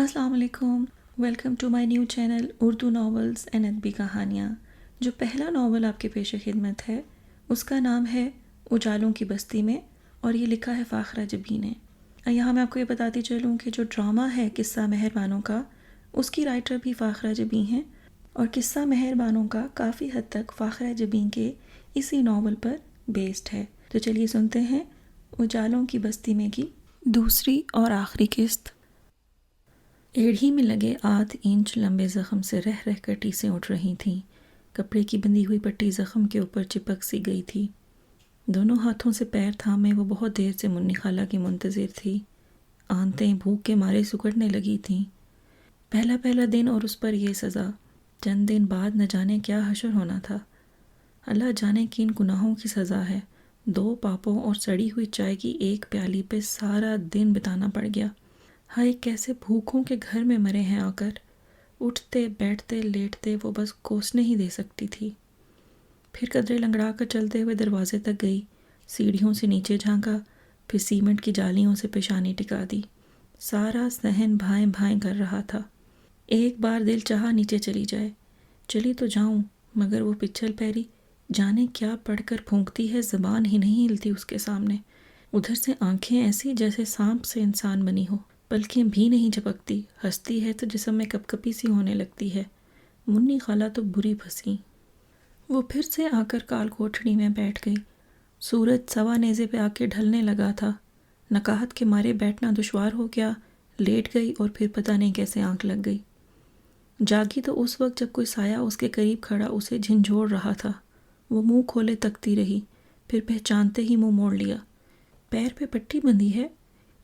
السلام علیکم، welcome to my new channel Urdu novels and ادبی کہانیاں۔ جو پہلا ناول آپ کے پیش خدمت ہے اس کا نام ہے اجالوں کی بستی میں، اور یہ لکھا ہے فاخرہ جبی نے۔ یہاں میں آپ کو یہ بتاتی چلوں کہ جو ڈرامہ ہے قصہ مہربانوں کا، اس کی رائٹر بھی فاخرہ جبی ہیں، اور قصہ مہربانوں کا کافی حد تک فاخرہ جبی کے اسی ناول پر بیسڈ ہے۔ تو چلیے سنتے ہیں اجالوں کی بستی میں کی دوسری اور آخری قسط۔ ایڑھی میں لگے 8 انچ لمبے زخم سے رہ رہ کر ٹیسیں اٹھ رہی تھیں۔ کپڑے کی بندھی ہوئی پٹی زخم کے اوپر چپک سی گئی تھی۔ دونوں ہاتھوں سے پیر تھامے وہ بہت دیر سے منی خالہ کی منتظر تھی۔ آنتیں بھوک کے مارے سکڑنے لگی تھیں۔ پہلا پہلا دن اور اس پر یہ سزا، چند دن بعد نہ جانے کیا حشر ہونا تھا۔ اللہ جانے کن گناہوں کی سزا ہے۔ 2 پاپوں اور سڑی ہوئی چائے کی ایک پیالی پہ سارا دن بتانا پڑ گیا۔ ہائے کیسے بھوکوں کے گھر میں مرے ہیں آ کر۔ اٹھتے بیٹھتے لیٹتے وہ بس کوسنے ہی دے سکتی تھی۔ پھر قدرے لنگڑا کر چلتے ہوئے دروازے تک گئی، سیڑھیوں سے نیچے جھانکا، پھر سیمنٹ کی جالیوں سے پیشانی ٹکا دی۔ سارا صحن بھائیں بھائیں کر رہا تھا۔ ایک بار دل چاہا نیچے چلی جائے۔ چلی تو جاؤں، مگر وہ پچھل پیری جانے کیا پڑھ کر پھونکتی ہے، زبان ہی نہیں ہلتی اس کے سامنے۔ ادھر سے آنکھیں ایسی جیسے سانپ سے انسان بنی ہو، پلکیں بھی نہیں جھپکتی، ہنستی ہے تو جسم میں کپ کپی سی ہونے لگتی ہے۔ منی خالہ تو بری پھنسی۔ وہ پھر سے آ کر کال کوٹھڑی میں بیٹھ گئی۔ سورج سوا نیزے پہ آ کے ڈھلنے لگا تھا۔ نکاہت کے مارے بیٹھنا دشوار ہو گیا، لیٹ گئی اور پھر پتہ نہیں کیسے آنکھ لگ گئی۔ جاگی تو اس وقت جب کوئی سایہ اس کے قریب کھڑا اسے جھنجھوڑ رہا تھا۔ وہ منہ کھولے تکتی رہی، پھر پہچانتے ہی منہ موڑ لیا۔ پیر پہ پٹی بندھی ہے؟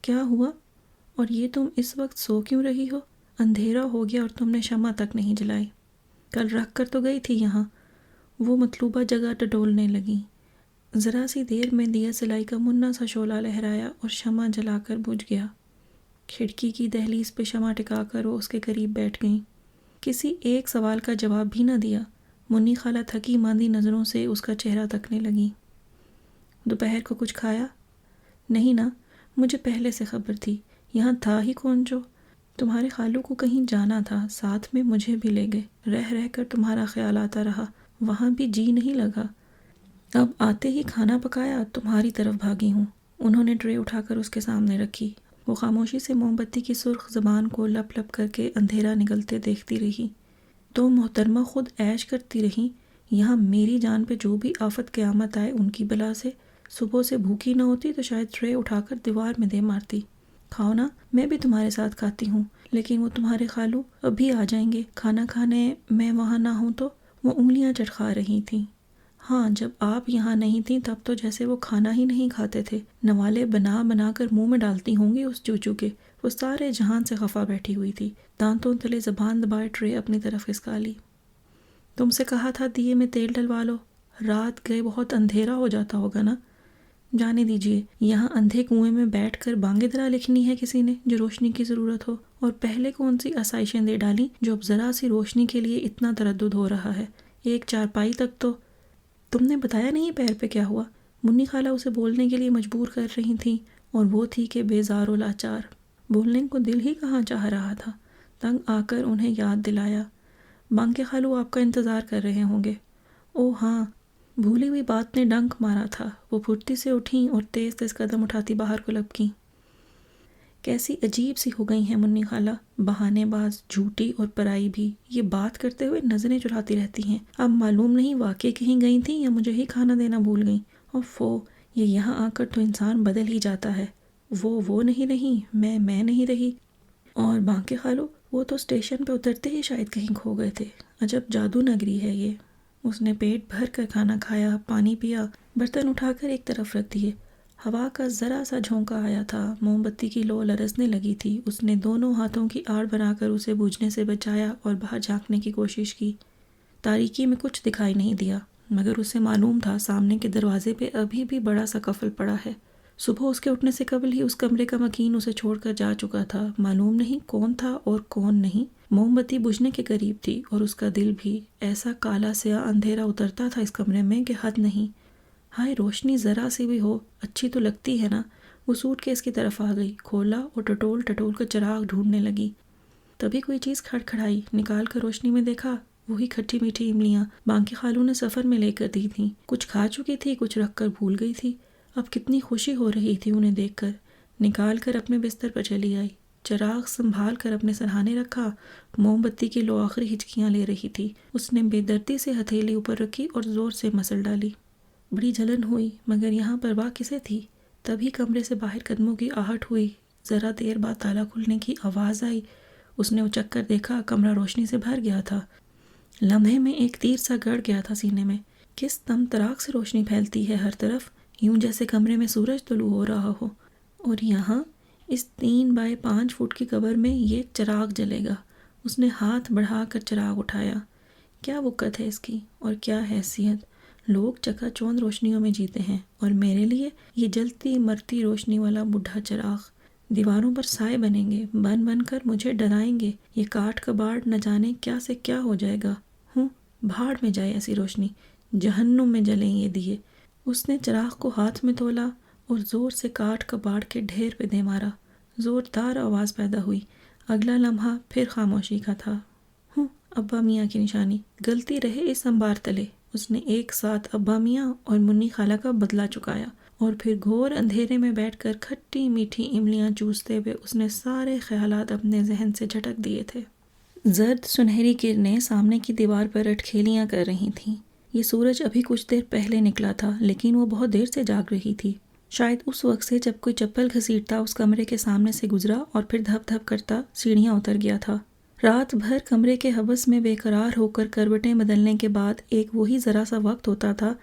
کیا ہوا؟ اور یہ تم اس وقت سو کیوں رہی ہو؟ اندھیرا ہو گیا اور تم نے شمع تک نہیں جلائی۔ کل رکھ کر تو گئی تھی یہاں۔ وہ مطلوبہ جگہ ٹٹولنے لگی۔ ذرا سی دیر میں دیا سلائی کا منا سا شعلہ لہرایا اور شمع جلا کر بجھ گیا۔ کھڑکی کی دہلیز پہ شمع ٹکا کر وہ اس کے قریب بیٹھ گئیں۔ کسی ایک سوال کا جواب بھی نہ دیا۔ منی خالہ تھکی ماندی نظروں سے اس کا چہرہ تکنے لگی۔ دوپہر کو کچھ کھایا؟ نہیں نا، مجھے پہلے سے خبر تھی۔ یہاں تھا ہی کون جو؟ تمہارے خالو کو کہیں جانا تھا، ساتھ میں مجھے بھی لے گئے۔ رہ رہ کر تمہارا خیال آتا رہا، وہاں بھی جی نہیں لگا۔ اب آتے ہی کھانا پکایا، تمہاری طرف بھاگی ہوں۔ انہوں نے ٹرے اٹھا کر اس کے سامنے رکھی۔ وہ خاموشی سے موم بتی کی سرخ زبان کو لپ لپ کر کے اندھیرا نگلتے دیکھتی رہی۔ تو محترمہ خود عیش کرتی رہی، یہاں میری جان پہ جو بھی آفت قیامت آئے ان کی بلا سے۔ صبح سے بھوکی نہ ہوتی تو شاید ٹرے اٹھا کر دیوار میں دے مارتی۔ کھاؤ نا، میں بھی تمہارے ساتھ کھاتی ہوں، لیکن وہ تمہارے خالو ابھی آ جائیں گے کھانا کھانے، میں وہاں نہ ہوں تو۔ وہ انگلیاں چٹخا رہی تھیں۔ ہاں، جب آپ یہاں نہیں تھیں تب تو جیسے وہ کھانا ہی نہیں کھاتے تھے، نوالے بنا بنا کر منہ میں ڈالتی ہوں گی اس چوچو کے۔ وہ سارے جہان سے خفا بیٹھی ہوئی تھی، دانتوں تلے زبان دبائے ٹرے اپنی طرف کھسکا لی۔ تم سے کہا تھا دیے میں تیل ڈلوا لو، رات گئے بہت اندھیرا ہو جاتا ہوگا نا۔ جانے دیجیے، یہاں اندھے کنویں میں بیٹھ کر بانگدرا لکھنی ہے کسی نے جو روشنی کی ضرورت ہو؟ اور پہلے کون سی آسائشیں دے ڈالی جو اب ذرا سی روشنی کے لیے اتنا تردد ہو رہا ہے؟ ایک چارپائی تک تو تم نے بتایا نہیں پیر پہ کیا ہوا؟ منی خالہ اسے بولنے کے لیے مجبور کر رہی تھیں، اور وہ تھی کہ بیزار و لاچار۔ بولنے کو دل ہی کہاں چاہ رہا تھا۔ تنگ آ کر انہیں یاد دلایا، بانکے خالو آپ کا انتظار کر رہے ہوں گے۔ او ہاں، بھولی ہوئی بات نے ڈنک مارا تھا۔ وہ پھرتی سے اٹھیں اور تیز تیز قدم اٹھاتی باہر کو لپکیں۔ کیسی عجیب سی ہو گئی ہیں منی خالہ، بہانے باز، جھوٹی اور پرائی بھی۔ یہ بات کرتے ہوئے نظریں چراتی رہتی ہیں۔ اب معلوم نہیں واقعی کہیں گئی تھیں یا مجھے ہی کھانا دینا بھول گئیں۔ اوفو، یہ یہاں آ کر تو انسان بدل ہی جاتا ہے۔ وہ نہیں رہی، میں نہیں رہی۔ اور بانکے خالو، وہ تو اسٹیشن پہ اترتے ہی شاید کہیں کھو گئے تھے۔ عجب جادو نگری ہے یہ۔ اس نے پیٹ بھر کر کھانا کھایا، پانی پیا، برتن اٹھا کر ایک طرف رکھ دیے۔ ہوا کا ذرا سا جھونکا آیا تھا، موم بتی کی لو لرزنے لگی تھی۔ اس نے دونوں ہاتھوں کی آڑ بنا کر اسے بجھنے سے بچایا اور باہر جھانکنے کی کوشش کی۔ تاریکی میں کچھ دکھائی نہیں دیا، مگر اسے معلوم تھا سامنے کے دروازے پہ ابھی بھی بڑا سا قفل پڑا ہے۔ صبح اس کے اٹھنے سے قبل ہی اس کمرے کا مکین اسے چھوڑ کر جا چکا تھا۔ معلوم نہیں کون تھا اور کون نہیں۔ موم بتی بجھنے کے قریب تھی اور اس کا دل بھی۔ ایسا کالا سیاہ اندھیرا اترتا تھا اس کمرے میں کہ حد نہیں۔ ہائے، روشنی ذرا سی بھی ہو، اچھی تو لگتی ہے نا۔ وہ سوٹ کیس کی طرف آ گئی، کھولا اور ٹٹول ٹٹول کر چراغ ڈھونڈنے لگی۔ تبھی کوئی چیز کھڑکھڑائی، نکال کر روشنی میں دیکھا، وہی کھٹی میٹھی املیاں بانکی خالو نے سفر میں لے کر دی تھیں۔ کچھ کھا چکی تھی، کچھ رکھ کر بھول گئی تھی۔ اب کتنی خوشی ہو رہی تھی انہیں دیکھ کر۔ نکال کر اپنے بستر پر چلی آئی، چراغ سنبھال کر اپنے سرہانے رکھا، موم بتی کی لو آخری ہچکیاں لے رہی تھی۔ اس نے بے دردی سے ہتھیلی اوپر رکھی اور زور سے مسل ڈالی۔ بڑی جلن ہوئی، مگر یہاں پرواہ کسے تھی؟ تبھی کمرے سے باہر قدموں کی آہٹ ہوئی، ذرا دیر بعد تالا کھلنے کی آواز آئی۔ اس نے اچک کر دیکھا، کمرہ روشنی سے بھر گیا تھا۔ لمحے میں ایک تیر سا گڑ گیا تھا سینے میں۔ کس تم تراک سے روشنی پھیلتی ہے ہر طرف، یوں جیسے کمرے میں سورج طلوع ہو رہا ہو، اور یہاں اس 3 بائی 5 فٹ کی قبر میں یہ چراغ جلے گا۔ اس نے ہاتھ بڑھا کر چراغ اٹھایا۔ کیا وقت ہے اس کی، اور کیا حیثیت! لوگ چکا چوند روشنیوں میں جیتے ہیں، اور میرے لیے یہ جلتی مرتی روشنی والا بڈھا چراغ۔ دیواروں پر سائے بنیں گے، بن بن کر مجھے ڈرائیں گے۔ یہ کاٹ کباڑ نہ جانے کیا سے کیا ہو جائے گا۔ بھاڑ میں جائے ایسی روشنی، جہنم میں جلیں یہ دیے۔ اس نے چراغ کو ہاتھ میں تولا اور زور سے کاٹ کباڑ کے ڈھیر پہ دے مارا۔ زوردار آواز پیدا ہوئی۔ اگلا لمحہ پھر خاموشی کا تھا۔ ابا میاں کی نشانی، گلتی رہے اس انبار تلے۔ اس نے ایک ساتھ ابا میاں اور منی خالہ کا بدلہ چکایا، اور پھر گھور اندھیرے میں بیٹھ کر کھٹی میٹھی املیاں چوستے ہوئے اس نے سارے خیالات اپنے ذہن سے جھٹک دیے تھے۔ زرد سنہری کرنیں سامنے کی دیوار پر اٹکھیلیاں کر رہی تھیں۔ یہ سورج ابھی کچھ دیر پہلے نکلا تھا، لیکن وہ بہت دیر سے جاگ رہی تھی۔ شاید اس وقت سے جب کوئی چپل گھسیٹتا اس کمرے کے سامنے سے گزرا اور پھر دھپ دھپ کرتا سیڑھیاں اتر گیا تھا۔ رات بھر کمرے کے حبس میں بے قرار ہو کر کروٹیں بدلنے کے بعد ایک وہی ذرا سا وقت ہوتا تھا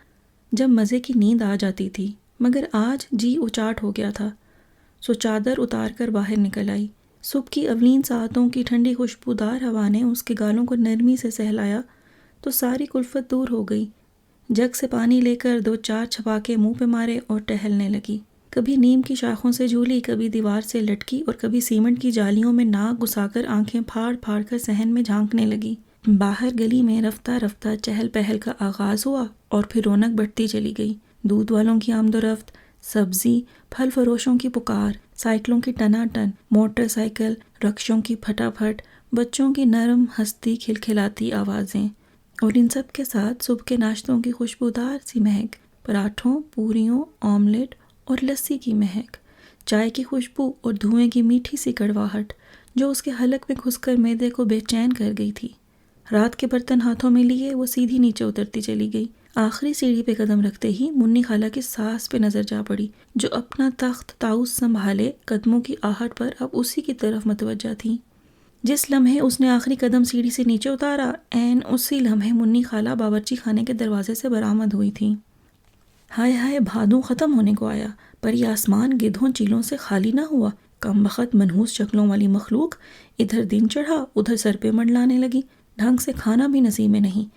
جب مزے کی نیند آ جاتی تھی، مگر آج جی اچاٹ ہو گیا تھا۔ سو چادر اتار کر باہر نکل آئی۔ صبح کی اولین ساعتوں کی ٹھنڈی خوشبودار ہوا نے اس کے گالوں کو نرمی سے سہلایا تو ساری کلفت دور ہو گئی۔ جگ سے پانی لے کر 2-4 چھپاکے منہ پہ مارے اور ٹہلنے لگی۔ کبھی نیم کی شاخوں سے جھولی، کبھی دیوار سے لٹکی، اور کبھی سیمنٹ کی جالیوں میں ناک گھسا کر آنکھیں پھاڑ پھاڑ کر صحن میں جھانکنے لگی۔ باہر گلی میں رفتہ رفتہ چہل پہل کا آغاز ہوا اور پھر رونق بڑھتی چلی گئی۔ دودھ والوں کی آمد و رفت، سبزی، پھل فروشوں کی پکار، سائیکلوں کی ٹناٹن، موٹر سائیکل، رکشوں کی پھٹا پھٹ، بچوں کی نرم ہستی کھلکھلاتی آوازیں، اور ان سب کے ساتھ صبح کے ناشتوں کی خوشبودار سی مہک، پراٹھوں، پوریوں، آملیٹ اور لسی کی مہک، چائے کی خوشبو اور دھوئیں کی میٹھی سی کڑواہٹ جو اس کے حلق میں گھس کر معدے کو بے چین کر گئی تھی۔ رات کے برتن ہاتھوں میں لیے وہ سیدھی نیچے اترتی چلی گئی۔ آخری سیڑھی پہ قدم رکھتے ہی منی خالہ کی ساس پہ نظر جا پڑی، جو اپنا تخت طاؤس سنبھالے قدموں کی آہٹ پر اب اسی کی طرف متوجہ تھیں۔ جس لمحے اس نے آخری قدم سیڑھی سے نیچے اتارا، عین اسی لمحے منی خالہ باورچی خانے کے دروازے سے برآمد ہوئی تھیں۔ ہائے ہائے، بھادوں ختم ہونے کو آیا، پر یہ آسمان گدھوں چیلوں سے خالی نہ ہوا۔ کم بخت منحوس شکلوں والی مخلوق ادھر دن چڑھا ادھر سر پہ منڈلانے لگی، ڈھنگ سے کھانا بھی نصیب میں نہیں۔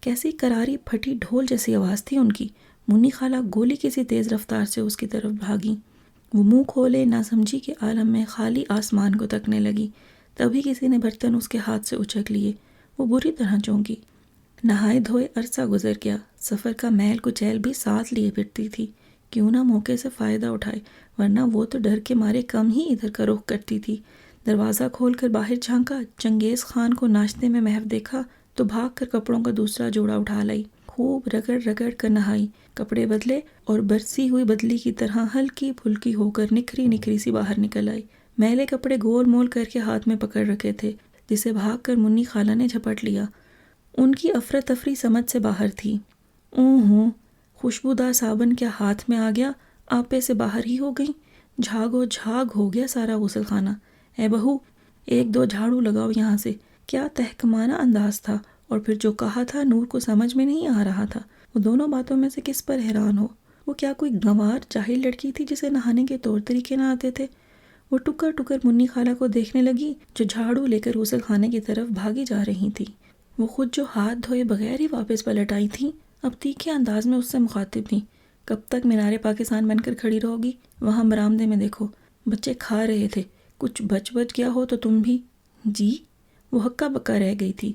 کیسی کراری پھٹی ڈھول جیسی آواز تھی ان کی۔ منی خالہ گولی کسی تیز رفتار سے اس کی طرف بھاگی۔ وہ منہ کھولے نہ سمجھی کے عالم میں خالی آسمان کو تکنے لگی۔ تبھی کسی نے برتن اس کے ہاتھ سے اچک لیے۔ وہ بری طرح چونکی۔ نہائے دھوئے عرصہ گزر گیا، سفر کا میل کچیل بھی ساتھ لیے پھرتی تھی۔ کیوں نہ موقع سے فائدہ اٹھائے، ورنہ وہ تو ڈر کے مارے کم ہی ادھر کا رخ کرتی تھی۔ دروازہ کھول کر باہر جھانکا، چنگیز خان کو ناشتے میں محو دیکھا تو بھاگ کر کپڑوں کا دوسرا جوڑا اٹھا لائی۔ خوب رگڑ رگڑ کر نہائی، کپڑے بدلے اور برسی ہوئی بدلی کی طرح ہلکی پھلکی ہو کر نکھری نکھری سی باہر نکل آئی۔ میلے کپڑے گول مول کر کے ہاتھ میں پکڑ رکھے تھے، جسے بھاگ کر منی خالہ نے جھپٹ لیا۔ ان کی افراتفری سمجھ سے باہر تھی۔ خوشبودار صابن کیا ہاتھ میں آ گیا، آپے سے باہر ہی ہو گئیں۔ جھاگو جھاگ ہو گیا سارا غسل خانہ۔ اے بہو، 1-2 جھاڑو لگاؤ یہاں سے۔ کیا تحکمانہ انداز تھا، اور پھر جو کہا تھا نور کو سمجھ میں نہیں آ رہا تھا۔ وہ دونوں باتوں میں سے کس پر حیران ہو؟ وہ کیا کوئی گنوار جاہل لڑکی تھی جسے نہانے کے طور طریقے نہ آتے تھے؟ وہ ٹکر ٹکر منی خالہ کو دیکھنے لگی جو جھاڑو لے کر غسل خانے کی طرف بھاگی جا رہی تھی۔ وہ خود جو ہاتھ دھوئے بغیر ہی واپس پلٹ آئی تھیں، اب تیکھے انداز میں اس سے مخاطب تھیں۔ کب تک مینار پاکستان بن کر کھڑی رہو گی؟ وہاں برآمدے میں دیکھو، بچے کھا رہے تھے، کچھ بچ گیا ہو تو تم بھی۔ جی؟ وہ ہکا بکا رہ گئی تھی۔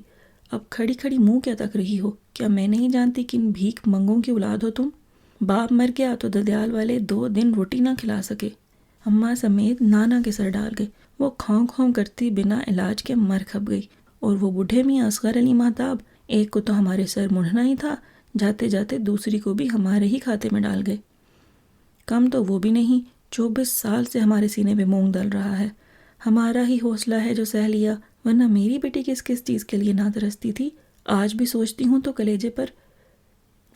اب کھڑی کھڑی منہ کیا تک رہی ہو؟ کیا میں نہیں جانتی کن بھیک منگوں کی اولاد ہو تم؟ باپ مر گیا تو ددیال والے 2 دن روٹی نہ کھلا سکے۔ اماں سمیت نانا کے سر ڈال گئے، وہ کھاؤں کھاؤں کرتی بنا علاج کے مر کھپ گئی، اور وہ بوڑھے میاں اصغر علی مہتاب، ایک کو تو ہمارے سر مڑنا ہی تھا، جاتے جاتے دوسری کو بھی ہمارے ہی کھاتے میں ڈال گئے۔ کم تو وہ بھی نہیں، 24 سال سے ہمارے سینے پہ مونگ ڈل رہا ہے، ہمارا ہی حوصلہ ہے جو سہ لیا، ورنہ میری بیٹی کس کس چیز کے لیے نہ ترستی تھی، آج بھی سوچتی ہوں تو کلیجے پر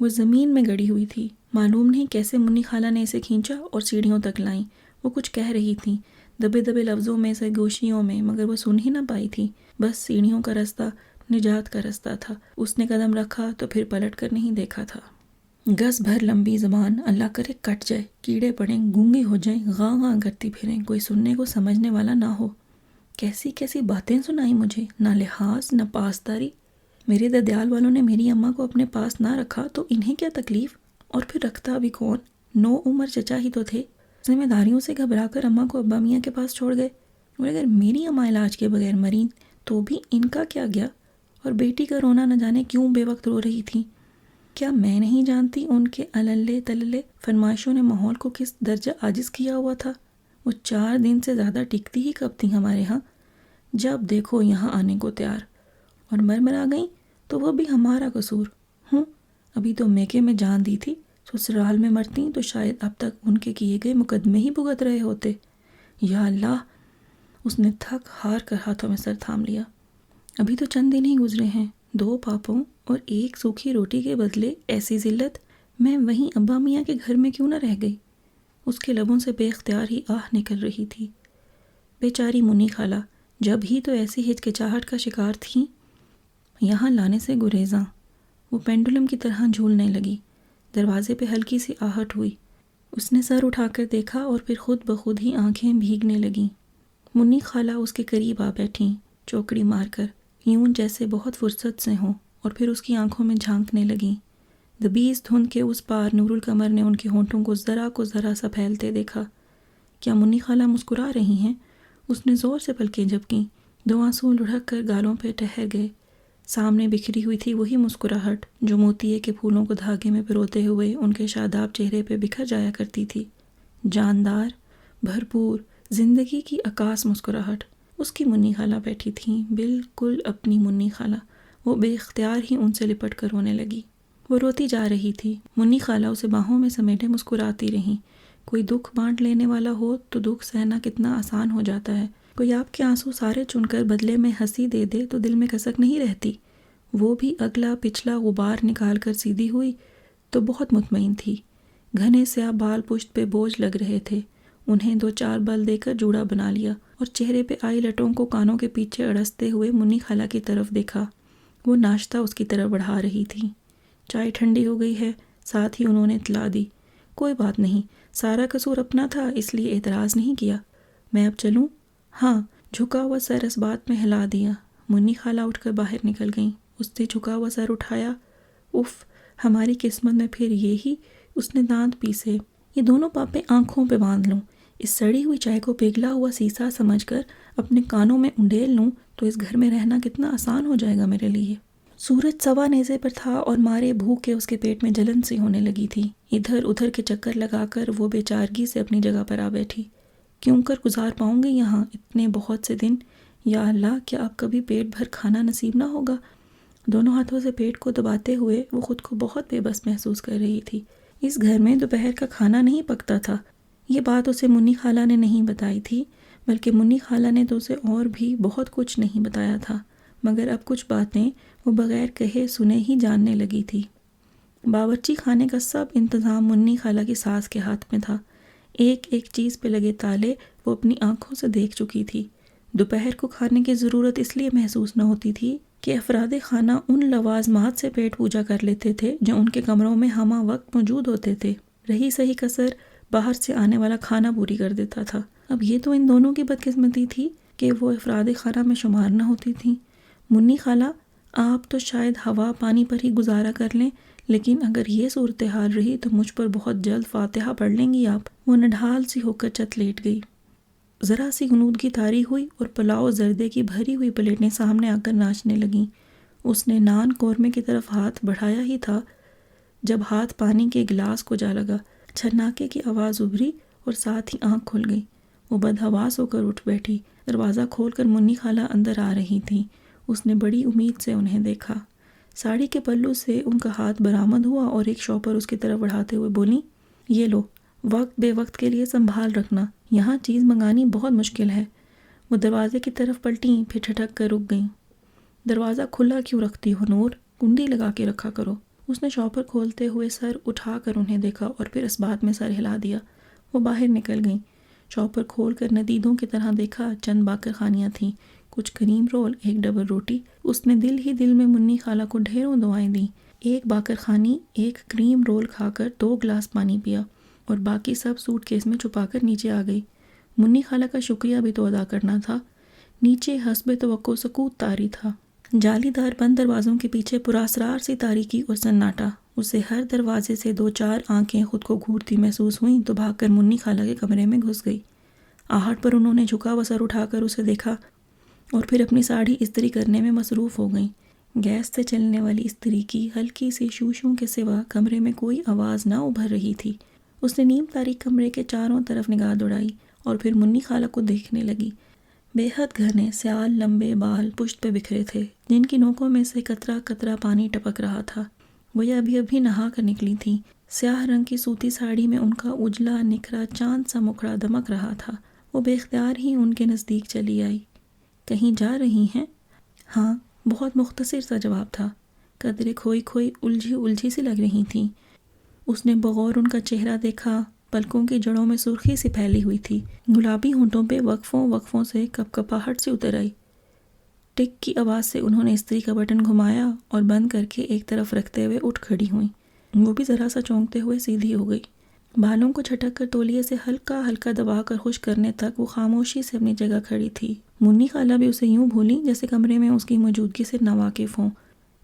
وہ زمین میں گڑی ہوئی تھی۔ معلوم نہیں کیسے منی خالہ نے اسے کھینچا اور سیڑھیوں تک لائیں۔ وہ کچھ کہہ رہی تھیں دبے دبے لفظوں میں، سرگوشیوں میں، مگر وہ سن ہی نہ پائی تھی۔ بس سیڑھیوں کا رستہ نجات کا رستہ تھا۔ اس نے قدم رکھا تو پھر پلٹ کر نہیں دیکھا تھا۔ گز بھر لمبی زبان، اللہ کرے کٹ جائے، کیڑے پڑیں، گونگی ہو جائیں، غاں غاں کرتی پھریں، کوئی سننے کو سمجھنے والا نہ ہو۔ کیسی کیسی باتیں سنائی مجھے، نہ لحاظ نہ پاسداری۔ میرے ددیال والوں نے میری اماں کو اپنے پاس نہ رکھا تو انہیں کیا تکلیف، اور پھر رکھتا بھی کون، 9 عمر چچا ہی تو تھے۔ ذمہ داریوں سے گھبرا کر اماں کو ابا میاں کے پاس چھوڑ گئے، اور اگر میری اماں علاج کے بغیر مریں تو بھی ان کا کیا گیا؟ اور بیٹی کا رونا نہ جانے کیوں بے وقت رو رہی تھی۔ کیا میں نہیں جانتی ان کے اللے تللے فرمائشوں نے ماحول کو کس درجہ عاجز کیا ہوا تھا؟ وہ 4 دن سے زیادہ ٹکتی ہی کب تھیں ہمارے ہاں، جب دیکھو یہاں آنے کو تیار، اور مرمرا گئیں تو وہ بھی ہمارا قصور۔ ابھی تو میکے میں جان دی تھی، سسرال میں مرتی تو شاید اب تک ان کے کیے گئے مقدمے ہی بھگت رہے ہوتے۔ یا اللہ، اس نے تھک ہار کر ہاتھوں میں سر تھام لیا۔ ابھی تو چند دن ہی گزرے ہیں، 2 پاپوں اور 1 سوکھی روٹی کے بدلے ایسی ذلت، میں وہیں ابا میاں کے گھر میں کیوں نہ رہ گئی؟ اس کے لبوں سے بے اختیار ہی آہ نکل رہی تھی۔ بیچاری منی خالہ جب ہی تو ایسی ہچکچاہٹ کا شکار تھیں، یہاں لانے سے گریزاں۔ وہ پینڈولم کی طرح جھولنے لگی۔ دروازے پہ ہلکی سی آہٹ ہوئی۔ اس نے سر اٹھا کر دیکھا اور پھر خود بخود ہی آنکھیں بھیگنے لگیں۔ منی خالہ اس کے قریب آ بیٹھیں، چوکڑی مار کر، یوں جیسے بہت فرصت سے ہوں، اور پھر اس کی آنکھوں میں جھانکنے لگیں۔ دبیز دھند کے اس پار نور القمر نے ان کے ہونٹوں کو ذرا سا پھیلتے دیکھا۔ کیا منی خالہ مسکرا رہی ہیں؟ اس نے زور سے پلکیں جھپکیں، 2 آنسو لڑھک کر گالوں پہ ٹھہر گئے۔ سامنے بکھری ہوئی تھی وہی مسکراہٹ جو موتیے کے پھولوں کو دھاگے میں پروتے ہوئے ان کے شاداب چہرے پہ بکھر جایا کرتی تھی۔ جاندار، بھرپور، زندگی کی عکاس مسکراہٹ۔ اس کی منی خالہ بیٹھی تھیں، بالکل اپنی منی خالہ۔ وہ بے اختیار ہی ان سے لپٹ کر رونے لگی۔ وہ روتی جا رہی تھی، منی خالہ اسے باہوں میں سمیٹے مسکراتی رہیں۔ کوئی دکھ بانٹ لینے والا ہو تو دکھ سہنا کتنا آسان ہو جاتا ہے۔ کوئی آپ کے آنسو سارے چن کر بدلے میں ہنسی دے دے تو دل میں کسک نہیں رہتی۔ وہ بھی اگلا پچھلا غبار نکال کر سیدھی ہوئی تو بہت مطمئن تھی۔ گھنے سیاہ بال پشت پہ بوجھ لگ رہے تھے، انہیں 2-4 بل دے کر جوڑا بنا لیا، اور چہرے پہ آئی لٹوں کو کانوں کے پیچھے اڑستے ہوئے منی خالہ کی طرف دیکھا۔ وہ ناشتہ اس کی طرف بڑھا رہی تھی۔ چائے ٹھنڈی ہو گئی ہے، ساتھ ہی انہوں نے اطلاع دی۔ کوئی بات نہیں، سارا قصور اپنا تھا، اس لیے اعتراض نہیں کیا۔ میں اب چلوں؟ ہاں، جھکا ہوا سر اس بات میں ہلا دیا۔ منی خالہ اٹھ کر باہر نکل گئیں۔ اس نے جھکا ہوا سر اٹھایا۔ اف، ہماری قسمت میں پھر یہی۔ اس نے دانت پیسے۔ یہ دونوں پاپے آنکھوں پہ باندھ لوں، اس سڑی ہوئی چائے کو پگھلا ہوا سیسا سمجھ کر اپنے کانوں میں انڈیل لوں تو اس گھر میں رہنا کتنا آسان ہو جائے گا میرے لیے۔ سورج سوا نیزے پر تھا اور مارے بھوک کے اس کے پیٹ میں جلن سی ہونے لگی تھی۔ ادھر ادھر کے چکر لگا کر وہ بے چارگی سے اپنی جگہ پر آ بیٹھی۔ کیوں کر گزار پاؤں گی یہاں اتنے بہت سے دن؟ یا اللہ، کیا اب کبھی پیٹ بھر کھانا نصیب نہ ہوگا؟ دونوں ہاتھوں سے پیٹ کو دباتے ہوئے وہ خود کو بہت بے بس محسوس کر رہی تھی۔ اس گھر میں دوپہر کا کھانا نہیں پکتا تھا۔ یہ بات اسے منی خالہ نے نہیں بتائی تھی، بلکہ منی خالہ نے تو اسے اور بھی بہت کچھ نہیں بتایا تھا، مگر اب کچھ باتیں وہ بغیر کہے سنے ہی جاننے لگی تھی۔ باورچی خانے کا سب انتظام منی خالہ کی ساس کے ہاتھ میں تھا۔ ایک ایک چیز پہ لگے تالے وہ اپنی آنکھوں سے دیکھ چکی تھی۔ دوپہر کو کھانے کی ضرورت اس لیے محسوس نہ ہوتی تھی کہ افراد خانہ ان لوازمات سے پیٹ پوجا کر لیتے تھے جو ان کے کمروں میں ہمہ وقت موجود ہوتے تھے۔ رہی صحیح کسر باہر سے آنے والا کھانا پوری کر دیتا تھا۔ اب یہ تو ان دونوں کی بدقسمتی تھی کہ وہ افراد خانہ میں شمار نہ ہوتی تھیں۔ منی خالہ، آپ تو شاید ہوا پانی پر ہی گزارا کر لیں، لیکن اگر یہ صورتحال رہی تو مجھ پر بہت جلد فاتحہ پڑھ لیں گی آپ۔ وہ نڈھال سی ہو کر چت لیٹ گئی۔ ذرا سی غنودگی طاری ہوئی اور پلاؤ زردے کی بھری ہوئی پلیٹیں سامنے آ کر ناچنے لگیں۔ اس نے نان قورمے کی طرف ہاتھ بڑھایا ہی تھا جب ہاتھ پانی کے گلاس کو جا لگا۔ چھناکے کی آواز ابھری اور ساتھ ہی آنکھ کھل گئی۔ وہ بدحواس ہو کر اٹھ بیٹھی۔ دروازہ کھول کر منی خالہ اندر آ رہی تھیں۔ اس نے بڑی امید سے انہیں دیکھا۔ ساڑی کے پلو سے ان کا ہاتھ برآمد ہوا اور ایک شاپر اس کی طرف بڑھاتے ہوئے بولی، یہ لو، وقت بے وقت کے لیے سنبھال رکھنا، یہاں چیز منگانی بہت مشکل ہے۔ وہ دروازے کی طرف پلٹیں، پھر ٹھٹک کر رک گئیں۔ دروازہ کھلا کیوں رکھتی ہو نور؟ کنڈی لگا کے رکھا کرو۔ اس نے شاپر کھولتے ہوئے سر اٹھا کر انہیں دیکھا اور پھر اس بات میں سر ہلا دیا۔ وہ باہر نکل گئیں۔ شاپر کھول کر ندیدوں کی طرح دیکھا، چند باقر خانیاں تھیں، کچھ کریم رول، ایک ڈبل روٹی۔ اس نے دل ہی دل میں منی خالہ کو ڈھیروں دعائیں دیں۔ ایک باقر خانی، ایک کریم رول کھا کر 2 گلاس پانی پیا اور باقی سب سوٹ کیس میں چھپا کر نیچے آ گئی۔ منی خالہ کا شکریہ بھی تو ادا کرنا تھا۔ نیچے حسب توقع سکوت طاری تھا۔ جالی دار بند دروازوں کے پیچھے پراسرار سی تاریکی اور سناٹا۔ اسے ہر دروازے سے 2-4 آنکھیں خود کو گھورتی محسوس ہوئیں تو بھاگ کر منی خالہ کے کمرے میں گھس گئی۔ آہٹ پر انہوں نے جھکا ہوا سر اٹھا کر اسے دیکھا اور پھر اپنی ساڑھی استری کرنے میں مصروف ہو گئیں۔ گیس سے چلنے والی استری کی ہلکی سی شوشوں کے سوا کمرے میں کوئی آواز نہ ابھر رہی تھی۔ اس نے نیم تاریک کمرے کے چاروں طرف نگاہ دوڑائی اور پھر منی خالہ کو دیکھنے لگی۔ بے حد گھنے سیال لمبے بال پشت پہ بکھرے تھے، جن کی نوکوں میں سے قطرہ قطرہ پانی ٹپک رہا تھا۔ وہ ابھی نہا کر نکلی تھیں۔ سیاہ رنگ کی سوتی ساڑی میں ان کا اجلا نکھرا چاند سا مکھڑا دمک رہا تھا۔ وہ بے اختیار ہی ان کے نزدیک چلی آئی۔ کہیں جا رہی ہیں؟ ہاں، بہت مختصر سا جواب تھا۔ قدرے کھوئی الجھی سی لگ رہی تھیں۔ اس نے بغور ان کا چہرہ دیکھا۔ پلکوں کی جڑوں میں سرخی سی پھیلی ہوئی تھی۔ گلابی ہونٹوں پہ وقفوں سے کپکپاہٹ سی اتر آئی۔ ٹک کی آواز سے انہوں نے استری کا بٹن گھمایا اور بند کر کے ایک طرف رکھتے ہوئے اٹھ کھڑی ہوئیں۔ وہ بھی ذرا سا چونکتے ہوئے سیدھی ہو گئی۔ بالوں کو جھٹک کر تولیے سے ہلکا ہلکا دبا کر خشک کرنے تک وہ خاموشی سے اپنی جگہ کھڑی تھی۔ منی خالہ بھی اسے یوں بھولیں جیسے کمرے میں اس کی موجودگی سے ناواقف ہوں۔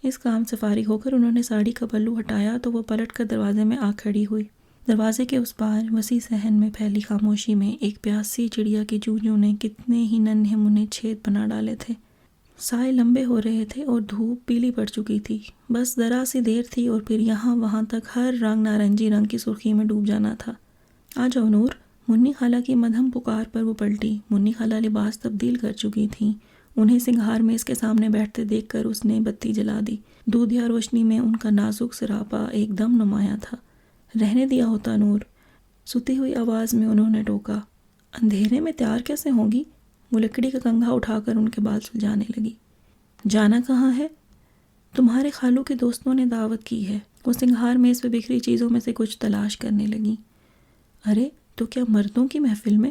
اس کام سے فارغ ہو کر انہوں نے ساڑی کا پلو ہٹایا تو وہ پلٹ کر دروازے میں آ کھڑی ہوئی۔ دروازے کے اس پار وسیع صحن میں پھیلی خاموشی میں ایک پیاسی چڑیا کی چونچوں نے کتنے ہی ننھے منھے چھید بنا ڈالے تھے۔ سائے لمبے ہو رہے تھے اور دھوپ پیلی پڑ چکی تھی۔ بس ذرا سی دیر تھی اور پھر یہاں وہاں تک ہر رنگ نارنجی رنگ کی سرخی میں ڈوب جانا تھا۔ آ جاؤ نور، منی خالہ کی مدھم پکار پر وہ پلٹی۔ منی خالہ لباس تبدیل کر چکی تھیں۔ انہیں سنگھار میں اس کے سامنے بیٹھتے دیکھ کر اس نے بتی جلا دی۔ دودھیا روشنی میں ان کا نازک سراپا ایک دم نمایاں تھا۔ رہنے دیا ہوتا نور، ستی ہوئی آواز میں انہوں نے ٹوکا۔ اندھیرے میں تیار کیسے ہوں گی؟ وہ لکڑی کا کنگھا اٹھا کر ان کے بال سلجھانے لگی۔ جانا کہاں ہے؟ تمہارے خالو کے دوستوں نے دعوت کی ہے۔ وہ سنگھار میں اس پہ بکھری چیزوں میں سے کچھ تلاش کرنے لگی۔ ارے تو کیا مردوں کی محفل میں؟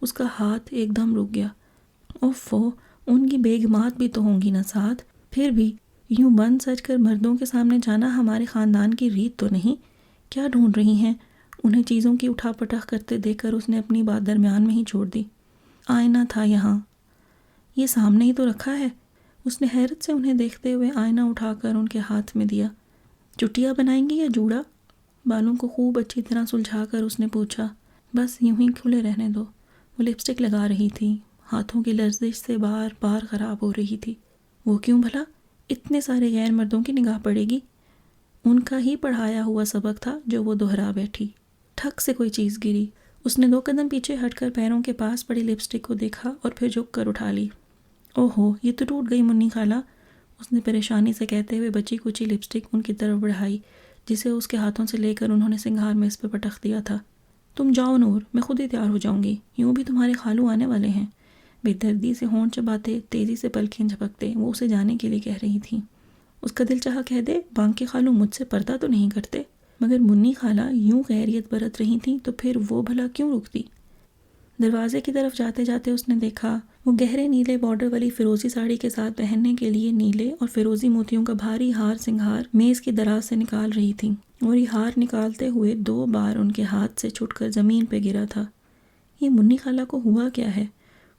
اس کا ہاتھ ایک دم رک گیا۔ اوفو، ان کی بیگمات بھی تو ہوں گی نا ساتھ۔ پھر بھی یوں بند سج کر مردوں کے سامنے جانا ہمارے خاندان کی ریت تو نہیں۔ کیا ڈھونڈ رہی ہیں؟ انہیں چیزوں کی اٹھا پٹخ کرتے دیکھ کر اس نے اپنی بات درمیان میں ہی چھوڑ دی۔ آئینہ تھا یہاں، یہ سامنے ہی تو رکھا ہے۔ اس نے حیرت سے انہیں دیکھتے ہوئے آئینہ اٹھا کر ان کے ہاتھ میں دیا۔ چٹیا بنائیں گی یا جوڑا؟ بالوں کو خوب اچھی طرح سلجھا کر اس نے پوچھا۔ بس یوں ہی کھلے رہنے دو۔ وہ لپسٹک لگا رہی تھی، ہاتھوں کی لرزش سے بار بار خراب ہو رہی تھی۔ وہ کیوں بھلا؟ اتنے سارے غیر مردوں کی نگاہ پڑے گی۔ ان کا ہی پڑھایا ہوا سبق تھا جو وہ دہرا بیٹھی۔ ٹھک سے کوئی چیز گری۔ اس نے 2 قدم پیچھے ہٹ کر پیروں کے پاس پڑی لپسٹک کو دیکھا اور پھر جھک کر اٹھا لی۔ اوہو، یہ تو ٹوٹ گئی منی خالہ، اس نے پریشانی سے کہتے ہوئے بچی کچی لپسٹک ان کی طرف بڑھائی، جسے اس کے ہاتھوں سے لے کر انہوں نے سنگھار میں اس پہ پٹخ دیا تھا۔ تم جاؤ نور، میں خود ہی تیار ہو جاؤں گی، یوں بھی تمہارے خالو آنے والے ہیں۔ بے دردی سے ہونٹ چباتے، تیزی سے پلکیں جھپکتے وہ اسے جانے کے لیے کہہ رہی تھیں۔ اس کا دل چاہا کہہ دے، بانکے خالو مجھ سے پردہ تو نہیں کرتے، مگر منی خالہ یوں غیریت برت رہی تھیں تو پھر وہ بھلا کیوں رکتی؟ دروازے کی طرف جاتے جاتے اس نے دیکھا وہ گہرے نیلے بارڈر والی فیروزی ساڑی کے ساتھ پہننے کے لیے نیلے اور فیروزی موتیوں کا بھاری ہار سنگھار میز کی دراز سے نکال رہی تھی، اور یہ ہار نکالتے ہوئے 2 بار ان کے ہاتھ سے چھٹ کر زمین پہ گرا تھا۔ یہ منی خالہ کو ہوا کیا ہے؟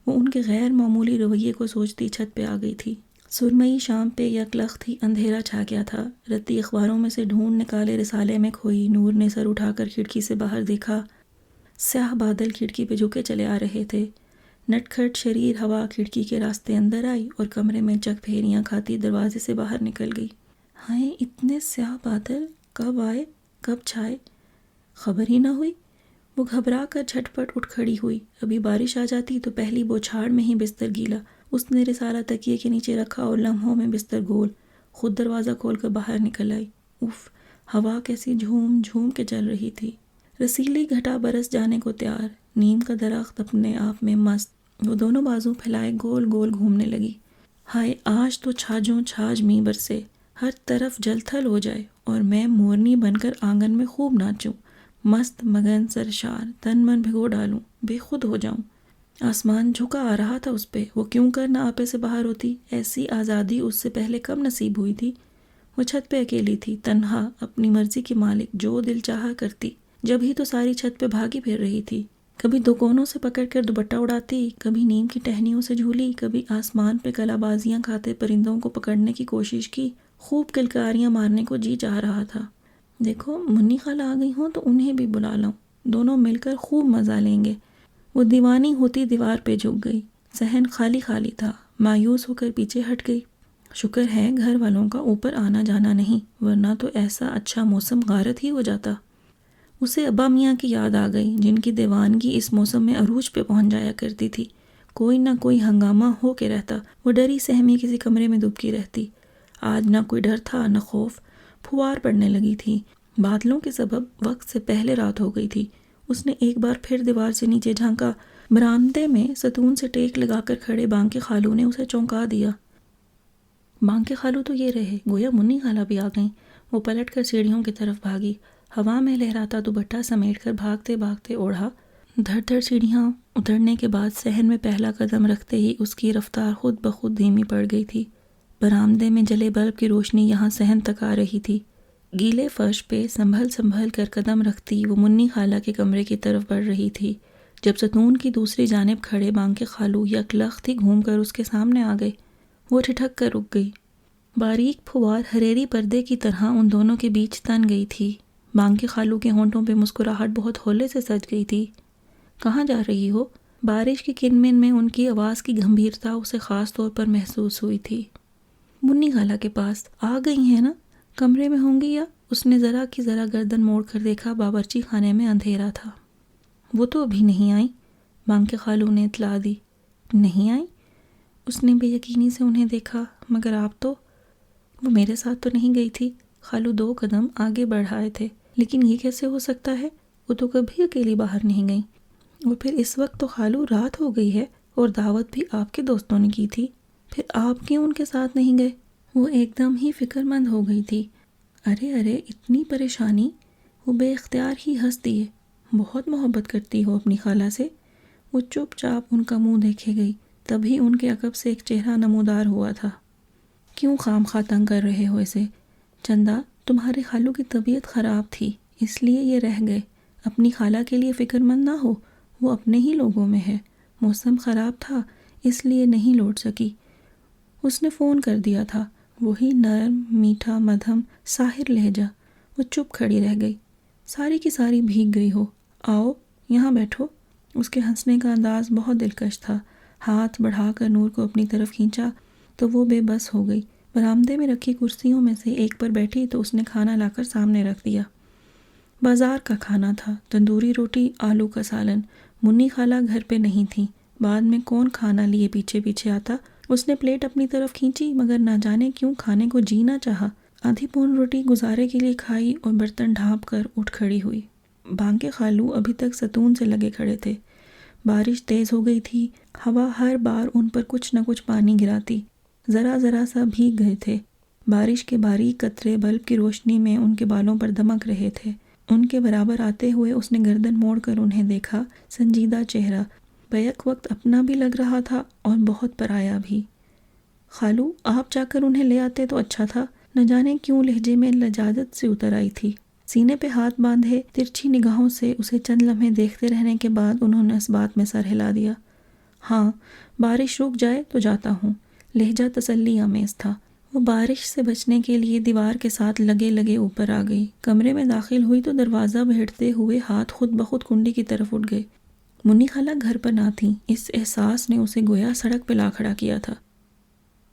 وہ ان کے غیر معمولی رویے کو سوچتی چھت پہ آ گئی تھی۔ سرمئی شام پہ یکلخت ہی اندھیرا چھا گیا تھا۔ رتی اخباروں میں سے ڈھونڈ نکالے رسالے میں کھوئی نور نے سر اٹھا کر کھڑکی سے باہر دیکھا۔ سیاہ بادل کھڑکی پہ جھکے چلے آ رہے تھے۔ نٹکھٹ شریر ہوا کھڑکی کے راستے اندر آئی اور کمرے میں چک پھیریاں کھاتی دروازے سے باہر نکل گئی۔ ہائے، اتنے سیاہ بادل کب آئے کب چھائے، خبر ہی نہ ہوئی۔ وہ گھبرا کر جھٹپٹ اٹھ کھڑی ہوئی۔ ابھی بارش آ جاتی تو پہلی بوچھاڑ میں ہی بستر گیلا۔ اس نے رسالہ تکیے کے نیچے رکھا اور لمحوں میں بستر گول۔ خود دروازہ کھول کر باہر نکل آئی۔ اف، ہوا کیسی جھوم جھوم کے چل رہی تھی۔ رسیلی گھٹا برس جانے کو تیار۔ نیم کا درخت اپنے آپ میں مست، وہ دونوں بازو پھیلائے گول گول گھومنے لگی۔ ہائے، آج تو چھاجوں چھاج می برسے، ہر طرف جل تھل ہو جائے اور میں مورنی بن کر آنگن میں خوب ناچوں، مست مگن سرشار، تن من بھگو ڈالوں، بے خود ہو جاؤں۔ آسمان جھکا آ رہا تھا اس پہ، وہ کیوں کر نہ آپے سے باہر ہوتی؟ ایسی آزادی اس سے پہلے کب نصیب ہوئی تھی؟ وہ چھت پہ اکیلی تھی، تنہا، اپنی مرضی کی مالک، جو دل چاہا کرتی۔ جب ہی تو ساری چھت پہ بھاگی پھر رہی تھی، کبھی دو کونوں سے پکڑ کر دوپٹہ اڑاتی، کبھی نیم کی ٹہنیوں سے جھولی، کبھی آسمان پہ کلا بازیاں کھاتے پرندوں کو پکڑنے کی کوشش کی۔ خوب کلکاریاں مارنے کو جی چاہ رہا تھا۔ دیکھو منی خالہ آ گئی ہوں تو انہیں بھی بلا لوں، دونوں مل کر خوب مزہ لیں گے۔ وہ دیوانی ہوتی دیوار پہ جھک گئی۔ صحن خالی خالی تھا۔ مایوس ہو کر پیچھے ہٹ گئی۔ شکر ہے گھر والوں کا اوپر آنا جانا نہیں، ورنہ تو ایسا اچھا موسم غارت ہی ہو جاتا۔ اسے ابا میاں کی یاد آ گئی، جن کی دیوانگی اس موسم میں عروج پہ پہنچ جایا کرتی تھی۔ کوئی نہ کوئی ہنگامہ ہو کے رہتا، وہ ڈری سہمی کسی کمرے میں دبکی رہتی۔ آج نہ کوئی ڈر تھا نہ خوف۔ پھوار پڑنے لگی تھی۔ بادلوں کے سبب وقت سے پہلے رات ہو گئی تھی۔ اس نے ایک بار پھر دیوار سے نیچے جھانکا۔ برآمدے میں ستون سے ٹیک لگا کر کھڑے بانکے خالو نے اسے چونکا دیا۔ بانکے خالو تو یہ رہے، گویا منی خالہ بھی آ گئیں۔ وہ پلٹ کر سیڑھیوں کی طرف بھاگی۔ ہوا میں لہراتا دوپٹہ سمیٹ کر بھاگتے بھاگتے اوڑھا۔ دھڑ دھڑ سیڑھیاں اترنے کے بعد صحن میں پہلا قدم رکھتے ہی اس کی رفتار خود بخود دھیمی پڑ گئی تھی۔ برآمدے میں جلے بلب کی روشنی یہاں صحن تک آ رہی تھی۔ گیلے فرش پہ سنبھل سنبھل کر قدم رکھتی وہ منی خالہ کے کمرے کی طرف بڑھ رہی تھی، جب ستون کی دوسری جانب کھڑے بانکے خالو یکلخت ہی گھوم کر اس کے سامنے آ گئے۔ وہ ٹھٹک کر رک گئی۔ باریک پھوار ہریری پردے کی طرح ان دونوں کے بیچ تن گئی تھی۔ بانکے خالو کے ہونٹوں پہ مسکراہٹ بہت ہولے سے سج گئی تھی۔ کہاں جا رہی ہو؟ بارش کی کنمن میں ان کی آواز کی گمبھیرتا اسے خاص طور پر محسوس ہوئی تھی۔ منی خالہ کے پاس آ گئی ہیں نا؟ کمرے میں ہوں گی یا؟ اس نے ذرا کی ذرا گردن موڑ کر دیکھا۔ باورچی خانے میں اندھیرا تھا۔ وہ تو ابھی نہیں آئیں، بانکے خالو نے اطلاع دی۔ نہیں آئیں؟ اس نے بے یقینی سے انہیں دیکھا۔ مگر آپ تو؟ وہ میرے ساتھ تو نہیں گئی تھی۔ خالو 2 قدم آگے بڑھائے تھے۔ لیکن یہ کیسے ہو سکتا ہے؟ وہ تو کبھی اکیلی باہر نہیں گئیں۔ اور پھر اس وقت تو خالو رات ہو گئی ہے اور دعوت بھی آپ کے دوستوں نے کی تھی، پھر آپ کیوں ان کے ساتھ نہیں گئے؟ وہ ایک دم ہی فکر مند ہو گئی تھی۔ ارے ارے، اتنی پریشانی؟ وہ بے اختیار ہی ہنس دیے۔ بہت محبت کرتی ہو اپنی خالہ سے؟ وہ چپ چاپ ان کا منہ دیکھے گئی، تبھی ان کے عقب سے ایک چہرہ نمودار ہوا تھا۔ کیوں خام خواہ تنگ کر رہے ہو اسے؟ چندا، تمہارے خالو کی طبیعت خراب تھی، اس لیے یہ رہ گئے۔ اپنی خالہ کے لیے فکر مند نہ ہو، وہ اپنے ہی لوگوں میں ہے۔ موسم خراب تھا اس لیے نہیں لوٹ سکی۔ اس نے فون کر دیا تھا، وہی نرم میٹھا مدھم ساحر لہجہ۔ وہ چپ کھڑی رہ گئی۔ ساری کی ساری بھیگ گئی ہو، آؤ یہاں بیٹھو۔ اس کے ہنسنے کا انداز بہت دلکش تھا۔ ہاتھ بڑھا کر نور کو اپنی طرف کھینچا تو وہ بے بس ہو گئی۔ برآمدے میں رکھی کرسیوں میں سے ایک پر بیٹھی تو اس نے کھانا لا کر سامنے رکھ دیا۔ بازار کا کھانا تھا، تندوری روٹی، آلو کا سالن۔ منی خالہ گھر پہ نہیں تھی، بعد میں کون کھانا لیے پیچھے پیچھے آتا۔ اس نے پلیٹ اپنی طرف کھینچی مگر نہ جانے کیوں کھانے کو جی نہ چاہا۔ آدھی پون روٹی گزارے کے لیے کھائی اور برتن ڈھانپ کر اٹھ کھڑی ہوئی۔ بانکے خالو ابھی تک ستون سے لگے کھڑے تھے۔ بارش تیز ہو گئی تھی، ہوا ہر بار ان پر کچھ نہ کچھ پانی گراتی۔ ذرا ذرا سا بھیگ گئے تھے۔ بارش کے باریک قطرے بلب کی روشنی میں ان کے بالوں پر دمک رہے تھے۔ ان کے برابر آتے ہوئے اس نے گردن موڑ کر انہیں دیکھا۔ سنجیدہ چہرہ، بیک وقت اپنا بھی لگ رہا تھا اور بہت پرایا بھی۔ خالو، آپ جا کر انہیں لے آتے تو اچھا تھا۔ نہ جانے کیوں لہجے میں لجاجت سے اتر آئی تھی۔ سینے پہ ہاتھ باندھے ترچھی نگاہوں سے اسے چند لمحے دیکھتے رہنے کے بعد انہوں نے اس بات میں سر ہلا دیا۔ ہاں، بارش رک جائے تو جاتا ہوں۔ لہجہ تسلی آمیز تھا۔ وہ بارش سے بچنے کے لیے دیوار کے ساتھ لگے لگے اوپر آ گئی۔ کمرے میں داخل ہوئی تو دروازہ بھیڑتے ہوئے ہاتھ خود بخود کنڈی کی طرف اٹھ گئے۔ منی خالہ گھر پر نہ تھیں، اس احساس نے اسے گویا سڑک پہ لا کھڑا کیا تھا۔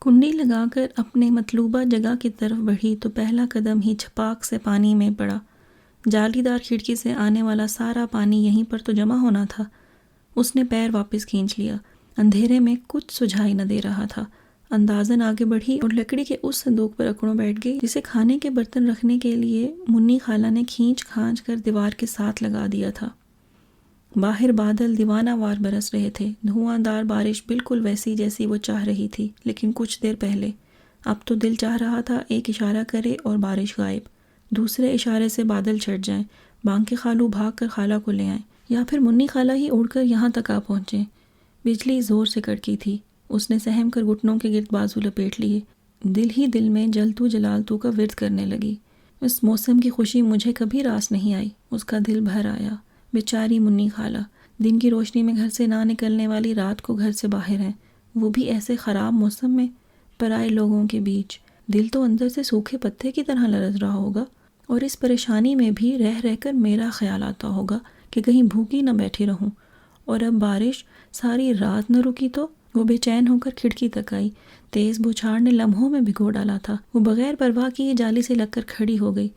کنڈی لگا کر اپنے مطلوبہ جگہ کی طرف بڑھی تو پہلا قدم ہی چھپاک سے پانی میں پڑا۔ جالی دار کھڑکی سے آنے والا سارا پانی یہیں پر تو جمع ہونا تھا۔ اس نے پیر واپس کھینچ لیا۔ اندھیرے میں کچھ سجھائی نہ دے رہا تھا۔ اندازن آگے بڑھی اور لکڑی کے اس صندوق پر اکڑوں بیٹھ گئی جسے کھانے کے برتن رکھنے کے لیے منی خالہ نے کھینچ کھانچ کر دیوار کے ساتھ لگا دیا تھا۔ باہر بادل دیوانہ وار برس رہے تھے، دھواں دار بارش بالکل ویسی جیسی وہ چاہ رہی تھی، لیکن کچھ دیر پہلے۔ اب تو دل چاہ رہا تھا ایک اشارہ کرے اور بارش غائب، دوسرے اشارے سے بادل چھٹ جائیں، بانکے خالو بھاگ کر خالہ کو لے آئیں، یا پھر منی خالہ ہی اڑ کر یہاں تک آ پہنچیں۔ بجلی زور سے کڑکی تھی۔ اس نے سہم کر گھٹنوں کے گرد بازو لپیٹ لیے، دل ہی دل میں جلتو جلالتو کا ورد کرنے لگی۔ اس موسم کی خوشی مجھے کبھی راس نہیں آئی۔ اس کا دل بھر آیا۔ بیچاری منی خالہ، دن کی روشنی میں گھر سے نہ نکلنے والی، رات کو گھر سے باہر ہیں، وہ بھی ایسے خراب موسم میں، پرائے لوگوں کے بیچ۔ دل تو اندر سے سوکھے پتے کی طرح لرز رہا ہوگا، اور اس پریشانی میں بھی رہ رہ کر میرا خیال آتا ہوگا کہ کہیں بھوکی نہ بیٹھی رہوں، اور اب بارش ساری رات نہ رکی تو۔ وہ بے چین ہو کر کھڑکی تک آئی۔ تیز بوچھاڑ نے لمحوں میں بھگو ڈالا تھا۔ وہ بغیر پرواہ کیے جالی سے لگ کر کھڑی ہو گئی۔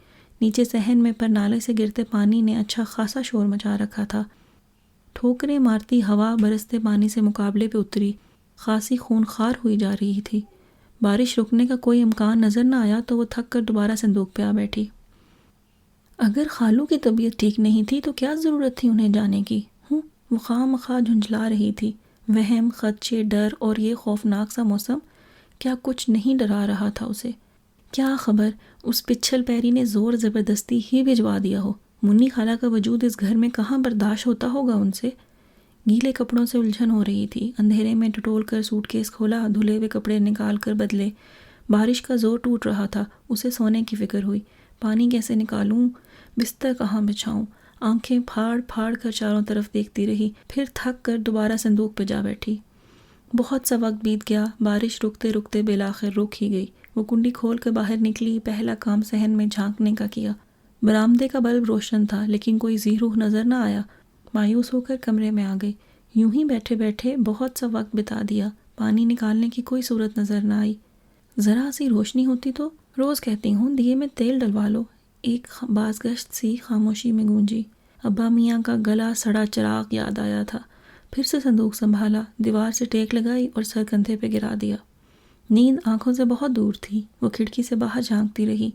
نیچے صحن میں پر نالے سے گرتے پانی نے اچھا خاصا شور مچا رکھا تھا۔ ٹھوکریں مارتی ہوا برستے پانی سے مقابلے پہ اتری، خاصی خونخوار ہوئی جا رہی تھی۔ بارش رکنے کا کوئی امکان نظر نہ آیا تو وہ تھک کر دوبارہ صندوق پہ آ بیٹھی۔ اگر خالو کی طبیعت ٹھیک نہیں تھی تو کیا ضرورت تھی انہیں جانے کی؟ وہ خواہ مخواہ جھنجھلا رہی تھی۔ وہم، خدشے، ڈر اور یہ خوفناک سا موسم، کیا کچھ نہیں ڈرا رہا تھا اسے؟ کیا خبر اس پچھل پیری نے زور زبردستی ہی بھجوا دیا ہو؟ منی خالہ کا وجود اس گھر میں کہاں برداشت ہوتا ہوگا ان سے؟ گیلے کپڑوں سے الجھن ہو رہی تھی۔ اندھیرے میں ٹٹول کر سوٹ کیس کھولا، دھلے ہوئے کپڑے نکال کر بدلے۔ بارش کا زور ٹوٹ رہا تھا۔ اسے سونے کی فکر ہوئی۔ پانی کیسے نکالوں؟ بستر کہاں بچھاؤں؟ آنکھیں پھاڑ پھاڑ کر چاروں طرف دیکھتی رہی، پھر تھک کر دوبارہ صندوق پہ جا بیٹھی۔ بہت سا وقت بیت گیا۔ بارش رکتے رکتے بالآخر رک ہی گئی۔ وہ کنڈی کھول کر باہر نکلی۔ پہلا کام صحن میں جھانکنے کا کیا۔ برآمدے کا بلب روشن تھا، لیکن کوئی ذی روح نظر نہ آیا۔ مایوس ہو کر کمرے میں آ گئی۔ یوں ہی بیٹھے بیٹھے بہت سا وقت بتا دیا۔ پانی نکالنے کی کوئی صورت نظر نہ آئی۔ ذرا سی روشنی ہوتی تو، روز کہتی ہوں دیے میں تیل ڈلوا لو۔ ایک بازگشت سی خاموشی میں گونجی۔ ابا میاں کا گلا سڑا چراغ یاد آیا تھا۔ پھر سے صندوق سنبھالا، دیوار سے ٹیک لگائی اور سر کندھے پہ گرا دیا۔ نیند آنکھوں سے بہت دور تھی۔ وہ کھڑکی سے باہر جھانکتی رہی۔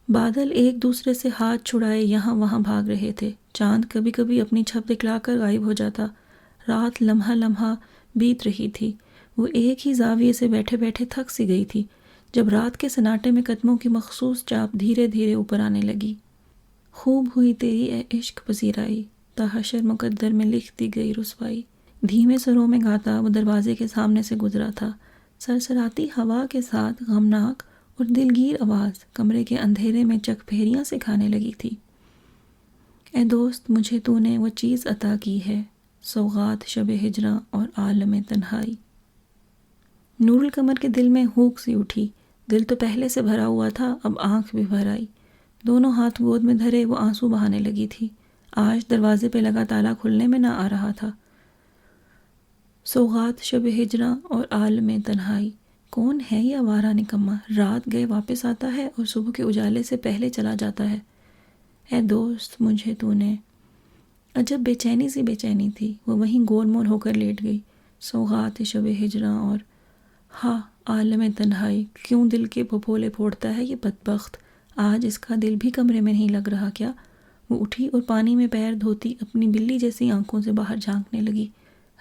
بادل ایک دوسرے سے ہاتھ چھڑائے یہاں وہاں بھاگ رہے تھے۔ چاند کبھی کبھی اپنی چھپ دکھلا کر غائب ہو جاتا۔ رات لمحہ لمحہ بیت رہی تھی۔ وہ ایک ہی زاویے سے بیٹھے بیٹھے تھک سی گئی تھی، جب رات کے سناٹے میں قدموں کی مخصوص چاپ دھیرے دھیرے اوپر آنے لگی۔ خوب ہوئی تیری اے عشق پذیرائی، تا حشر مقدر میں لکھ دی گئی رسوائی۔ دھیمے سروں میں گاتا وہ دروازے کے سامنے سے گزرا تھا۔ سرسراتی ہوا کے ساتھ غمناک اور دلگیر آواز کمرے کے اندھیرے میں چک پھیریاں سے کھانے لگی تھی۔ اے دوست مجھے تو نے وہ چیز عطا کی ہے، سوغات شب ہجراں اور عالم تنہائی۔ نور القمر کے دل میں ہوک سی اٹھی۔ دل تو پہلے سے بھرا ہوا تھا، اب آنکھ بھی بھر آئی۔ دونوں ہاتھ گود میں دھرے وہ آنسو بہانے لگی تھی۔ آج دروازے پہ لگا تالا کھلنے میں نہ آ رہا تھا۔ سوغات شب ہجراں اور عالم تنہائی، کون ہے یہ آوارہ نکما؟ رات گئے واپس آتا ہے اور صبح کے اجالے سے پہلے چلا جاتا ہے۔ اے دوست مجھے تو نے، عجب بے چینی سی بے چینی تھی۔ وہ وہیں گول مول ہو کر لیٹ گئی۔ سوغات شب ہجراں اور عالم تنہائی، کیوں دل کے پھپھولے پھوڑتا ہے یہ بدبخت؟ آج اس کا دل بھی کمرے میں نہیں لگ رہا کیا؟ وہ اٹھی اور پانی میں پیر دھوتی اپنی بلی جیسی آنکھوں سے باہر جھانکنے لگی۔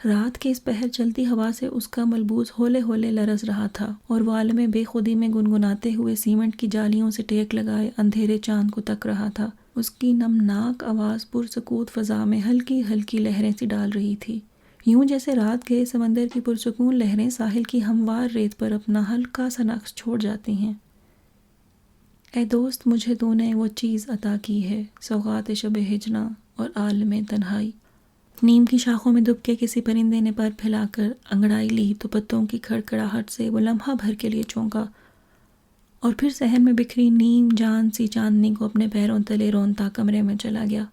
رات کے اس پہر چلتی ہوا سے اس کا ملبوس ہولے ہولے لرز رہا تھا، اور وہ عالم بے خودی میں گنگناتے ہوئے سیمنٹ کی جالیوں سے ٹیک لگائے اندھیرے چاند کو تک رہا تھا۔ اس کی نمناک آواز پرسکوت فضا میں ہلکی ہلکی لہریں سی ڈال رہی تھی، یوں جیسے رات گئے سمندر کی پرسکون لہریں ساحل کی ہموار ریت پر اپنا ہلکا سا نقش چھوڑ جاتی ہیں۔ اے دوست مجھے تو نے وہ چیز عطا کی ہے، سوغات شب ہجراں اور عالم تنہائی۔ نیم کی شاخوں میں دب کے کسی پرندے نے پر پھیلا کر انگڑائی لی تو پتوں کی کھڑکھڑاہٹ سے وہ لمحہ بھر کے لیے چونکا، اور پھر صحن میں بکھری نیم جان سی چاندنی کو اپنے پیروں تلے رونتا کمرے میں چلا گیا۔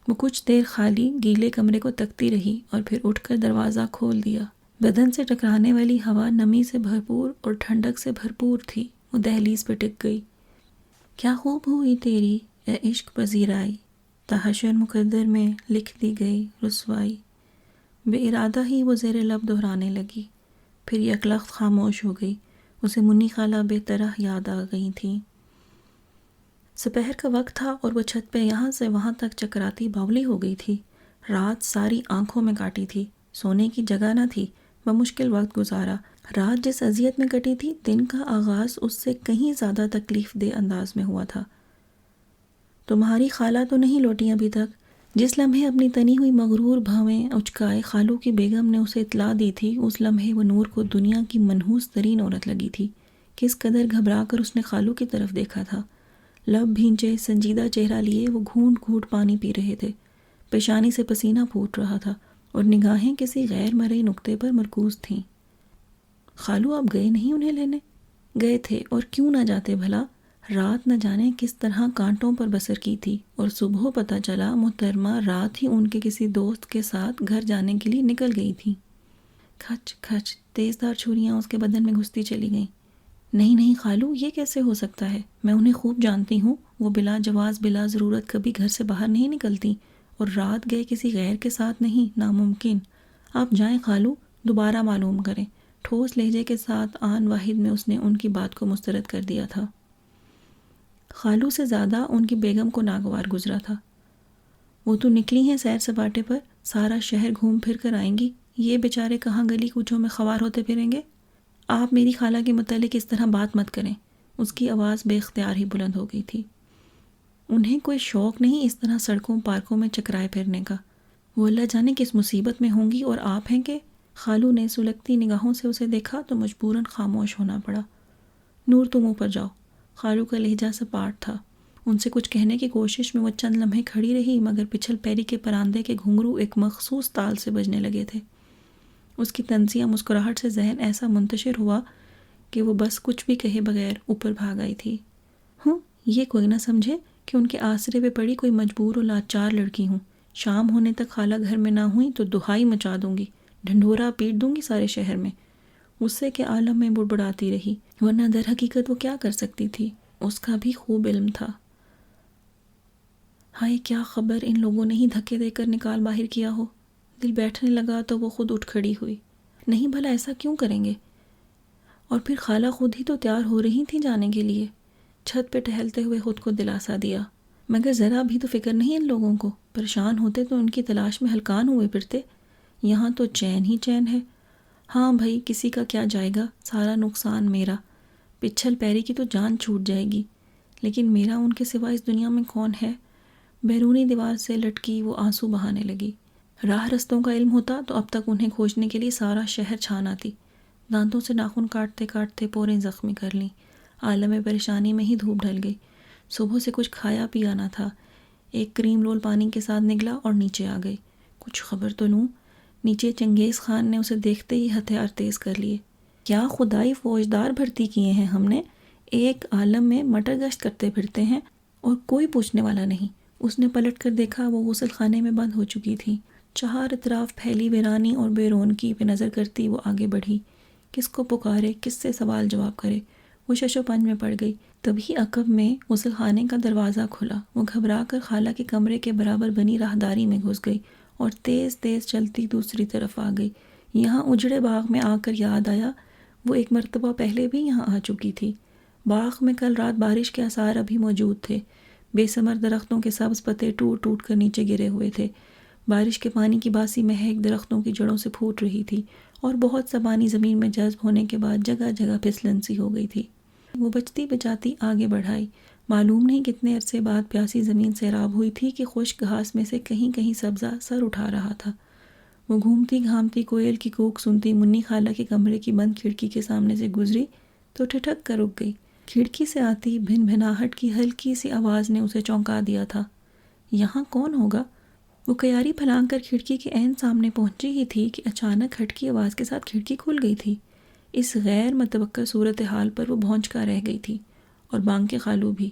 وہ کچھ دیر خالی گیلے کمرے کو تکتی رہی اور پھر اٹھ کر دروازہ کھول دیا۔ بدن سے ٹکرانے والی ہوا نمی سے بھرپور اور ٹھنڈک سے بھرپور تھی۔ وہ دہلیز پہ ٹک گئی۔ کیا خوب ہوئی تیری اے عشق پذیرائی، تحشر مقدر میں لکھ دی گئی رسوائی۔ بے ارادہ ہی وہ زیر لب دہرانے لگی، پھر یکلخت خاموش ہو گئی۔ اسے منی خالہ بے طرح یاد آ گئی تھیں۔ سپہر کا وقت تھا اور وہ چھت پہ یہاں سے وہاں تک چکراتی باولی ہو گئی تھی۔ رات ساری آنکھوں میں کاٹی تھی، سونے کی جگہ نہ تھی، بمشکل وقت گزارا۔ رات جس اذیت میں کٹی تھی، دن کا آغاز اس سے کہیں زیادہ تکلیف دہ انداز میں ہوا تھا۔ تمہاری خالہ تو نہیں لوٹی ابھی تک؟ جس لمحے اپنی تنی ہوئی مغرور بھویں اچکائے خالو کی بیگم نے اسے اطلاع دی تھی، اس لمحے وہ نور کو دنیا کی منحوس ترین عورت لگی تھی۔ کس قدر گھبرا کر اس نے خالو کی طرف دیکھا تھا۔ لب بھینچے سنجیدہ چہرہ لیے وہ گھونٹ گھونٹ پانی پی رہے تھے، پیشانی سے پسینہ پھوٹ رہا تھا اور نگاہیں کسی غیر مرئی نقطے پر مرکوز تھیں۔ خالو آپ گئے نہیں انہیں لینے؟ گئے تھے، اور کیوں نہ جاتے بھلا؟ رات نہ جانے کس طرح کانٹوں پر بسر کی تھی، اور صبح پتہ چلا محترمہ رات ہی ان کے کسی دوست کے ساتھ گھر جانے کے لیے نکل گئی تھی۔ کھچ کھچ تیز دھار چھریاں اس کے بدن میں گھستی چلی گئیں۔ نہیں نہیں خالو، یہ کیسے ہو سکتا ہے؟ میں انہیں خوب جانتی ہوں، وہ بلا جواز بلا ضرورت کبھی گھر سے باہر نہیں نکلتی، اور رات گئے کسی غیر کے ساتھ نہیں، ناممکن۔ آپ جائیں خالو، دوبارہ معلوم کریں۔ ٹھوس لہجے کے ساتھ آن واحد میں اس نے ان کی بات کو مسترد کر دیا تھا۔ خالو سے زیادہ ان کی بیگم کو ناگوار گزرا تھا۔ وہ تو نکلی ہیں سیر سپاٹے پر، سارا شہر گھوم پھر کر آئیں گی، یہ بیچارے کہاں گلی کوچوں میں خوار ہوتے پھریں گے؟ آپ میری خالہ کے متعلق اس طرح بات مت کریں۔ اس کی آواز بے اختیار ہی بلند ہو گئی تھی۔ انہیں کوئی شوق نہیں اس طرح سڑکوں پارکوں میں چکرائے پھرنے کا۔ وہ اللہ جانے کس مصیبت میں ہوں گی، اور آپ ہیں کہ… خالو نے سلگتی نگاہوں سے اسے دیکھا تو مجبوراً خاموش ہونا پڑا۔ نور تم اوپر جاؤ۔ خالو کا لہجہ سپاٹ تھا۔ ان سے کچھ کہنے کی کوشش میں وہ چند لمحے کھڑی رہی، مگر پچھل پیری کے پراندے کے گھنگرو ایک مخصوص تال سے بجنے لگے تھے۔ اس کی طنزیہ مسکراہٹ سے ذہن ایسا منتشر ہوا کہ وہ بس کچھ بھی کہے بغیر اوپر بھاگ آئی تھی۔ یہ کوئی نہ سمجھے کہ ان کے آسرے پہ پڑی کوئی مجبور و لاچار لڑکی ہوں۔ شام ہونے تک خالہ گھر میں نہ ہوئی تو دہائی مچا دوں گی، ڈھنڈورا پیٹ دوں گی سارے شہر میں۔ غصے کے عالم میں بڑبڑاتی رہی، ورنہ در حقیقت وہ کیا کر سکتی تھی، اس کا بھی خوب علم تھا۔ ہائے کیا خبر ان لوگوں نے ہی دھکے دے کر نکال باہر کیا ہو۔ دل بیٹھنے لگا تو وہ خود اٹھ کھڑی ہوئی۔ نہیں بھلا ایسا کیوں کریں گے؟ اور پھر خالہ خود ہی تو تیار ہو رہی تھی جانے کے لیے۔ چھت پہ ٹہلتے ہوئے خود کو دلاسا دیا، مگر ذرا بھی تو فکر نہیں ان لوگوں کو۔ پریشان ہوتے تو ان کی تلاش میں ہلکان ہوئے پھرتے، یہاں تو چین ہی چین ہے۔ ہاں بھائی، کسی کا کیا جائے گا، سارا نقصان میرا۔ پچھل پیری کی تو جان چھوٹ جائے گی، لیکن میرا ان کے سوا اس دنیا میں کون ہے؟ بیرونی دیوار سے لٹکی وہ آنسو بہانے لگی۔ راہ رستوں کا علم ہوتا تو اب تک انہیں کھوجنے کے لیے سارا شہر چھان آتی۔ دانتوں سے ناخن کاٹتے کاٹتے پوریں زخمی کر لیں۔ عالم پریشانی میں ہی دھوپ ڈھل گئی۔ صبح سے کچھ کھایا پیا نہ تھا۔ ایک کریم رول پانی کے ساتھ نگلا اور نیچے آ گئی۔ کچھ خبر تو لوں۔ نیچے چنگیز خان نے اسے دیکھتے ہی ہتھیار تیز کر لیے۔ کیا خدائی فوجدار بھرتی کیے ہیں ہم نے، ایک عالم میں مٹر گشت کرتے پھرتے ہیں اور کوئی پوچھنے والا نہیں۔ اس نے پلٹ کر دیکھا، وہ غسل خانے میں بند ہو چکی تھی۔ چہار اطراف پھیلی ویرانی اور بے رونقی پہ نظر کرتی وہ آگے بڑھی۔ کس کو پکارے، کس سے سوال جواب کرے؟ وہ شش و پنج میں پڑ گئی۔ تبھی عقب میں غسل خانے کا دروازہ کھلا۔ وہ گھبرا کر خالہ کے کمرے کے برابر بنی راہداری میں گھس گئی اور تیز تیز چلتی دوسری طرف آ گئی۔ یہاں اجڑے باغ میں آ کر یاد آیا وہ ایک مرتبہ پہلے بھی یہاں آ چکی تھی۔ باغ میں کل رات بارش کے آثار ابھی موجود تھے۔ بے ثمر درختوں کے سبز پتے ٹوٹ ٹوٹ کر نیچے گرے ہوئے تھے۔ بارش کے پانی کی باسی مہک درختوں کی جڑوں سے پھوٹ رہی تھی، اور بہت سا پانی زمین میں جذب ہونے کے بعد جگہ جگہ پھسلن سی ہو گئی تھی۔ وہ بچتی بچاتی آگے بڑھائی۔ معلوم نہیں کتنے عرصے بعد پیاسی زمین سیراب ہوئی تھی کہ خشک گھاس میں سے کہیں کہیں سبزہ سر اٹھا رہا تھا۔ وہ گھومتی گھامتی کوئل کی کوک سنتی منی خالہ کے کمرے کی بند کھڑکی کے سامنے سے گزری تو ٹھٹک کر رک گئی۔ کھڑکی سے آتی بھن بھناہٹ کی ہلکی سی آواز نے اسے چونکا دیا تھا۔ یہاں کون ہوگا؟ وہ کیاری پھلانگ کر کھڑکی کے عین سامنے پہنچی ہی تھی کہ اچانک ہٹکی آواز کے ساتھ کھڑکی کھل گئی تھی۔ اس غیر متوقع صورتحال پر وہ بھونچکا رہ گئی تھی، اور بانکے خالو بھی،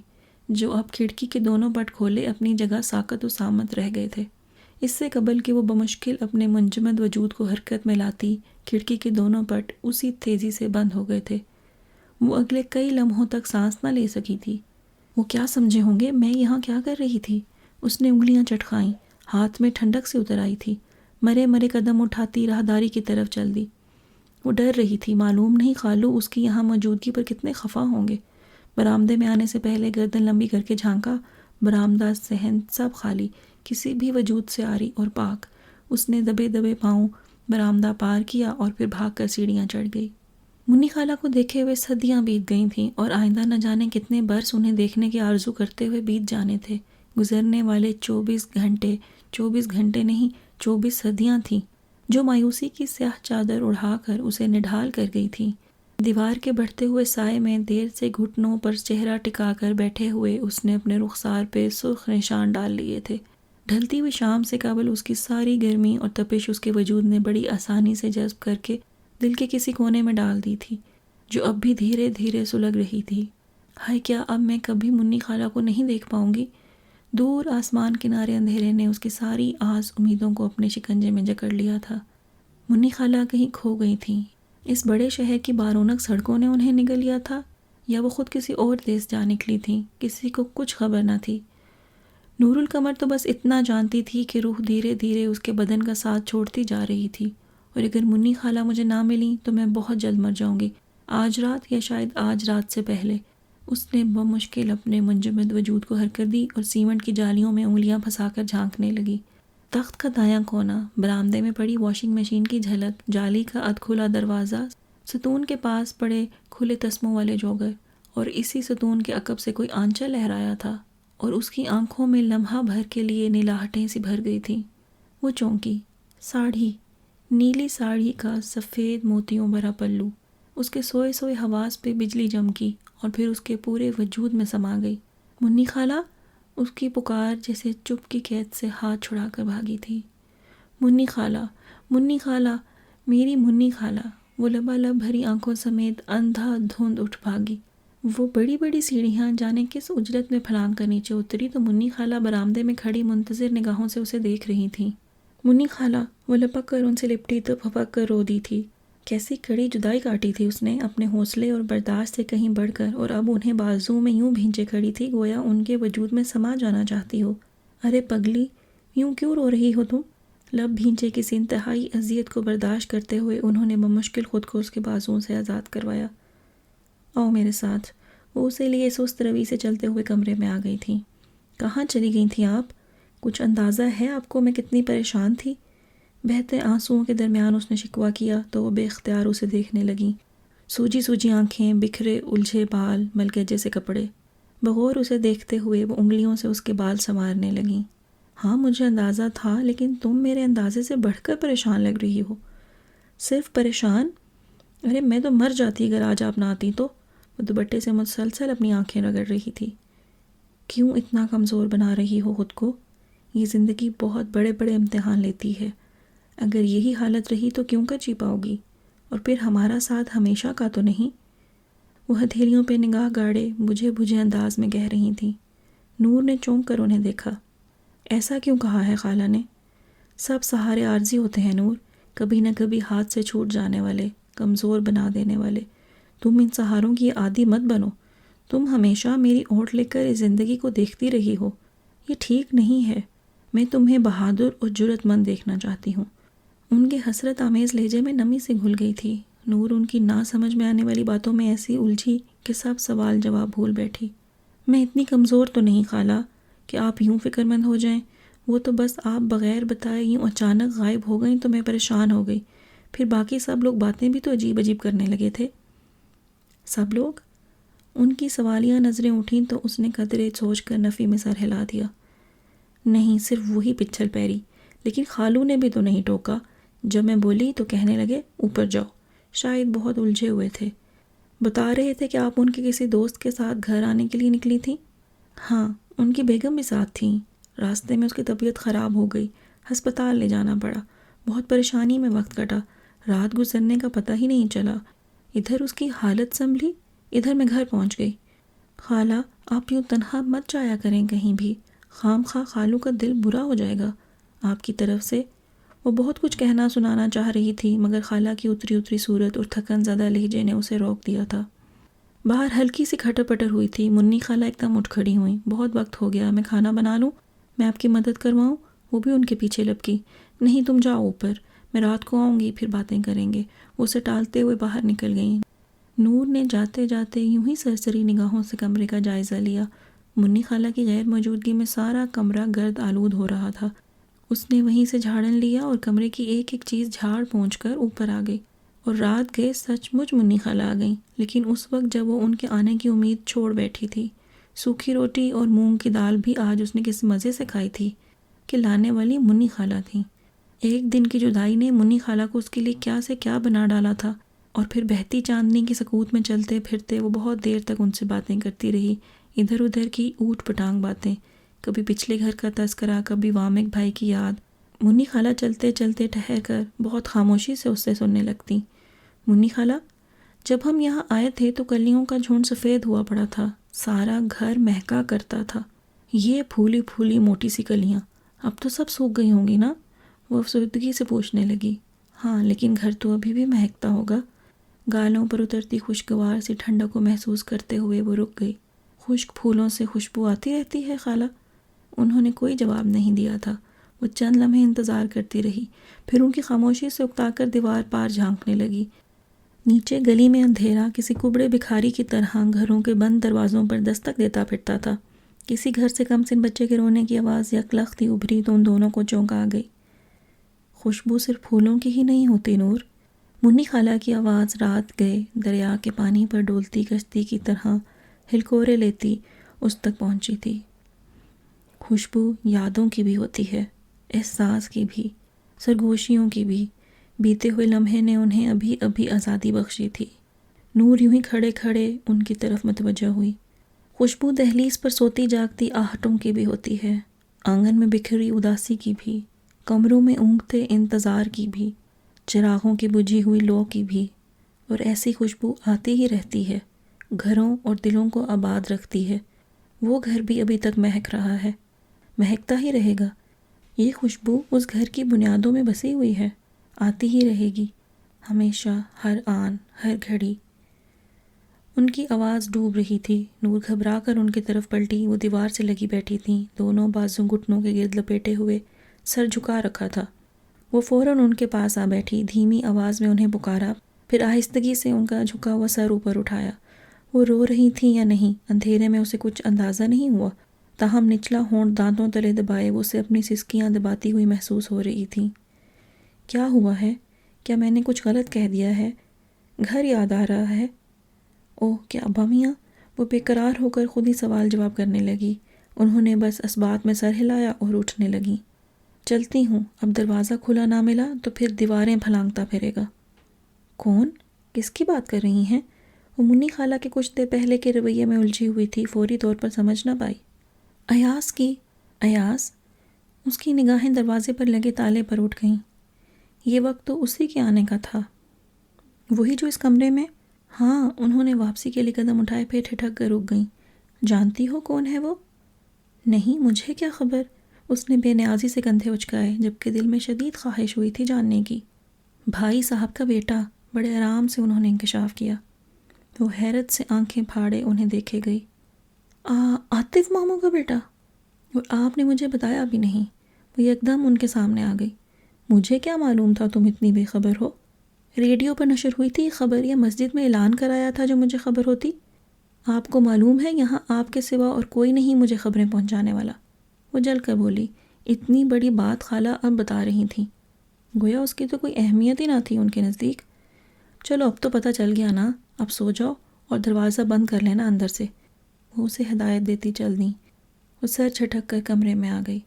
جو اب کھڑکی کے دونوں پٹ کھولے اپنی جگہ ساکت و سامت رہ گئے تھے۔ اس سے قبل کہ وہ بمشکل اپنے منجمد وجود کو حرکت میں لاتی، کھڑکی کے دونوں پٹ اسی تیزی سے بند ہو گئے تھے۔ وہ اگلے کئی لمحوں تک سانس نہ لے سکی تھی۔ وہ کیا سمجھے ہوں گے میں یہاں کیا کر رہی تھی؟ اس نے انگلیاں چٹکائیں، ہاتھ میں ٹھنڈک سے اتر آئی تھی، مرے مرے قدم اٹھاتی راہداری کی طرف چل دی۔ وہ ڈر رہی تھی، معلوم نہیں خالو اس کی یہاں موجودگی پر کتنے خفا ہوں گے۔ برآمدے میں آنے سے پہلے گردن لمبی کر کے جھانکا، برآمدہ، صحن سب خالی، کسی بھی وجود سے آری اور پاک۔ اس نے دبے دبے پاؤں برآمدہ پار کیا اور پھر بھاگ کر سیڑھیاں چڑھ گئی۔ منی خالہ کو دیکھے ہوئے صدیاں بیت گئی تھیں اور آئندہ نہ جانے کتنے برس انہیں دیکھنے کی آرزو کرتے ہوئے بیت جانے تھے۔ گزرنے والے 24 گھنٹے نہیں، 24 صدیاں تھیں جو مایوسی کی سیاہ چادر اڑھا کر اسے نڈھال کر گئی تھیں۔ دیوار کے بڑھتے ہوئے سائے میں دیر سے گھٹنوں پر چہرہ ٹکا کر بیٹھے ہوئے اس نے اپنے رخسار پہ سرخ نشان ڈال لیے تھے۔ ڈھلتی ہوئی شام سے قبل اس کی ساری گرمی اور تپش اس کے وجود نے بڑی آسانی سے جذب کر کے دل کے کسی کونے میں ڈال دی تھی، جو اب بھی دھیرے دھیرے سلگ رہی تھی۔ ہائے، کیا اب میں کبھی منی خالہ کو نہیں دیکھ پاؤں گی؟ دور آسمان کنارے اندھیرے نے اس کی ساری آس امیدوں کو اپنے شکنجے میں جکڑ لیا تھا۔ منی خالہ کہیں کھو گئی تھیں۔ اس بڑے شہر کی بارونق سڑکوں نے انہیں نگل لیا تھا، یا وہ خود کسی اور دیس جا نکلی تھیں، کسی کو کچھ خبر نہ تھی۔ نور القمر تو بس اتنا جانتی تھی کہ روح دھیرے دھیرے اس کے بدن کا ساتھ چھوڑتی جا رہی تھی، اور اگر منی خالہ مجھے نہ ملیں تو میں بہت جلد مر جاؤں گی، آج رات یا شاید آج رات سے پہلے۔ اس نے بمشکل اپنے منجمد وجود کو حرکت دی اور سیمنٹ کی جالیوں میں انگلیاں پھنسا کر جھانکنے لگی۔ تخت کا دایاں کونا، برآمدے میں پڑی واشنگ مشین کی جھلک، جالی کا ادکھلا دروازہ، ستون کے پاس پڑے کھلے تسموں والے جوگر، اور اسی ستون کے عقب سے کوئی آنچہ لہرایا تھا، اور اس کی آنکھوں میں لمحہ بھر کے لیے نلاہٹیں سی بھر گئی تھیں۔ وہ چونکی، ساڑھی، نیلی ساڑھی کا سفید موتیوں بھرا پلو، اس کے سوئے سوئے حواس پہ بجلی چمکی اور پھر اس کے پورے وجود میں سما گئی۔ منی خالہ، اس کی پکار جیسے چپ کی قید سے ہاتھ چھڑا کر بھاگی تھی۔ منی خالہ، منی خالہ، میری منی خالہ۔ وہ لبالب بھری آنکھوں سمیت اندھا دھند اٹھ بھاگی۔ وہ بڑی بڑی سیڑھیاں جانے کس اجرت میں پھلانگ کر نیچے اتری تو منی خالہ برآمدے میں کھڑی منتظر نگاہوں سے اسے دیکھ رہی تھیں۔ منی خالہ، وہ لپک کر ان سے لپٹی تو پھپک کر رو دی تھی۔ کیسی کڑی جدائی کاٹی تھی اس نے، اپنے حوصلے اور برداشت سے کہیں بڑھ کر، اور اب انہیں بازو میں یوں بھینچے کھڑی تھی گویا ان کے وجود میں سما جانا چاہتی ہو۔ ارے پگلی، یوں کیوں رو رہی ہو تم؟ لب بھینچے کسی انتہائی اذیت کو برداشت کرتے ہوئے انہوں نے بمشکل خود کو اس کے بازوؤں سے آزاد کروایا۔ آؤ میرے ساتھ۔ وہ اسے لیے سست روی سے چلتے ہوئے کمرے میں آ گئی تھیں۔ کہاں چلی گئی تھیں آپ؟ کچھ اندازہ ہے آپ کو میں کتنی پریشان تھی؟ بہتے آنسوؤں کے درمیان اس نے شکوہ کیا تو وہ بے اختیار اسے دیکھنے لگیں۔ سوجی سوجی آنکھیں، بکھرے الجھے بال، ملگجے سے کپڑے۔ بغور اسے دیکھتے ہوئے وہ انگلیوں سے اس کے بال سنوارنے لگیں۔ ہاں مجھے اندازہ تھا، لیکن تم میرے اندازے سے بڑھ کر پریشان لگ رہی ہو۔ صرف پریشان؟ ارے میں تو مر جاتی اگر آج آپ نہ آتی تو۔ وہ دوپٹے سے مسلسل اپنی آنکھیں رگڑ رہی تھی۔ کیوں اتنا کمزور بنا رہی ہو خود کو؟ یہ زندگی بہت بڑے بڑے امتحان لیتی ہے، اگر یہی حالت رہی تو کیوں کر جی پاؤ گی؟ اور پھر ہمارا ساتھ ہمیشہ کا تو نہیں۔ وہ ہتھیلیوں پہ نگاہ گاڑے بجھے بجھے انداز میں کہہ رہی تھیں۔ نور نے چونک کر انہیں دیکھا۔ ایسا کیوں کہا ہے خالہ نے؟ سب سہارے عارضی ہوتے ہیں نور، کبھی نہ کبھی ہاتھ سے چھوٹ جانے والے، کمزور بنا دینے والے۔ تم ان سہاروں کی عادی مت بنو۔ تم ہمیشہ میری اوٹ لے کر اس زندگی کو دیکھتی رہی ہو، یہ ٹھیک نہیں ہے۔ میں تمہیں بہادر اور جرأت مند دیکھنا چاہتی ہوں۔ ان کے حسرت آمیز لہجے میں نمی سے گھل گئی تھی۔ نور ان کی نہ سمجھ میں آنے والی باتوں میں ایسی الجھی کہ سب سوال جواب بھول بیٹھی۔ میں اتنی کمزور تو نہیں خالہ کہ آپ یوں فکر مند ہو جائیں۔ وہ تو بس آپ بغیر بتائے یوں اچانک غائب ہو گئیں تو میں پریشان ہو گئی، پھر باقی سب لوگ باتیں بھی تو عجیب عجیب کرنے لگے تھے۔ سب لوگ؟ ان کی سوالیہ نظریں اٹھیں تو اس نے قدرے سوچ کر نفی میں سر ہلا دیا۔ نہیں، صرف وہی پچھل پیری، لیکن خالو نے بھی تو نہیں ٹوکا۔ جب میں بولی تو کہنے لگے اوپر جاؤ۔ شاید بہت الجھے ہوئے تھے۔ بتا رہے تھے کہ آپ ان کے کسی دوست کے ساتھ گھر آنے کے لیے نکلی تھیں؟ ہاں، ان کی بیگم بھی ساتھ تھیں۔ راستے میں اس کی طبیعت خراب ہو گئی، ہسپتال لے جانا پڑا۔ بہت پریشانی میں وقت کٹا، رات گزرنے کا پتہ ہی نہیں چلا۔ ادھر اس کی حالت سنبھلی، ادھر میں گھر پہنچ گئی۔ خالہ، آپ یوں تنہا مت جایا کریں کہیں بھی، خام خواہ خالو کا دل برا ہو جائے گا آپ کی طرف سے۔ وہ بہت کچھ کہنا سنانا چاہ رہی تھی مگر خالہ کی اتری اتری صورت اور تھکن زدہ لہجے نے اسے روک دیا تھا۔ باہر ہلکی سی کھٹر پٹر ہوئی تھی۔ منی خالہ ایک دم اٹھ کھڑی ہوئیں۔ بہت وقت ہو گیا، میں کھانا بنا لوں، میں آپ کی مدد کرواؤں؟ وہ بھی ان کے پیچھے لپکی۔ نہیں، تم جاؤ اوپر، میں رات کو آؤں گی، پھر باتیں کریں گے۔ وہ اسے ٹالتے ہوئے باہر نکل گئیں۔ نور نے جاتے جاتے یوں ہی سرسری نگاہوں سے کمرے کا جائزہ لیا۔ منی خالہ کی غیر موجودگی میں سارا کمرہ گرد آلود ہو رہا تھا۔ اس نے وہیں سے جھاڑن لیا اور کمرے کی ایک ایک چیز جھاڑ پونچھ کر اوپر آ گئی۔ اور رات گئے سچ مچ منی خالہ آ گئیں، لیکن اس وقت جب وہ ان کے آنے کی امید چھوڑ بیٹھی تھی۔ سوکھی روٹی اور مونگ کی دال بھی آج اس نے کس مزے سے کھائی تھی کہ لانے والی منی خالہ تھیں۔ ایک دن کی جدائی نے منی خالہ کو اس کے لیے کیا سے کیا بنا ڈالا تھا، اور پھر بہتی چاندنی کی سکوت میں چلتے پھرتے وہ بہت دیر تک ان سے باتیں کرتی رہی، ادھر ادھر کی اوٹ پٹانگ باتیں، کبھی پچھلے گھر کا تذکرہ، کبھی وامق بھائی کی یاد۔ منی خالہ چلتے چلتے ٹھہر کر بہت خاموشی سے اس سے سننے لگتی۔ منی خالہ، جب ہم یہاں آئے تھے تو کلیوں کا جھنڈ سفید ہوا پڑا تھا، سارا گھر مہکا کرتا تھا۔ یہ پھولی پھولی موٹی سی کلیاں اب تو سب سوکھ گئی ہوں گی نا؟ وہ افسردگی سے پوچھنے لگی۔ ہاں، لیکن گھر تو ابھی بھی مہکتا ہوگا۔ گالوں پر اترتی خوشگوار سی ٹھنڈک کو محسوس کرتے ہوئے وہ رک گئی۔ خشک پھولوں سے خوشبو آتی رہتی ہے خالہ؟ انہوں نے کوئی جواب نہیں دیا تھا۔ وہ چند لمحے انتظار کرتی رہی، پھر ان کی خاموشی سے اکتا کر دیوار پار جھانکنے لگی۔ نیچے گلی میں اندھیرا کسی کبڑے بکھاری کی طرح گھروں کے بند دروازوں پر دستک دیتا پھرتا تھا۔ کسی گھر سے کم سن بچے کے رونے کی آواز یکلختی ابھری تو ان دونوں کو چونکا گئی۔ خوشبو صرف پھولوں کی ہی نہیں ہوتی نور۔ منی خالہ کی آواز رات گئے دریا کے پانی پر ڈولتی کشتی کی طرح ہلکورے لیتی اس تک پہنچی تھی۔ خوشبو یادوں کی بھی ہوتی ہے، احساس کی بھی، سرگوشیوں کی بھی۔ بیتے ہوئے لمحے نے انہیں ابھی ابھی آزادی بخشی تھی۔ نور یوں ہی کھڑے کھڑے ان کی طرف متوجہ ہوئی۔ خوشبو دہلیز پر سوتی جاگتی آہٹوں کی بھی ہوتی ہے، آنگن میں بکھری اداسی کی بھی، کمروں میں اونگتے انتظار کی بھی، چراغوں کی بجھی ہوئی لو کی بھی۔ اور ایسی خوشبو آتی ہی رہتی ہے، گھروں اور دلوں کو آباد رکھتی ہے۔ وہ گھر بھی ابھی تک مہک رہا ہے، مہکتا ہی رہے گا۔ یہ خوشبو اس گھر کی بنیادوں میں بسی ہوئی ہے، آتی ہی رہے گی، ہمیشہ، ہر آن، ہر گھڑی۔ ان کی آواز ڈوب رہی تھی۔ نور گھبرا کر ان کی طرف پلٹی۔ وہ دیوار سے لگی بیٹھی تھیں، دونوں بازو گھٹنوں کے گرد لپیٹے ہوئے، سر جھکا رکھا تھا۔ وہ فوراً ان کے پاس آ بیٹھی، دھیمی آواز میں انہیں پکارا، پھر آہستگی سے ان کا جھکا ہوا سر اوپر اٹھایا۔ وہ رو رہی تھیں یا نہیں، اندھیرے میں اسے کچھ اندازہ نہیں ہوا، تاہم نچلا ہونٹ دانتوں تلے دبائے وہ اسے اپنی سسکیاں دباتی ہوئی محسوس ہو رہی تھیں۔ کیا ہوا ہے؟ کیا میں نے کچھ غلط کہہ دیا ہے؟ گھر یاد آ رہا ہے؟ اوہ، کیا ابا میاں؟ وہ بے قرار ہو کر خود ہی سوال جواب کرنے لگی۔ انہوں نے بس اسبات میں سر ہلایا اور اٹھنے لگیں۔ چلتی ہوں، اب دروازہ کھلا نہ ملا تو پھر دیواریں پھلانگتا پھرے گا۔ کون؟ کس کی بات کر رہی ہیں؟ وہ منی خالہ کے کچھ دیر پہلے کے رویے میں الجھی ہوئی تھی، فوری طور پر سمجھ نہ پائی۔ ایاز کی۔ ایاز؟ اس کی نگاہیں دروازے پر لگے تالے پر اٹھ گئیں۔ یہ وقت تو اسی کے آنے کا تھا، وہی جو اس کمرے میں۔ ہاں، انہوں نے واپسی کے لیے قدم اٹھائے، پھر ٹھٹک کر رک گئیں۔ جانتی ہو کون ہے وہ؟ نہیں، مجھے کیا خبر؟ اس نے بے نیازی سے کندھے اچکائے، جبکہ دل میں شدید خواہش ہوئی تھی جاننے کی۔ بھائی صاحب کا بیٹا، بڑے آرام سے انہوں نے انکشاف کیا۔ وہ حیرت سے آنکھیں پھاڑے انہیں دیکھے گئی۔ عاطف ماموں کا بیٹا؟ اور آپ نے مجھے بتایا بھی نہیں؟ وہ یکدم ان کے سامنے آ گئی۔ مجھے کیا معلوم تھا تم اتنی بے خبر ہو؟ ریڈیو پر نشر ہوئی تھی خبر، یا مسجد میں اعلان کرایا تھا جو مجھے خبر ہوتی؟ آپ کو معلوم ہے یہاں آپ کے سوا اور کوئی نہیں مجھے خبریں پہنچانے والا۔ وہ جل کر بولی۔ اتنی بڑی بات خالہ اب بتا رہی تھیں، گویا اس کی تو کوئی اہمیت ہی نہ تھی ان کے نزدیک۔ چلو اب تو پتہ چل گیا نا، اب سو جاؤ اور دروازہ بند کر لینا اندر سے۔ وہ اسے ہدایت دیتی چل دیں۔ وہ سر جھٹک کر کمرے میں آ گئی۔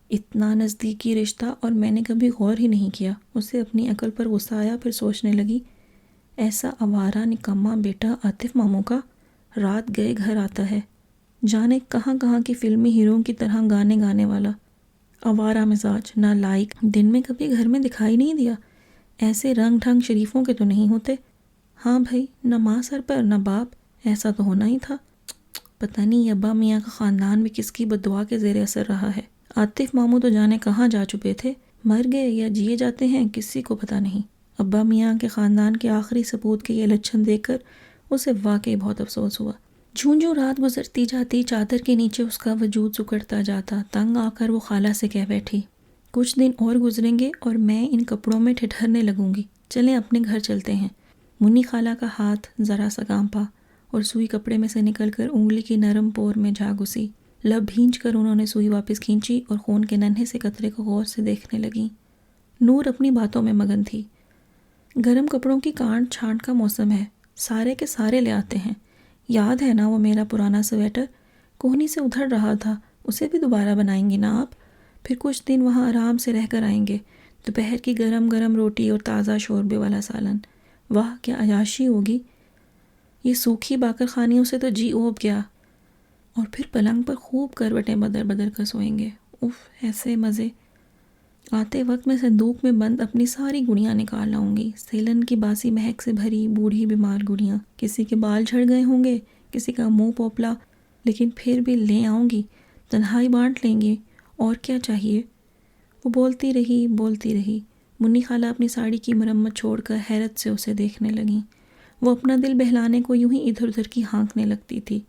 اتنا نزدیکی رشتہ، اور میں نے کبھی غور ہی نہیں کیا۔ اسے اپنی عقل پر غصہ آیا، پھر سوچنے لگی، ایسا آوارہ نکما بیٹا عاطف ماموں کا رات گئے گھر آتا ہے، جانے کہاں کہاں کی فلمی ہیرو کی طرح گانے گانے والا، آوارہ مزاج، نہ لائق، دن میں کبھی گھر میں دکھائی نہیں دیا۔ ایسے رنگ ڈھنگ شریفوں کے تو نہیں ہوتے۔ ہاں بھائی، نہ ماں سر پر نہ باپ، ایسا تو ہونا ہی تھا۔ پتہ نہیں ابا میاں کا خاندان میں کس کی بددعا کے زیر اثر رہا ہے۔ عاطف ماموں تو جانے کہاں جا چکے تھے، مر گئے یا جیے جاتے ہیں کسی کو پتہ نہیں۔ ابا میاں کے خاندان کے آخری سپوت کے یہ لچھن دیکھ کر اسے واقعی بہت افسوس ہوا۔ جوں جوں رات گزرتی جاتی چادر کے نیچے اس کا وجود سکڑتا جاتا۔ تنگ آ کر وہ خالہ سے کہہ بیٹھی، کچھ دن اور گزریں گے اور میں ان کپڑوں میں ٹھٹھرنے لگوں گی، چلیں اپنے گھر چلتے ہیں۔ منی خالہ کا ہاتھ ذرا سا کانپا اور سوئی کپڑے میں سے نکل کر انگلی کی نرم پور میں جا گھسی۔ لب بھینچ کر انہوں نے سوئی واپس کھینچی اور خون کے ننھے سے قطرے کو غور سے دیکھنے لگیں۔ نور اپنی باتوں میں مگن تھی۔ گرم کپڑوں کی کانٹ چھانٹ کا موسم ہے، سارے کے سارے لے آتے ہیں۔ یاد ہے نا وہ میرا پرانا سویٹر کوہنی سے ادھر رہا تھا، اسے بھی دوبارہ بنائیں گے نا آپ؟ پھر کچھ دن وہاں آرام سے رہ کر آئیں گے۔ دوپہر کی گرم گرم روٹی اور تازہ شوربے والا سالن، واہ کیا عیاشی ہوگی۔ یہ سوکھی باقر خانیوں سے تو جی اوب گیا۔ اور پھر پلنگ پر خوب کروٹیں بدل بدل کر سوئیں گے، اف ایسے مزے۔ آتے وقت میں صندوق میں بند اپنی ساری گڑیاں نکال لاؤں گی، سیلن کی باسی مہک سے بھری بوڑھی بیمار گڑیاں۔ کسی کے بال جھڑ گئے ہوں گے، کسی کا منہ پوپلا، لیکن پھر بھی لے آؤں گی، تنہائی بانٹ لیں گے، اور کیا چاہیے۔ وہ بولتی رہی۔ منی خالہ اپنی ساڑی کی مرمت چھوڑ کر حیرت سے اسے دیکھنے لگیں۔ وہ اپنا دل بہلانے کو یوں ہی ادھر ادھر کی ہانکنے لگتی تھی۔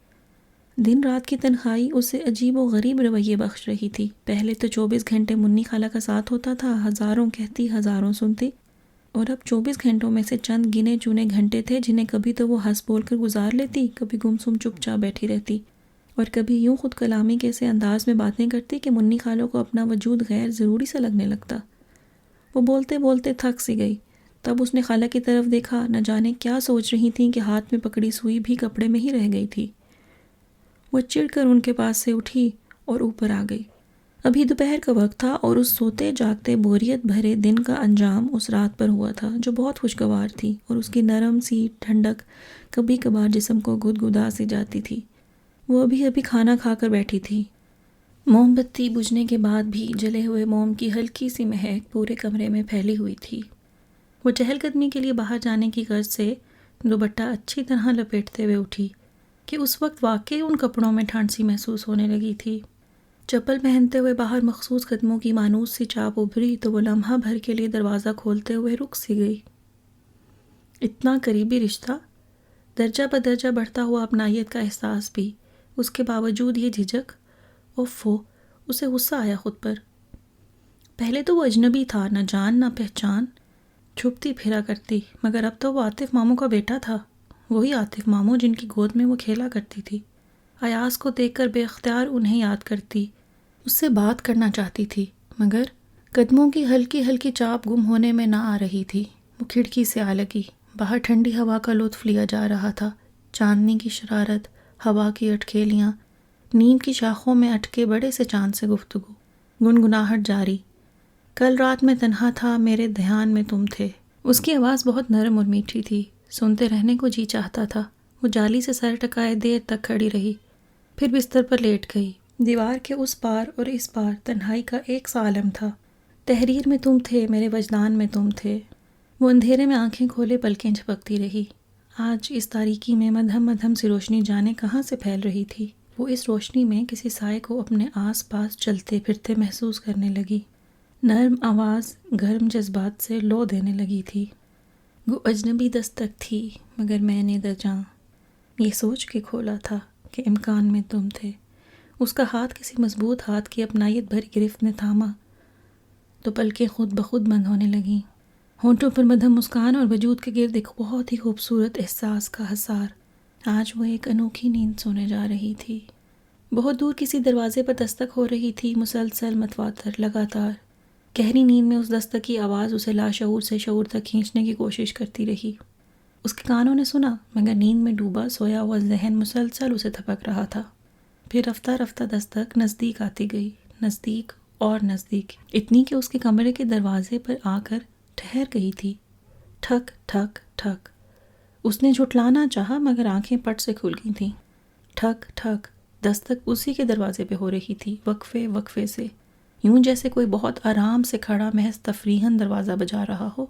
دن رات کی تنہائی اسے عجیب و غریب رویے بخش رہی تھی۔ پہلے تو 24 گھنٹے منی خالہ کا ساتھ ہوتا تھا، ہزاروں کہتی ہزاروں سنتی، اور اب 24 گھنٹوں میں سے چند گنے چنے گھنٹے تھے جنہیں کبھی تو وہ ہنس بول کر گزار لیتی، کبھی گمسم چپ چاپ بیٹھی رہتی، اور کبھی یوں خود کلامی کے ایسے انداز میں باتیں کرتی کہ منی خالوں کو اپنا وجود غیر ضروری سا لگنے لگتا۔ وہ بولتے بولتے تھک سی گئی۔ تب اس نے خالہ کی طرف دیکھا، نہ جانے کیا سوچ رہی تھیں کہ ہاتھ میں پکڑی سوئی بھی کپڑے میں ہی رہ گئی تھی۔ وہ چڑ کر ان کے پاس سے اٹھی اور اوپر آ گئی۔ ابھی دوپہر کا وقت تھا اور اس سوتے جاگتے بوریت بھرے دن کا انجام اس رات پر ہوا تھا جو بہت خوشگوار تھی، اور اس کی نرم سی ٹھنڈک کبھی کبھار جسم کو گدگدا سی جاتی تھی۔ وہ ابھی کھانا کھا کر بیٹھی تھی۔ موم بتی بجھنے کے بعد بھی جلے ہوئے موم کی ہلکی سی مہک پورے کمرے میں پھیلی ہوئی تھی۔ وہ چہل قدمی کے لیے باہر جانے کی غرض سے دوپٹہ اچھی طرح لپیٹتے ہوئے اٹھی کہ اس وقت واقعی ان کپڑوں میں ٹھنڈ سی محسوس ہونے لگی تھی۔ چپل پہنتے ہوئے باہر مخصوص قدموں کی مانوس سی چاپ ابھری تو وہ لمحہ بھر کے لیے دروازہ کھولتے ہوئے رک سی گئی۔ اتنا قریبی رشتہ، درجہ بدرجہ بڑھتا ہوا اپنائیت کا احساس بھی، اس کے باوجود یہ جھجک، اوفو، اسے غصہ آیا خود پر۔ پہلے تو وہ اجنبی تھا، نہ جان نہ پہچان، چھپتی پھرا کرتی، مگر اب تو وہ عاطف ماموں کا بیٹا تھا، وہی عاطف ماموں جن کی گود میں وہ کھیلا کرتی تھی۔ ایاز کو دیکھ کر بے اختیار انہیں یاد کرتی، اس سے بات کرنا چاہتی تھی، مگر قدموں کی ہلکی ہلکی چاپ گم ہونے میں نہ آ رہی تھی۔ وہ کھڑکی سے آ لگی، باہر ٹھنڈی ہوا کا لطف لیا جا رہا تھا، چاندنی کی شرارت، ہوا کی اٹکھیلیاں، نیم کی شاخوں میں اٹکے بڑے سے چاند سے گفتگو، گنگناہٹ جاری۔ کل رات میں تنہا تھا، میرے دھیان میں تم تھے۔ اس کی آواز بہت نرم اور میٹھی تھی، سنتے رہنے کو جی چاہتا تھا۔ وہ جالی سے سر ٹکائے دیر تک کھڑی رہی، پھر بستر پر لیٹ گئی۔ دیوار کے اس پار اور اس پار تنہائی کا ایک سا عالم تھا۔ تحریر میں تم تھے، میرے وجدان میں تم تھے۔ وہ اندھیرے میں آنکھیں کھولے پلکیں جھپکتی رہی۔ آج اس تاریکی میں مدھم مدھم سی روشنی جانے کہاں سے پھیل رہی تھی۔ وہ اس روشنی میں کسی سائے کو اپنے آس پاس چلتے پھرتے محسوس کرنے لگی۔ نرم آواز گرم جذبات سے لو دینے لگی تھی۔ وہ اجنبی دستک تھی، مگر میں نے درجاں یہ سوچ کے کھولا تھا کہ امکان میں تم تھے۔ اس کا ہاتھ کسی مضبوط ہاتھ کی اپنائیت بھری گرفت نے تھاما تو پلکیں خود بخود بند ہونے لگیں۔ ہونٹوں پر مدھم مسکان اور وجود کے گرد ایک بہت ہی خوبصورت احساس کا حصار۔ آج وہ ایک انوکھی نیند سونے جا رہی تھی۔ بہت دور کسی دروازے پر دستک ہو رہی تھی، مسلسل، متواتر، لگاتار۔ گہری نیند میں اس دستک کی آواز اسے لاشعور سے شعور تک کھینچنے کی کوشش کرتی رہی۔ اس کے کانوں نے سنا، مگر نیند میں ڈوبا سویا ہوا ذہن مسلسل اسے تھپک رہا تھا۔ پھر رفتہ رفتہ دستک نزدیک آتی گئی، نزدیک اور نزدیک، اتنی کہ اس کے کمرے کے دروازے پر آ کر ٹھہر گئی تھی۔ ٹھک ٹھک ٹھک۔ اس نے جھٹلانا چاہا مگر آنکھیں پٹ سے کھل گئی تھیں۔ ٹھک ٹھک۔ دستک اسی کے دروازے پہ ہو رہی تھی، وقفے وقفے سے، یوں جیسے کوئی بہت آرام سے کھڑا محض تفریحاً دروازہ بجا رہا ہو۔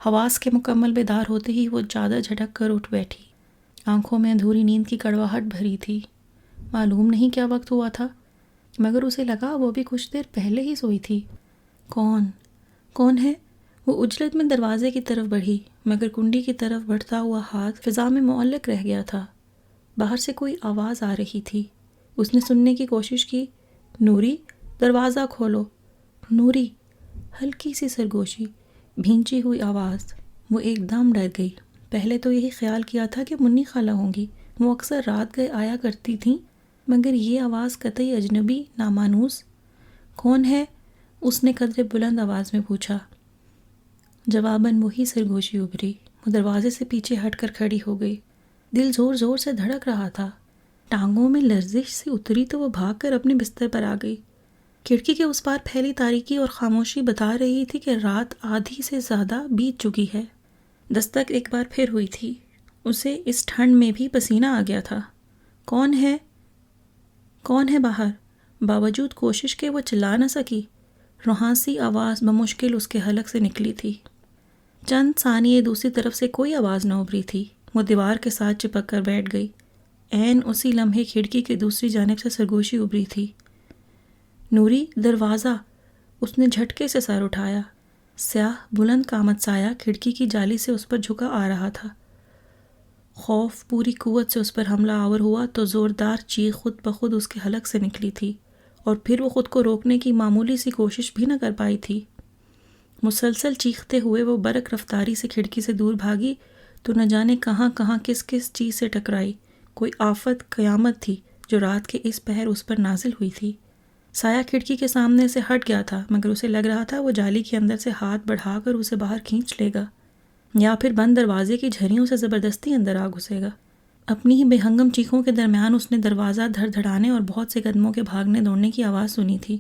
حواس کے مکمل بیدار ہوتے ہی وہ چادر جھٹک کر اٹھ بیٹھی۔ آنکھوں میں ادھوری نیند کی کڑواہٹ بھری تھی۔ معلوم نہیں کیا وقت ہوا تھا، مگر اسے لگا وہ بھی کچھ دیر پہلے ہی سوئی تھی۔ کون ہے؟ وہ اجلت میں دروازے کی طرف بڑھی، مگر کنڈی کی طرف بڑھتا ہوا ہاتھ فضا میں معلق رہ گیا تھا۔ باہر سے کوئی آواز آ رہی تھی۔ اس نے سننے کی کوشش کی۔ نوری، دروازہ کھولو۔ نوری، ہلکی سی سرگوشی، بھینچی ہوئی آواز۔ وہ ایک دم ڈر گئی۔ پہلے تو یہی خیال کیا تھا کہ منی خالہ ہوں گی، وہ اکثر رات گئے آیا کرتی تھیں، مگر یہ آواز قطعی اجنبی، نامانوس۔ کون ہے؟ اس نے قدرے بلند آواز میں پوچھا۔ جواباً وہی سرگوشی ابھری۔ وہ دروازے سے پیچھے ہٹ کر کھڑی ہو گئی۔ دل زور زور سے دھڑک رہا تھا۔ ٹانگوں میں لرزش سی اتری تو وہ بھاگ کر اپنے بستر پر آ گئی۔ کھڑکی کے اس پار پھیلی تاریکی اور خاموشی بتا رہی تھی کہ رات آدھی سے زیادہ بیت چکی ہے۔ دستک ایک بار پھر ہوئی تھی۔ اسے اس ٹھنڈ میں بھی پسینہ آ گیا تھا۔ کون ہے؟ کون ہے باہر؟ باوجود کوشش کے وہ چلا نہ سکی۔ روحانسی آواز بمشکل اس کے حلق سے نکلی تھی۔ چند ثانیے دوسری طرف سے کوئی آواز نہ ابھری تھی۔ وہ دیوار کے ساتھ چپک کر بیٹھ گئی۔ عین اسی لمحے کھڑکی کی دوسری جانب سے سرگوشی ابھری تھی۔ نوری، دروازہ! اس نے جھٹکے سے سر اٹھایا۔ سیاہ بلند قامت سایہ کھڑکی کی جالی سے اس پر جھکا آ رہا تھا۔ خوف پوری قوت سے اس پر حملہ آور ہوا تو زوردار چیخ خود بخود اس کے حلق سے نکلی تھی، اور پھر وہ خود کو روکنے کی معمولی سی کوشش بھی نہ کر پائی تھی۔ مسلسل چیختے ہوئے وہ برق رفتاری سے کھڑکی سے دور بھاگی تو نہ جانے کہاں کہاں کس کس چیز سے ٹکرائی۔ کوئی آفت، قیامت تھی جو رات کے اس پہر اس پر نازل ہوئی تھی۔ سایہ کھڑکی کے سامنے سے ہٹ گیا تھا، مگر اسے لگ رہا تھا وہ جالی کے اندر سے ہاتھ بڑھا کر اسے باہر کھینچ لے گا، یا پھر بند دروازے کی جھریوں سے زبردستی اندر آ گھسے گا۔ اپنی ہی بے ہنگم چیخوں کے درمیان اس نے دروازہ دھڑ دھڑانے اور بہت سے قدموں کے بھاگنے دوڑنے کی آواز سنی تھی۔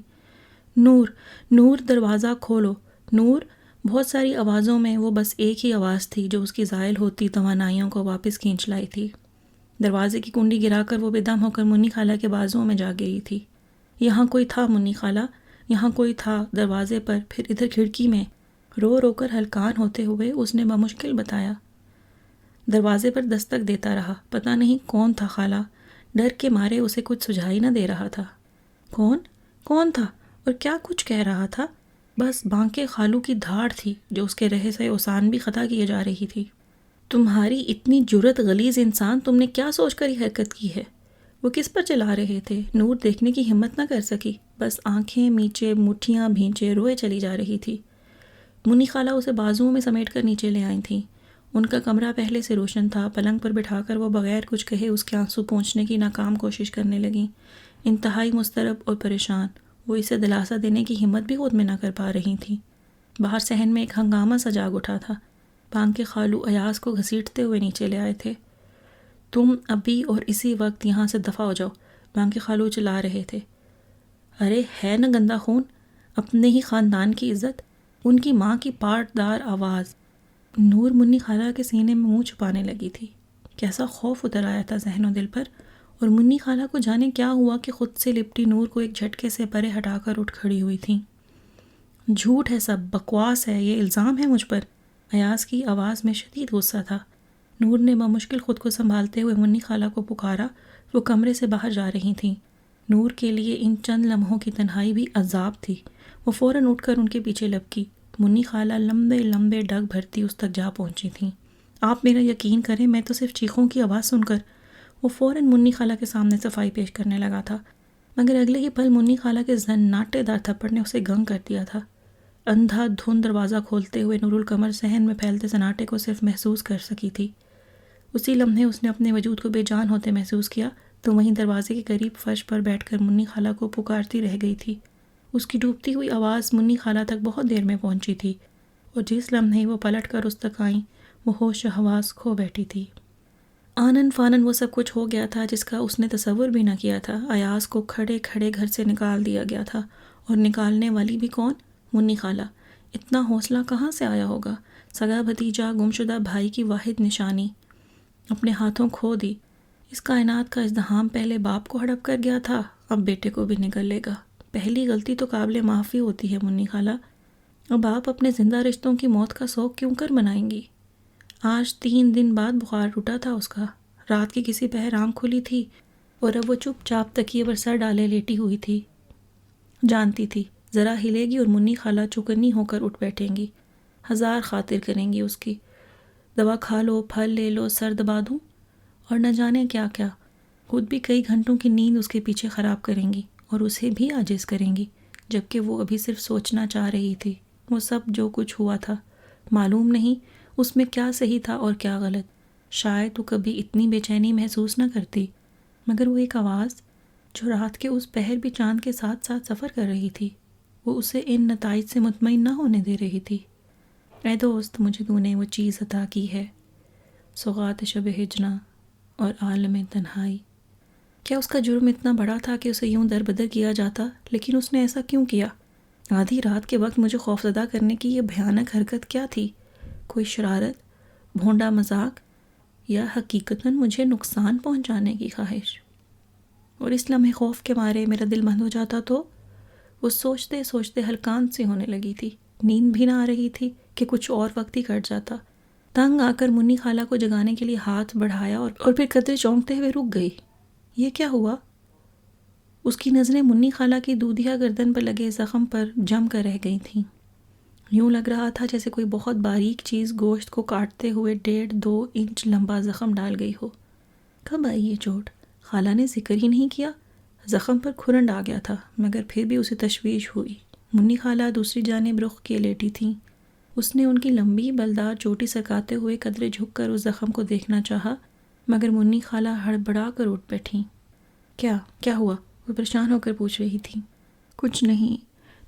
نور، نور، دروازہ کھولو، نور! بہت ساری آوازوں میں وہ بس ایک ہی آواز تھی جو اس کی زائل ہوتی توانائیوں کو واپس کھینچ لائی تھی۔ دروازے کی کنڈی گرا کر وہ بے دم ہو کر منی خالہ کے بازوؤں میں جا گری تھی۔ یہاں کوئی تھا منی خالہ، یہاں کوئی تھا۔ دروازے پر، پھر ادھر کھڑکی میں۔ رو رو کر ہلکان ہوتے ہوئے اس نے بمشکل بتایا۔ دروازے پر دستک دیتا رہا۔ پتہ نہیں کون تھا خالہ، ڈر کے مارے اسے کچھ سجھائی نہ دے رہا تھا۔ کون تھا اور کیا کچھ کہہ رہا تھا؟ بس بانکے خالو کی دھاڑ تھی جو اس کے رہے سے اوسان بھی خطا کیے جا رہی تھی۔ تمہاری اتنی جرت غلیظ انسان، تم نے کیا سوچ کر یہ حرکت کی ہے؟ وہ کس پر چلا رہے تھے؟ نور دیکھنے کی ہمت نہ کر سکی، بس آنکھیں میچے، مٹھیاں بھینچے روئے چلی جا رہی تھی۔ منی خالہ اسے بازوؤں میں سمیٹ کر نیچے لے آئی تھیں۔ ان کا کمرہ پہلے سے روشن تھا۔ پلنگ پر بٹھا کر وہ بغیر کچھ کہے اس کے آنسو پونچھنے کی ناکام کوشش کرنے لگیں۔ انتہائی مضطرب اور پریشان، وہ اسے دلاسا دینے کی ہمت بھی خود میں نہ کر پا رہی تھیں۔ باہر صحن میں ایک ہنگامہ سا جاگ اٹھا تھا۔ بانکے خالو ایاز کو گھسیٹتے ہوئے نیچے لے آئے تھے۔ تم ابھی اور اسی وقت یہاں سے دفع ہو جاؤ، بانکے خالو چلا رہے تھے۔ ارے ہے نا گندا خون، اپنے ہی خاندان کی عزت! ان کی ماں کی پاٹ دار آواز۔ نور منی خالہ کے سینے میں منہ چھپانے لگی تھی۔ کیسا خوف اتر آیا تھا ذہن و دل پر، اور منی خالہ کو جانے کیا ہوا کہ خود سے لپٹی نور کو ایک جھٹکے سے پرے ہٹا کر اٹھ کھڑی ہوئی تھیں۔ جھوٹ ہے سب، بکواس ہے، یہ الزام ہے مجھ پر۔ ایاز کی آواز میں شدید غصہ تھا۔ نور نے بمشکل خود کو سنبھالتے ہوئے منی خالہ کو پکارا۔ وہ کمرے سے باہر جا رہی تھیں۔ نور کے لیے ان چند لمحوں کی تنہائی بھی عذاب تھی۔ وہ فوراً اٹھ کر ان کے پیچھے لپکی۔ منی خالہ لمبے لمبے ڈگ بھرتی اس تک جا پہنچی تھیں۔ آپ میرا یقین کریں، میں تو صرف چیخوں کی آواز سن کر… وہ فوراً منی خالہ کے سامنے صفائی پیش کرنے لگا تھا، مگر اگلے ہی پل منی خالہ کے زناٹے دار تھپڑ نے اسے گنگ کر دیا تھا۔ اندھا دھند دروازہ کھولتے ہوئے نور القمر صحن میں پھیلتے سناٹے کو صرف محسوس کر سکی تھی۔ اسی لمحے اس نے اپنے وجود کو بے جان ہوتے محسوس کیا تو وہیں دروازے کے قریب فرش پر بیٹھ کر منی خالہ کو پکارتی رہ گئی تھی۔ اس کی ڈوبتی ہوئی آواز منی خالہ تک بہت دیر میں پہنچی تھی، اور جس لمحے وہ پلٹ کر اس تک آئیں وہ ہوش و حواس کھو بیٹھی تھی۔ آنن فانن وہ سب کچھ ہو گیا تھا جس کا اس نے تصور بھی نہ کیا تھا۔ ایاز کو کھڑے کھڑے گھر سے نکال دیا گیا تھا، اور نکالنے والی بھی کون؟ منی خالہ۔ اتنا حوصلہ کہاں سے آیا ہوگا؟ سگا بھتیجا، گمشدہ بھائی کی واحد نشانی، اپنے ہاتھوں کھو دی۔ اس کائنات کا ازدحام پہلے باپ کو ہڑپ کر گیا تھا، اب بیٹے کو بھی نگل لے گا۔ پہلی غلطی تو قابل معافی ہوتی ہے منی خالہ، اب آپ اپنے زندہ رشتوں کی موت کا سوگ کیوں کر منائیں گی؟ آج 3 دن بعد بخار ٹوٹا تھا اس کا، رات کی کسی پہر آنکھ کھلی تھی، اور اب وہ چپ چاپ تکیے پر سر ڈالے لیٹی ہوئی تھی۔ جانتی تھی ذرا ہلے گی اور منی خالہ چوکنی ہو کر اٹھ بیٹھیں گی۔ 1000 خاطر کریں گی اس کی، دوا کھا لو، پھل لے لو، سر دبا دوں، اور نہ جانے کیا کیا، خود بھی کئی گھنٹوں کی نیند اس کے پیچھے خراب کریں گی اور اسے بھی عاجز کریں گی، جبکہ وہ ابھی صرف سوچنا چاہ رہی تھی وہ سب جو کچھ ہوا تھا۔ معلوم نہیں اس میں کیا صحیح تھا اور کیا غلط، شاید وہ کبھی اتنی بے چینی محسوس نہ کرتی، مگر وہ ایک آواز جو رات کے اس پہر بھی چاند کے ساتھ ساتھ سفر کر رہی تھی، وہ اسے ان نتائج سے مطمئن نہ ہونے دے رہی تھی۔ اے دوست، مجھے تو نے وہ چیز عطا کی ہے، سوغات شب ہجنا اور عالم تنہائی۔ کیا اس کا جرم اتنا بڑا تھا کہ اسے یوں در بدر کیا جاتا؟ لیکن اس نے ایسا کیوں کیا؟ آدھی رات کے وقت مجھے خوفزدہ کرنے کی یہ بھیانک حرکت کیا تھی؟ کوئی شرارت، بھونڈا مذاق، یا حقیقتاً مجھے نقصان پہنچانے کی خواہش؟ اور اس لمحے خوف کے مارے میرا دل بند ہو جاتا تو وہ سوچتے سوچتے ہلکان سی ہونے لگی تھی، نیند بھی نہ آ رہی تھی کہ کچھ اور وقت ہی کٹ جاتا۔ تنگ آ کر منی خالہ کو جگانے کے لیے ہاتھ بڑھایا اور پھر قدرے چونکتے ہوئے رک گئی۔ یہ کیا ہوا؟ اس کی نظریں منی خالہ کی دودھیا گردن پر لگے زخم پر جم کر رہ گئی تھیں۔ یوں لگ رہا تھا جیسے کوئی بہت باریک چیز گوشت کو کاٹتے ہوئے 1.5-2 انچ لمبا زخم ڈال گئی ہو۔ کب آئی یہ چوٹ؟ خالہ نے ذکر ہی نہیں کیا۔ زخم پر کھرنڈ آ گیا تھا، مگر پھر بھی اسے تشویش ہوئی۔ منی خالہ دوسری جانب رخ کیے لیٹی تھیں۔ اس نے ان کی لمبی بلدار چوٹی سکاتے ہوئے قدرے جھک کر اس زخم کو دیکھنا چاہا، مگر منی خالہ ہڑبڑا کر اٹھ بیٹھیں۔ کیا ہوا؟ وہ پریشان ہو کر پوچھ رہی تھی۔ کچھ نہیں،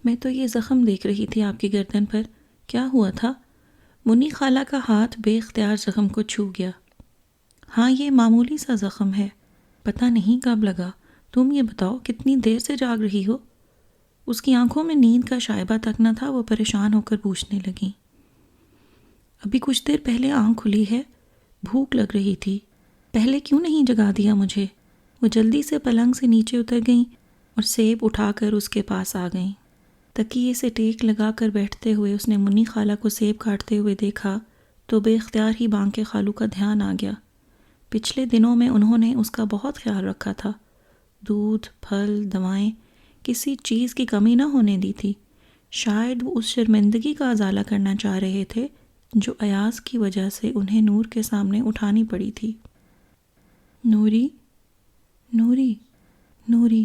میں تو یہ زخم دیکھ رہی تھی آپ کی گردن پر۔ کیا ہوا تھا؟ منی خالہ کا ہاتھ بے اختیار زخم کو چھو گیا۔ ہاں، یہ معمولی سا زخم ہے، پتہ نہیں کب لگا۔ تم یہ بتاؤ کتنی دیر سے جاگ رہی ہو؟ اس کی آنکھوں میں نیند کا شائبہ تک نہ تھا، وہ پریشان ہو کر پوچھنے لگیں۔ ابھی کچھ دیر پہلے آنکھ کھلی ہے، بھوک لگ رہی تھی، پہلے کیوں نہیں جگا دیا مجھے؟ وہ جلدی سے پلنگ سے نیچے اتر گئیں اور سیب اٹھا کر اس کے پاس آ گئیں۔ تکیے سے ٹیک لگا کر بیٹھتے ہوئے اس نے منی خالہ کو سیب کاٹتے ہوئے دیکھا تو بے اختیار ہی بانکے خالو کا دھیان آ گیا۔ پچھلے دنوں میں انہوں نے اس کا بہت خیال رکھا تھا، دودھ، پھل، دوائیں، کسی چیز کی کمی نہ ہونے دی تھی۔ شاید وہ اس شرمندگی کا ازالہ کرنا چاہ رہے تھے جو ایاز کی وجہ سے انہیں نور کے سامنے اٹھانی پڑی تھی۔ نوری، نوری، نوری،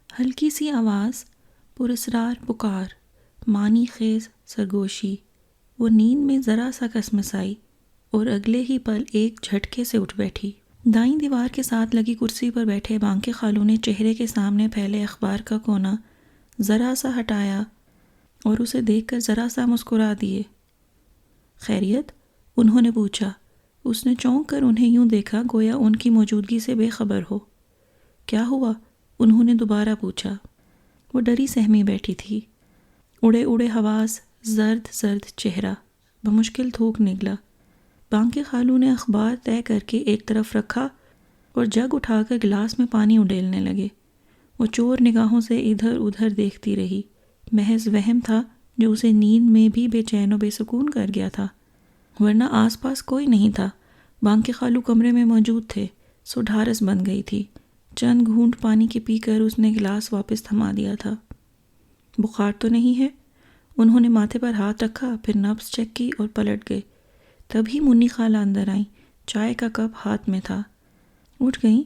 ہلکی سی آواز، پراسرار پکار، معنی خیز سرگوشی۔ وہ نیند میں ذرا سا کسمسائی اور اگلے ہی پل ایک جھٹکے سے اٹھ بیٹھی۔ دائیں دیوار کے ساتھ لگی کرسی پر بیٹھے بانکے خالو نے چہرے کے سامنے پھیلے اخبار کا کونا ذرا سا ہٹایا اور اسے دیکھ کر ذرا سا مسکرا دیے۔ خیریت؟ انہوں نے پوچھا۔ اس نے چونک کر انہیں یوں دیکھا گویا ان کی موجودگی سے بے خبر ہو۔ کیا ہوا؟ انہوں نے دوبارہ پوچھا۔ وہ ڈری سہمی بیٹھی تھی، اڑے اڑے حواس، زرد زرد چہرہ، بمشکل تھوک نگلا۔ بانکے خالو نے اخبار طے کر کے ایک طرف رکھا اور جگ اٹھا کر گلاس میں پانی اڈیلنے لگے۔ وہ چور نگاہوں سے ادھر ادھر دیکھتی رہی، محض وہم تھا جو اسے نیند میں بھی بے چین و بے سکون کر گیا تھا، ورنہ آس پاس کوئی نہیں تھا۔ بانکے خالو کمرے میں موجود تھے، سو ڈھارس بن گئی تھی۔ چند گھونٹ پانی کے پی کر اس نے گلاس واپس تھما دیا تھا۔ بخار تو نہیں ہے؟ انہوں نے ماتھے پر ہاتھ رکھا، پھر نبض چیک کی اور پلٹ گئے۔ تبھی منی خالہ اندر آئیں، چائے کا کپ ہاتھ میں تھا۔ اٹھ گئیں؟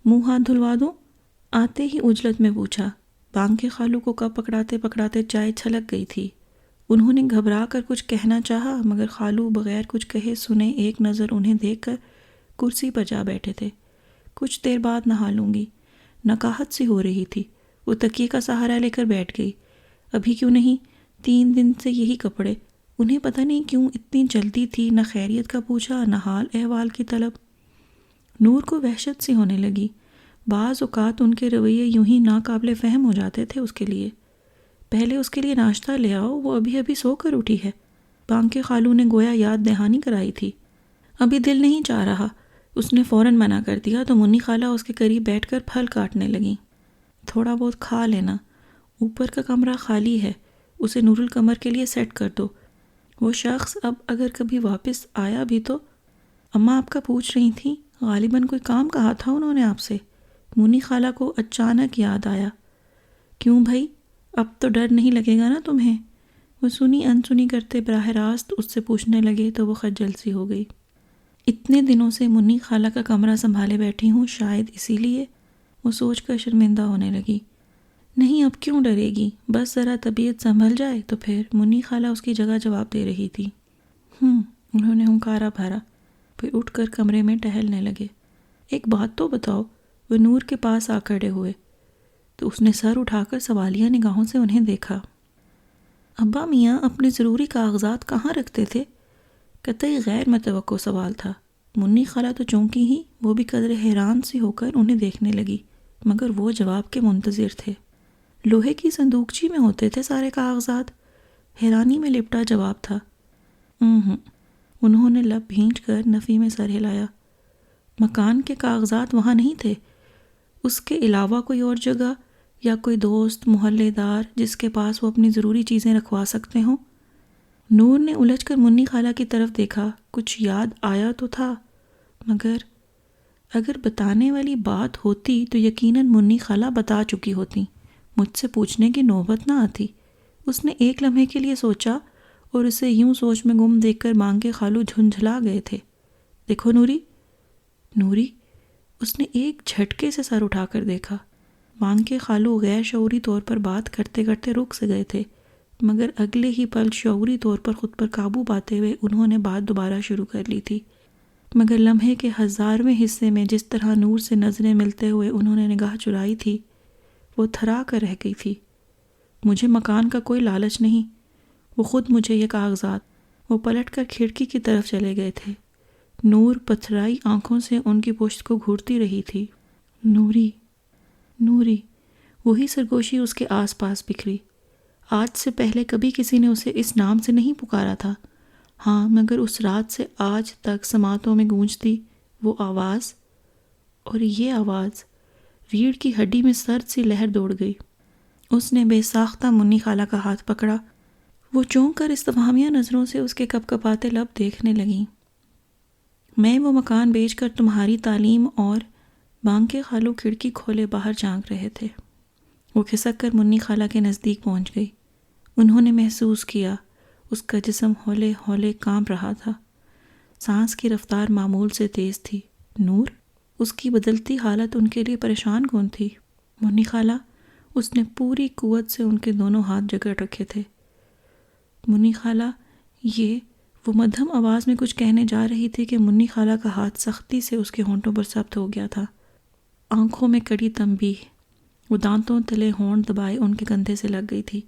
منہ ہاتھ دھلوا دوں؟ آتے ہی عجلت میں پوچھا۔ بانکے خالو کو کپ پکڑاتے پکڑاتے چائے چھلک گئی تھی۔ انہوں نے گھبرا کر کچھ کہنا چاہا، مگر خالو بغیر کچھ کہے سنے ایک نظر انہیں دیکھ کر کرسی پر جا بیٹھے تھے۔ کچھ دیر بعد نہا لوں گی، نکاہت سی ہو رہی تھی۔ وہ تکیے کا سہارا لے کر بیٹھ گئی۔ ابھی کیوں نہیں؟ 3 دن سے یہی کپڑے۔ انہیں پتہ نہیں کیوں اتنی جلدی تھی، نہ خیریت کا پوچھا نہ حال احوال کی طلب۔ نور کو وحشت سی ہونے لگی۔ بعض اوقات ان کے رویے یوں ہی ناقابل فہم ہو جاتے تھے اس کے لیے۔ پہلے اس کے لیے ناشتہ لے آؤ، وہ ابھی ابھی سو کر اٹھی ہے۔ بانکے خالو نے گویا یاد دہانی کرائی تھی۔ ابھی دل نہیں چاہ رہا، اس نے فوراً منع کر دیا تو منی خالہ اس کے قریب بیٹھ کر پھل کاٹنے لگیں۔ تھوڑا بہت کھا لینا، اوپر کا کمرہ خالی ہے، اسے نور القمر کے لیے سیٹ کر دو۔ وہ شخص اب اگر کبھی واپس آیا بھی تو۔ اماں آپ کا پوچھ رہی تھیں، غالباً کوئی کام کہا تھا انہوں نے آپ سے۔ منی خالہ کو اچانک یاد آیا۔ کیوں بھائی، اب تو ڈر نہیں لگے گا نا تمہیں؟ وہ سنی انسنی کرتے براہ راست اس سے پوچھنے لگے تو وہ خجل سی ہو گئی۔ اتنے دنوں سے منی خالہ کا کمرہ سنبھالے بیٹھی ہوں، شاید اسی لیے۔ وہ سوچ کر شرمندہ ہونے لگی۔ نہیں، اب کیوں ڈرے گی، بس ذرا طبیعت سنبھل جائے تو پھر۔ منی خالہ اس کی جگہ جواب دے رہی تھی۔ انہوں نے ہنکارا بھرا، پھر اٹھ کر کمرے میں ٹہلنے لگے۔ ایک بات تو بتاؤ۔ وہ نور کے پاس آ کھڑے ہوئے تو اس نے سر اٹھا کر سوالیہ نگاہوں سے انہیں دیکھا۔ ابا میاں اپنے ضروری کاغذات کہاں رکھتے تھے؟ قطعی غیر متوقع سوال تھا۔ منی خالہ تو چونکی ہی، وہ بھی قدر حیران سی ہو کر انہیں دیکھنے لگی، مگر وہ جواب کے منتظر تھے۔ لوہے کی صندوقچی میں ہوتے تھے سارے کاغذات؟ حیرانی میں لپٹا جواب تھا۔ انہوں نے لب بھینچ کر نفی میں سر ہلایا۔ مکان کے کاغذات وہاں نہیں تھے؟ اس کے علاوہ کوئی اور جگہ یا کوئی دوست محلے دار جس کے پاس وہ اپنی ضروری چیزیں رکھوا سکتے ہوں؟ نور نے الجھ کر منی خالہ کی طرف دیکھا۔ کچھ یاد آیا تو تھا، مگر اگر بتانے والی بات ہوتی تو یقیناً منی خالہ بتا چکی ہوتی، مجھ سے پوچھنے کی نوبت نہ آتی۔ اس نے ایک لمحے کے لیے سوچا اور اسے یوں سوچ میں گم دیکھ کر مانگ کے خالو جھنجھلا گئے تھے۔ دیکھو نوری، نوری، اس نے ایک جھٹکے سے سر اٹھا کر دیکھا۔ مانگ کے خالو غیر شعوری طور پر بات کرتے کرتے رک سے گئے تھے، مگر اگلے ہی پل شعوری طور پر خود پر قابو پاتے ہوئے انہوں نے بات دوبارہ شروع کر لی تھی۔ مگر لمحے کے 1000ویں حصے میں جس طرح نور سے نظریں ملتے ہوئے انہوں نے نگاہ چرائی تھی، وہ تھرا کر رہ گئی تھی۔ مجھے مکان کا کوئی لالچ نہیں، وہ خود مجھے یہ کاغذات۔ وہ پلٹ کر کھڑکی کی طرف چلے گئے تھے۔ نور پتھرائی آنکھوں سے ان کی پشت کو گھورتی رہی تھی۔ نوری، نوری، وہی سرگوشی اس کے آس پاس بکھری۔ آج سے پہلے کبھی کسی نے اسے اس نام سے نہیں پکارا تھا، ہاں، مگر اس رات سے آج تک سماعتوں میں گونجتی وہ آواز، اور یہ آواز، ریڑھ کی ہڈی میں سرد سی لہر دوڑ گئی۔ اس نے بے ساختہ منی خالہ کا ہاتھ پکڑا۔ وہ چونک کر استفہامیہ نظروں سے اس کے کپ کپاتے لب دیکھنے لگیں۔ میں وہ مکان بیچ کر تمہاری تعلیم اور بانگ کے خالو کھڑکی کھولے باہر جھانک رہے تھے۔ وہ کھسک کر منی خالہ کے نزدیک پہنچ گئی۔ انہوں نے محسوس کیا اس کا جسم ہولے ہولے کانپ رہا تھا، سانس کی رفتار معمول سے تیز تھی۔ نور، اس کی بدلتی حالت ان کے لیے پریشان کن تھی۔ منی خالہ، اس نے پوری قوت سے ان کے دونوں ہاتھ جکڑ رکھے تھے۔ منی خالہ، یہ، وہ مدھم آواز میں کچھ کہنے جا رہی تھی کہ منی خالہ کا ہاتھ سختی سے اس کے ہونٹوں پر ثبت ہو گیا تھا۔ آنکھوں میں کڑی تنبیہ، وہ دانتوں تلے ہونٹ دبائے ان کے کندھے سے لگ گئی تھی۔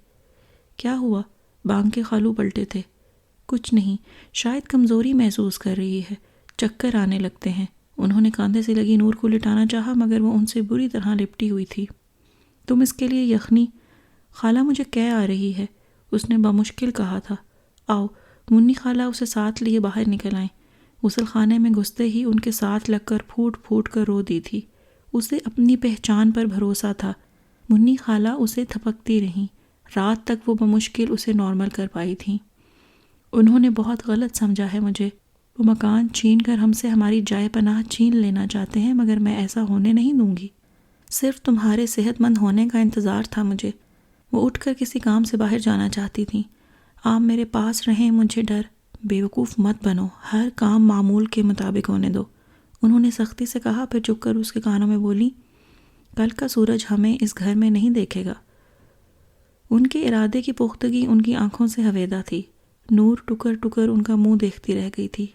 کیا ہوا؟ بانگ کے خالو پلٹے تھے۔ کچھ نہیں، شاید کمزوری محسوس کر رہی ہے، چکر آنے لگتے ہیں۔ انہوں نے کاندھے سے لگی نور کو لٹانا چاہا، مگر وہ ان سے بری طرح لپٹی ہوئی تھی۔ تم اس کے لیے یخنی، خالہ مجھے کہہ آ رہی ہے، اس نے بمشکل کہا تھا۔ آؤ، منی خالہ اسے ساتھ لیے باہر نکل آئیں۔ غسل خانے میں گھستے ہی ان کے ساتھ لگ کر پھوٹ پھوٹ کر رو دی تھی۔ اسے اپنی پہچان پر بھروسہ تھا۔ منی خالہ اسے تھپکتی رہیں، رات تک وہ بمشکل اسے نارمل کر پائی تھیں۔ انہوں نے بہت غلط سمجھا ہے مجھے، وہ مکان چھین کر ہم سے ہماری جائے پناہ چھین لینا چاہتے ہیں، مگر میں ایسا ہونے نہیں دوں گی۔ صرف تمہارے صحت مند ہونے کا انتظار تھا مجھے۔ وہ اٹھ کر کسی کام سے باہر جانا چاہتی تھیں۔ آپ میرے پاس رہیں، مجھے ڈر، بیوقوف مت بنو، ہر کام معمول کے مطابق ہونے دو، انہوں نے سختی سے کہا، پھر چپ کر اس کے کانوں میں بولی، کل کا سورج ہمیں اس گھر میں نہیں دیکھے گا۔ ان کے ارادے کی پختگی ان کی آنکھوں سے ہویدا تھی۔ نور ٹکر ٹکر ان کا منہ دیکھتی رہ گئی تھی۔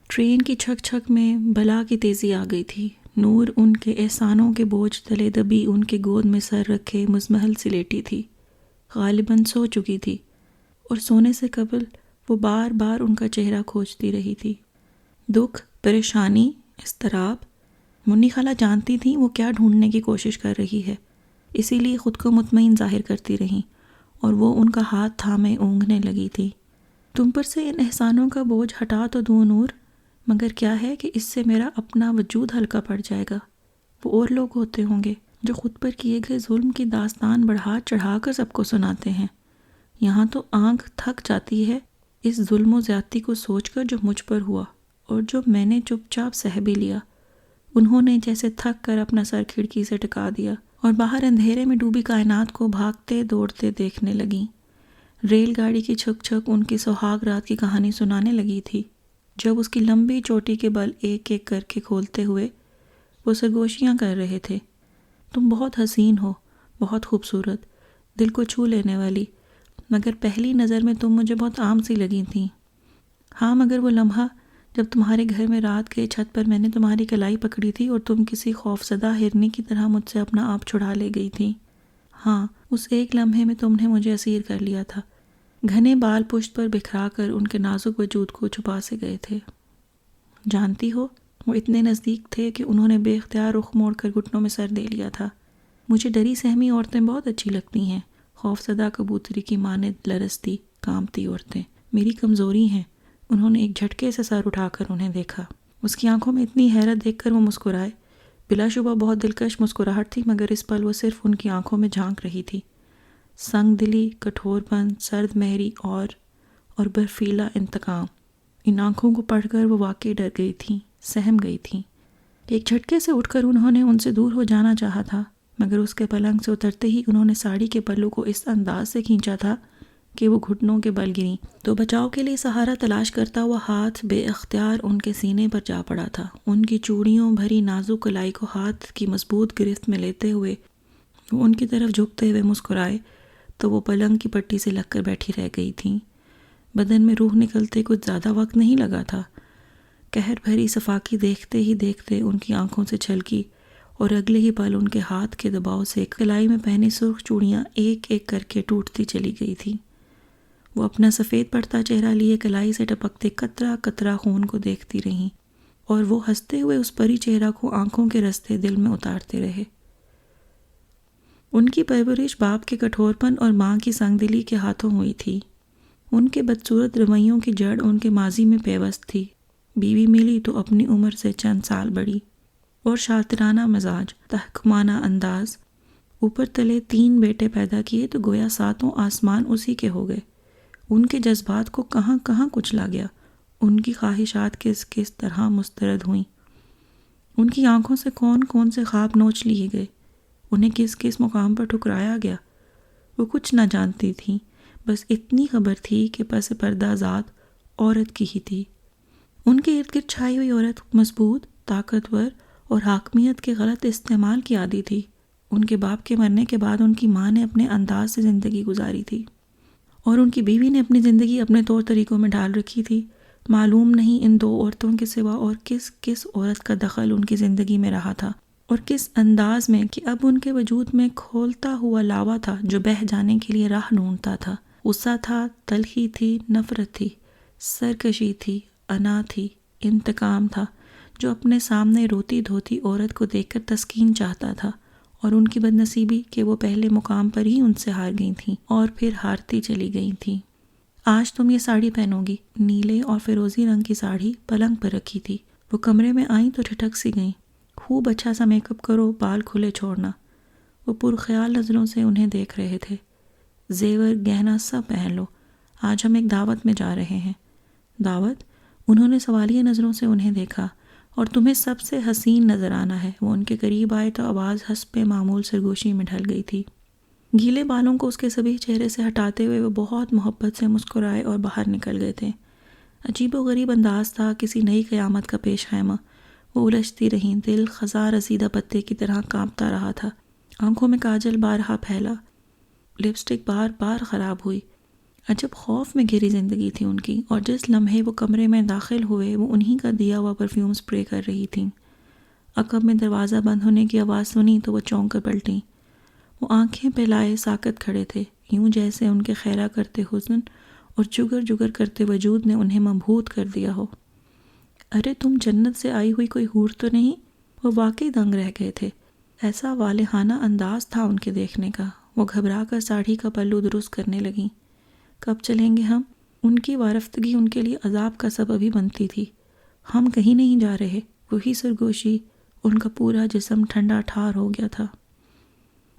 ٹرین کی چھک چھک میں بلا کی تیزی آ گئی تھی۔ نور ان کے احسانوں کے بوجھ تلے دبی ان کے گود میں سر رکھے مزمحل سی لیٹی تھی، غالباً سو چکی تھی، اور سونے سے قبل وہ بار بار ان کا چہرہ کھوجتی رہی تھی۔ دکھ، پریشانی، اضطراب، منی خالہ جانتی تھیں وہ کیا ڈھونڈنے کی کوشش کر رہی ہے، اسی لیے خود کو مطمئن ظاہر کرتی رہیں، اور وہ ان کا ہاتھ تھامے اونگنے لگی تھی۔ تم پر سے ان احسانوں کا بوجھ ہٹا تو دوں نور، مگر کیا ہے کہ اس سے میرا اپنا وجود ہلکا پڑ جائے گا۔ وہ اور لوگ ہوتے ہوں گے جو خود پر کیے گئے ظلم کی داستان بڑھا چڑھا کر سب کو سناتے ہیں۔ یہاں تو آنکھ تھک جاتی ہے اس ظلم و زیادتی کو سوچ کر جو مجھ پر ہوا، اور جو میں نے چپ چاپ سہ بھی لیا۔ انہوں نے جیسے تھک کر اپنا سر کھڑکی سے ٹکا دیا اور باہر اندھیرے میں ڈوبی کائنات کو بھاگتے دوڑتے دیکھنے لگیں۔ ریل گاڑی کی چھک چھک ان کی سہاگ رات کی کہانی سنانے لگی تھی، جب اس کی لمبی چوٹی کے بل ایک ایک کر کے کھولتے ہوئے وہ سرگوشیاں کر رہے تھے۔ تم بہت حسین ہو، بہت خوبصورت، دل کو چھو لینے والی، مگر پہلی نظر میں تم مجھے بہت عام سی لگی تھیں۔ ہاں، مگر وہ لمحہ جب تمہارے گھر میں رات کے چھت پر میں نے تمہاری کلائی پکڑی تھی اور تم کسی خوفزدہ ہرنی کی طرح مجھ سے اپنا آپ چھڑا لے گئی تھی، ہاں، اس ایک لمحے میں تم نے مجھے اسیر کر لیا تھا۔ گھنے بال پشت پر بکھرا کر ان کے نازک وجود کو چھپا سے گئے تھے۔ جانتی ہو، وہ اتنے نزدیک تھے کہ انہوں نے بے اختیار رخ موڑ کر گھٹنوں میں سر دے لیا تھا۔ مجھے ڈری سہمی عورتیں بہت اچھی لگتی ہیں، خوفزدہ کبوتری کی مانند لرزتی کانپتی عورتیں میری کمزوری ہیں۔ انہوں نے ایک جھٹکے سے سر اٹھا کر انہیں دیکھا۔ اس کی آنکھوں میں اتنی حیرت دیکھ کر وہ مسکرائے۔ بلا شبہ بہت دلکش مسکراہٹ تھی، مگر اس پل وہ صرف ان کی آنکھوں میں جھانک رہی تھی۔ سنگ دلی، کٹھور پن، سرد مہری اور برفیلا انتقام، ان آنکھوں کو پڑھ کر وہ واقعی ڈر گئی تھیں، سہم گئی تھیں۔ ایک جھٹکے سے اٹھ کر انہوں نے ان سے دور ہو جانا چاہا تھا، مگر اس کے پلنگ سے اترتے ہی انہوں نے ساڑی کے پلو کو اس انداز سے کھینچا تھا کہ وہ گھٹنوں کے بل گریں تو بچاؤ کے لیے سہارا تلاش کرتا ہوا ہاتھ بے اختیار ان کے سینے پر جا پڑا تھا۔ ان کی چوڑیوں بھری نازک کلائی کو ہاتھ کی مضبوط گرفت میں لیتے ہوئے وہ ان کی طرف جھکتے ہوئے مسکرائے تو وہ پلنگ کی پٹی سے لگ کر بیٹھی رہ گئی تھیں۔ بدن میں روح نکلتے کچھ زیادہ وقت نہیں لگا تھا۔ قہر بھری صفاقی دیکھتے ہی دیکھتے ان کی آنکھوں سے چھلکی اور اگلے ہی پل ان کے ہاتھ کے دباؤ سے کلائی میں پہنی سرخ چوڑیاں ایک ایک کر کے ٹوٹتی چلی گئی تھیں۔ وہ اپنا سفید پڑتا چہرہ لیے کلائی سے ٹپکتے قطرہ قطرہ خون کو دیکھتی رہیں اور وہ ہنستے ہوئے اس پری چہرہ کو آنکھوں کے رستے دل میں اتارتے رہے۔ ان کی پرورش باپ کے کٹھور پن اور ماں کی سنگ دلی کے ہاتھوں ہوئی تھی۔ ان کے بدصورت رویوں کی جڑ ان کے ماضی میں پیوست تھی۔ بیوی ملی تو اپنی عمر سے چند سال بڑی اور شاطرانہ مزاج، تحکمانہ انداز، اوپر تلے 3 بیٹے پیدا کیے تو گویا 7 آسمان اسی کے ہو گئے۔ ان کے جذبات کو کہاں کہاں کچلا گیا، ان کی خواہشات کس کس طرح مسترد ہوئیں، ان کی آنکھوں سے کون کون سے خواب نوچ لیے گئے، انہیں کس کس مقام پر ٹھکرایا گیا۔ وہ کچھ نہ جانتی تھیں، بس اتنی خبر تھی کہ پس پردہ ذات عورت کی ہی تھی۔ ان کے ارد گرد چھائی ہوئی عورت مضبوط، طاقتور اور حاکمیت کے غلط استعمال کی عادی تھی۔ ان کے باپ کے مرنے کے بعد ان کی ماں نے اپنے انداز سے زندگی گزاری تھی اور ان کی بیوی نے اپنی زندگی اپنے طور طریقوں میں ڈھال رکھی تھی۔ معلوم نہیں ان 2 عورتوں کے سوا اور کس کس عورت کا دخل ان کی زندگی میں رہا تھا اور کس انداز میں کہ اب ان کے وجود میں کھولتا ہوا لاوا تھا جو بہہ جانے کے لیے راہ ڈھونڈتا تھا۔ غصہ تھا، تلخی تھی، نفرت تھی، سرکشی تھی، انا تھی، انتقام تھا جو اپنے سامنے روتی دھوتی عورت کو دیکھ کر تسکین چاہتا تھا، اور ان کی بد نصیبی کہ وہ پہلے مقام پر ہی ان سے ہار گئی تھیں اور پھر ہارتی چلی گئی تھیں۔ آج تم یہ ساڑی پہنو گی، نیلے اور فیروزی رنگ کی ساڑی پلنگ پر رکھی تھی۔ وہ کمرے میں آئیں تو ٹھٹک سی گئیں۔ خوب اچھا سا میک اپ کرو، بال کھلے چھوڑنا۔ وہ پرخیال نظروں سے انہیں دیکھ رہے تھے۔ زیور گہنا سب پہن لو، آج ہم ایک دعوت میں جا رہے ہیں۔ دعوت؟ انہوں نے سوالیہ نظروں سے انہیں دیکھا۔ اور تمہیں سب سے حسین نظر آنا ہے۔ وہ ان کے قریب آئے تو آواز حسب معمول سرگوشی میں ڈھل گئی تھی۔ گیلے بالوں کو اس کے سبھی چہرے سے ہٹاتے ہوئے وہ بہت محبت سے مسکرائے اور باہر نکل گئے تھے۔ عجیب و غریب انداز تھا، کسی نئی قیامت کا پیش خیمہ۔ وہ الجھتی رہیں، دل خزاں رسیدہ پتے کی طرح کانپتا رہا تھا۔ آنکھوں میں کاجل بارہا پھیلا، لپسٹک بار بار خراب ہوئی۔ عجب خوف میں گھری زندگی تھی ان کی، اور جس لمحے وہ کمرے میں داخل ہوئے وہ انہی کا دیا ہوا پرفیوم سپرے کر رہی تھیں۔ عقب میں دروازہ بند ہونے کی آواز سنی تو وہ چونک کر پلٹیں۔ وہ آنکھیں پھیلائے ساکت کھڑے تھے، یوں جیسے ان کے خیرہ کرتے حزن اور جگر جگر کرتے وجود نے انہیں مبہوت کر دیا ہو۔ ارے تم جنت سے آئی ہوئی کوئی حور تو نہیں؟ وہ واقعی دنگ رہ گئے تھے، ایسا والہانہ انداز تھا ان کے دیکھنے کا۔ وہ گھبرا کر ساڑھی کا پلو درست کرنے لگیں۔ کب چلیں گے ہم؟ ان کی وارفتگی ان کے لیے عذاب کا سبب ہی بنتی تھی۔ ہم کہیں نہیں جا رہے۔ وہی سرگوشی، ان کا پورا جسم ٹھنڈا ٹھار ہو گیا تھا۔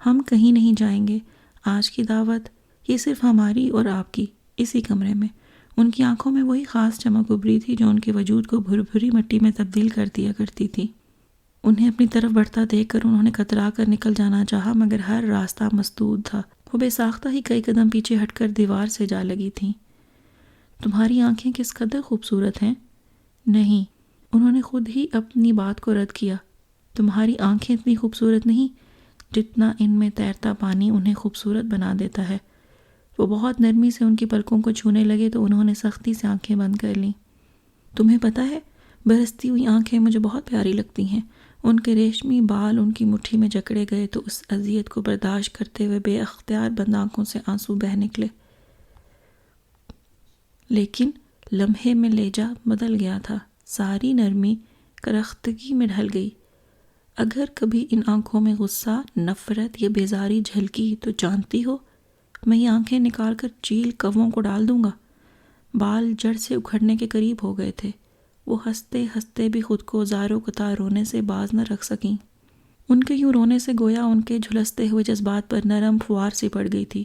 ہم کہیں نہیں جائیں گے، آج کی دعوت یہ صرف ہماری اور آپ کی، اسی کمرے میں۔ ان کی آنکھوں میں وہی خاص چمک ابھری تھی جو ان کے وجود کو بھری مٹی میں تبدیل کر دیا کرتی تھی۔ انہیں اپنی طرف بڑھتا دیکھ کر انہوں نے کترا کر نکل جانا چاہا، مگر ہر راستہ مسدود تھا۔ وہ بے ساختہ ہی کئی قدم پیچھے ہٹ کر دیوار سے جا لگی تھیں۔ تمہاری آنکھیں کس قدر خوبصورت ہیں۔ نہیں، انہوں نے خود ہی اپنی بات کو رد کیا۔ تمہاری آنکھیں اتنی خوبصورت نہیں جتنا ان میں تیرتا پانی انہیں خوبصورت بنا دیتا ہے۔ وہ بہت نرمی سے ان کی پلکوں کو چھونے لگے تو انہوں نے سختی سے آنکھیں بند کر لیں۔ تمہیں پتہ ہے، برستی ہوئی آنکھیں مجھے بہت پیاری لگتی ہیں۔ ان کے ریشمی بال ان کی مٹھی میں جکڑے گئے تو اس اذیت کو برداشت کرتے ہوئے بے اختیار بند آنکھوں سے آنسو بہہ نکلے۔ لیکن لمحے میں لہجہ بدل گیا تھا، ساری نرمی کرختگی میں ڈھل گئی۔ اگر کبھی ان آنکھوں میں غصہ، نفرت یا بیزاری جھلکی تو جانتی ہو، میں یہ آنکھیں نکال کر چیل کووں کو ڈال دوں گا۔ بال جڑ سے اکھڑنے کے قریب ہو گئے تھے۔ وہ ہنستے ہنستے بھی خود کو زارو قطار رونے سے باز نہ رکھ سکیں۔ ان کے یوں رونے سے گویا ان کے جھلستے ہوئے جذبات پر نرم فوار سی پڑ گئی تھی۔